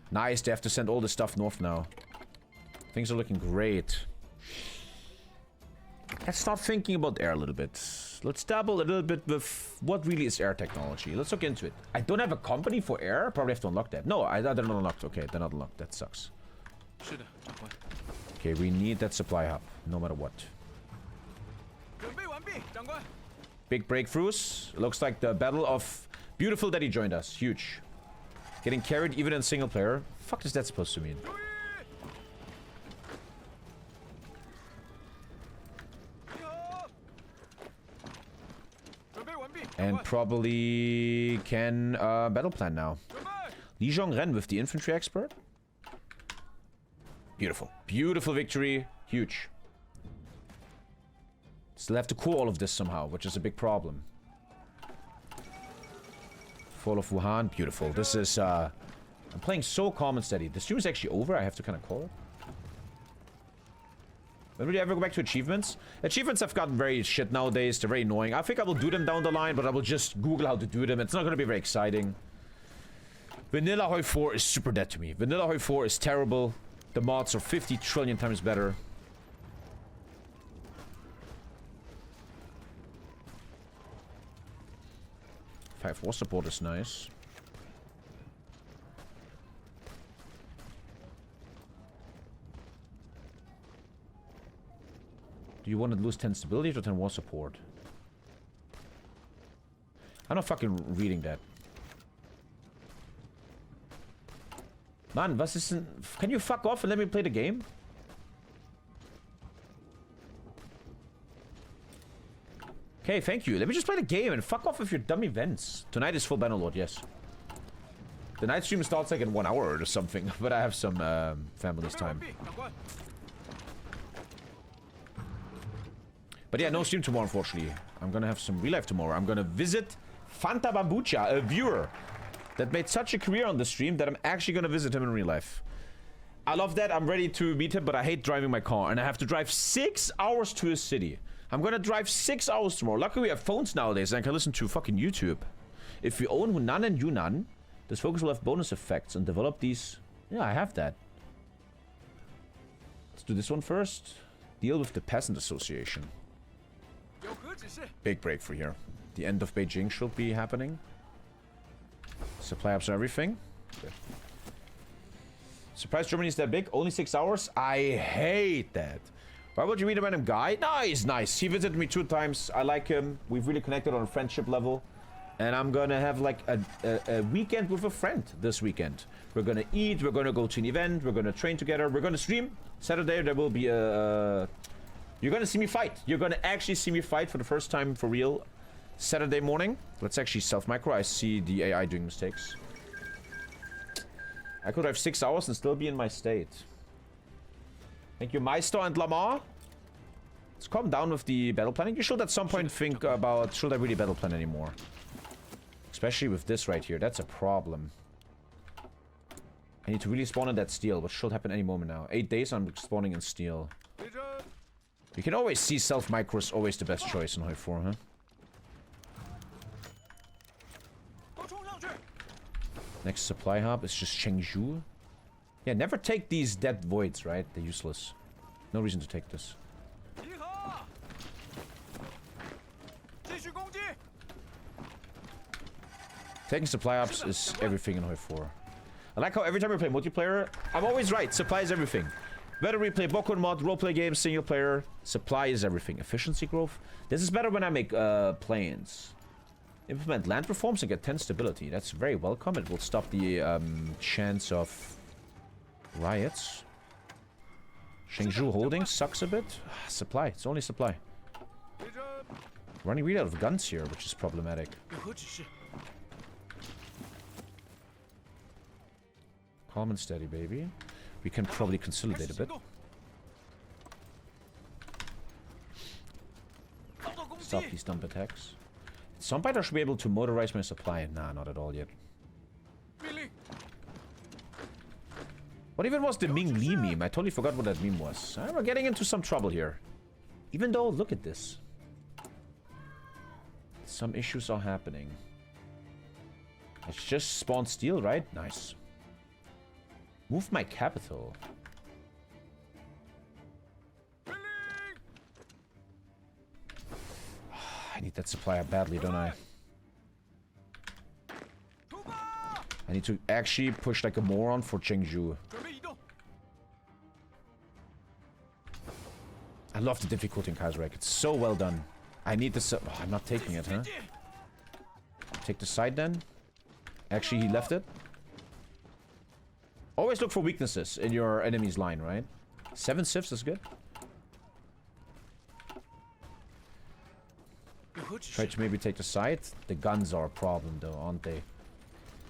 Nice, they have to send all this stuff north now. Things are looking great. Let's start thinking about air a little bit. Let's dabble a little bit with what really is air technology. Let's look into it. I don't have a company for air. Probably have to unlock that. No, they're not unlocked. Okay, they're not unlocked. That sucks. Okay, we need that supply hub, no matter what. Big breakthroughs. It looks like the battle of... Beautiful that he joined us. Huge. Getting carried even in single player. Fuck is that supposed to mean? And probably can battle plan now. Liangguang with the infantry expert. Beautiful. Beautiful victory. Huge. Still have to core all of this somehow, which is a big problem. Fall of Wuhan. Beautiful. This is... I'm playing so calm and steady. The stream is actually over. I have to kind of call it. When will you ever go back to achievements? Achievements have gotten very shit nowadays. They're very annoying. I think I will do them down the line, but I will just Google how to do them. It's not going to be very exciting. Vanilla Hoi 4 is super dead to me. Vanilla Hoi 4 is terrible. The mods are 50 trillion times better. 5 war support is nice. Do you want to lose 10 stability or 10 war support? I'm not fucking reading that. Man, was ist denn... Can you fuck off and let me play the game? Okay, thank you. Let me just play the game and fuck off with your dumb events. Tonight is full Bannerlord, yes. The night stream starts like in 1 hour or something, but I have some family's time. But yeah, no stream tomorrow, unfortunately. I'm gonna have some real life tomorrow. I'm gonna visit Fanta Bambucha, a viewer that made such a career on the stream that I'm actually gonna visit him in real life. I love that. I'm ready to meet him, but I hate driving my car. And I have to drive 6 hours to his city. I'm gonna drive 6 hours tomorrow. Luckily, we have phones nowadays and I can listen to fucking YouTube. If we own Hunan and Yunnan, this focus will have bonus effects and develop these... Yeah, I have that. Let's do this one first. Deal with the Peasant Association. Big breakthrough here. The end of Beijing should be happening. Supply ups and everything. Good. Surprise Germany is that big? Only 6 hours? I hate that. Why would you meet a random guy? No, he's nice. He visited me 2 times. I like him. We've really connected on a friendship level. And I'm gonna have like a weekend with a friend this weekend. We're gonna eat. We're gonna go to an event. We're gonna train together. We're gonna stream. Saturday there will be a... You're gonna see me fight. You're gonna actually see me fight for the first time for real. Saturday morning. Let's actually self-micro. I see the AI doing mistakes. I could have 6 hours and still be in my state. Thank you, Meister and Lamar. Let's calm down with the battle planning. You should at some point think about, should I really battle plan anymore? Especially with this right here. That's a problem. I need to really spawn in that steel, which should happen any moment now. 8 days I'm spawning in steel. You can always see self-micro is always the best choice in Hoi 4, huh? Next supply hub is just Chengzhou. Yeah, never take these dead voids, right? They're useless. No reason to take this. Taking supply ups is everything in Hoi 4. I like how every time we play multiplayer, I'm always right. Supply is everything. Whether we play Bokun mod, roleplay games, single player, supply is everything. Efficiency growth. This is better when I make planes. Implement land reforms and get 10 stability. That's very welcome. It will stop the chance of riots. Chengzhou holding sucks a bit. Supply. It's only supply. Running really out of guns here, which is problematic. Calm and steady, baby. We can probably consolidate a bit. Stop these dump attacks. At some point I should be able to motorize my supply. Nah, not at all yet. What even was the Ming Li meme? I totally forgot what that meme was. We're getting into some trouble here. Even though, look at this. Some issues are happening. It's just spawn steel, right? Nice. Move my capital. I need that supplier badly, don't I? I need to actually push like a moron for Chengzhou. I love the difficulty in Kaiserreich. It's so well done. I need this. Oh, I'm not taking it, huh? Take the side then. Actually, he left it. Always look for weaknesses in your enemy's line, right? 7 sieves is good. Try to maybe take the side. The guns are a problem though, aren't they?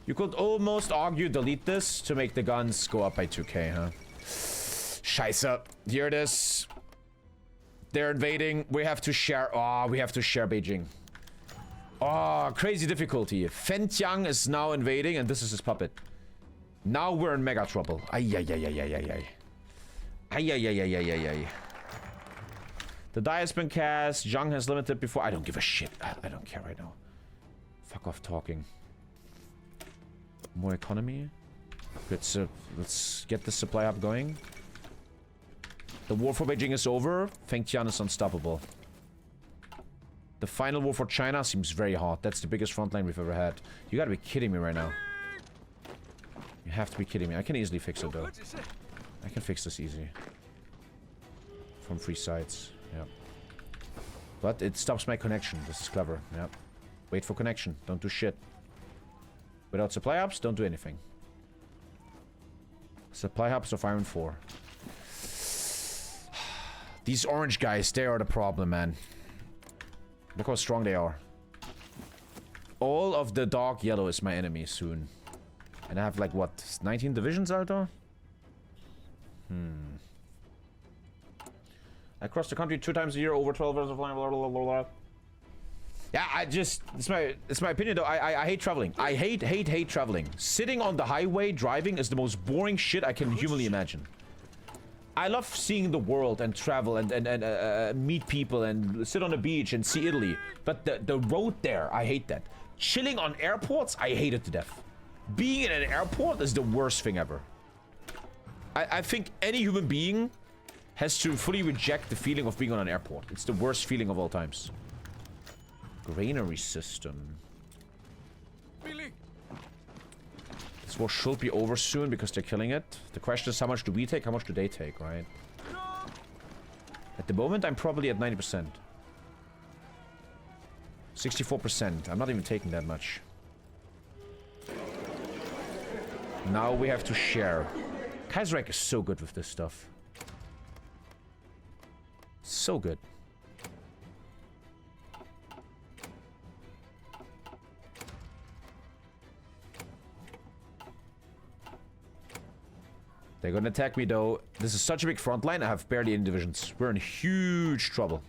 You could almost argue delete this to make the guns go up by 2k, huh? Scheiße. Here it is. They're invading. We have to share. Oh, we have to share Beijing. Oh, crazy difficulty. Fentiang is now invading and this is his puppet. Now we're in mega trouble. Ay, ay, ay, ay, ay, ay, ay. Ay, ay, ay, ay, ay, ay, ay. The die has been cast. Zhang has limited before. I don't give a shit. I don't care right now. Fuck off talking. More economy. Let's get the supply hub going. The war for Beijing is over. Fengtian is unstoppable. The final war for China seems very hot. That's the biggest front line we've ever had. You gotta be kidding me right now. You have to be kidding me. I can easily fix it though. I can fix this easy. From 3 sides. Yep. But it stops my connection. This is clever. Yep. Wait for connection. Don't do shit. Without supply hubs, don't do anything. Supply hubs of Iron 4. These orange guys, they are the problem, man. Look how strong they are. All of the dark yellow is my enemy soon. And I have like, what, 19 divisions, Alto? I cross the country 2 times a year, over 12 hours of flying, blah, blah, blah, blah. Yeah, it's my opinion though. I hate traveling. I hate traveling. Sitting on the highway driving is the most boring shit I can humanly imagine. I love seeing the world and travel and meet people and sit on the beach and see Italy. But the road there, I hate that. Chilling on airports, I hate it to death. Being in an airport is the worst thing ever. I think any human being has to fully reject the feeling of being on an airport. It's the worst feeling of all times. Granary system. This war should be over soon because they're killing it. The question is, how much do we take? How much do they take, right? At the moment, I'm probably at 90%. 64%. I'm not even taking that much. Now we have to share. Kaiserreich is so good with this stuff. So good. They're gonna attack me though. This is such a big front line. I have barely any divisions. We're in huge trouble.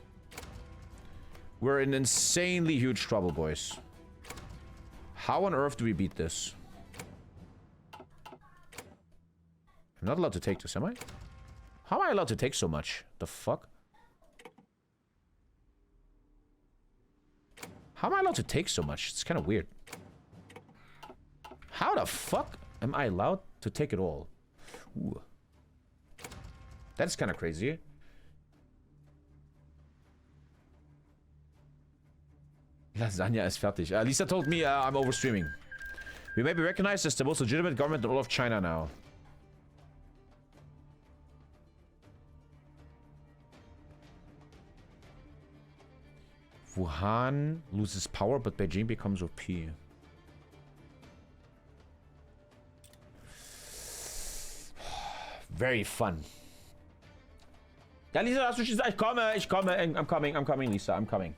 We're in insanely huge trouble, boys. How on earth do we beat this? I'm not allowed to take this, am I? How am I allowed to take so much? The fuck? How am I allowed to take so much? It's kind of weird. How the fuck am I allowed to take it all? Ooh. That's kind of crazy. Lasagna is fertig. Lisa told me I'm overstreaming. We may be recognized as the most legitimate government in all of China now. Wuhan loses power, but Beijing becomes OP. Very fun. Ja, Lisa, hast du schon gesagt? Ich komme. I'm coming, Lisa. I'm coming.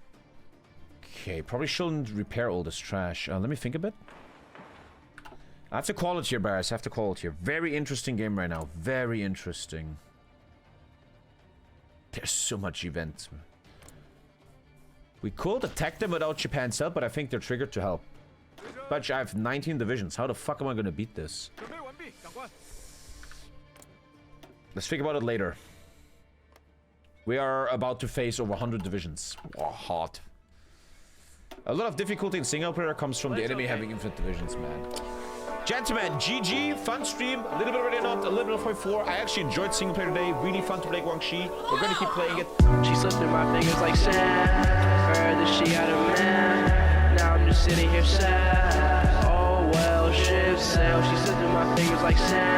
Okay, probably shouldn't repair all this trash. Let me think a bit. I have to call it here, Barris. I have to call it here. Very interesting game right now. Very interesting. There's so much event. We could attack them without Japan's help, but I think they're triggered to help. But I have 19 divisions. How the fuck am I gonna beat this? Let's think about it later. We are about to face over 100 divisions. Oh, hot. A lot of difficulty in single player comes from the enemy having infinite divisions, man. Gentlemen, GG, fun stream, a little bit already not, a little bit of 4. I actually enjoyed single player today, really fun to play Guangxi. We're gonna keep playing it. She slipped through my fingers like sand. Heard that she had a man. Now I'm just sitting here sad. Oh well, ship sail. She slipped through my fingers like sand.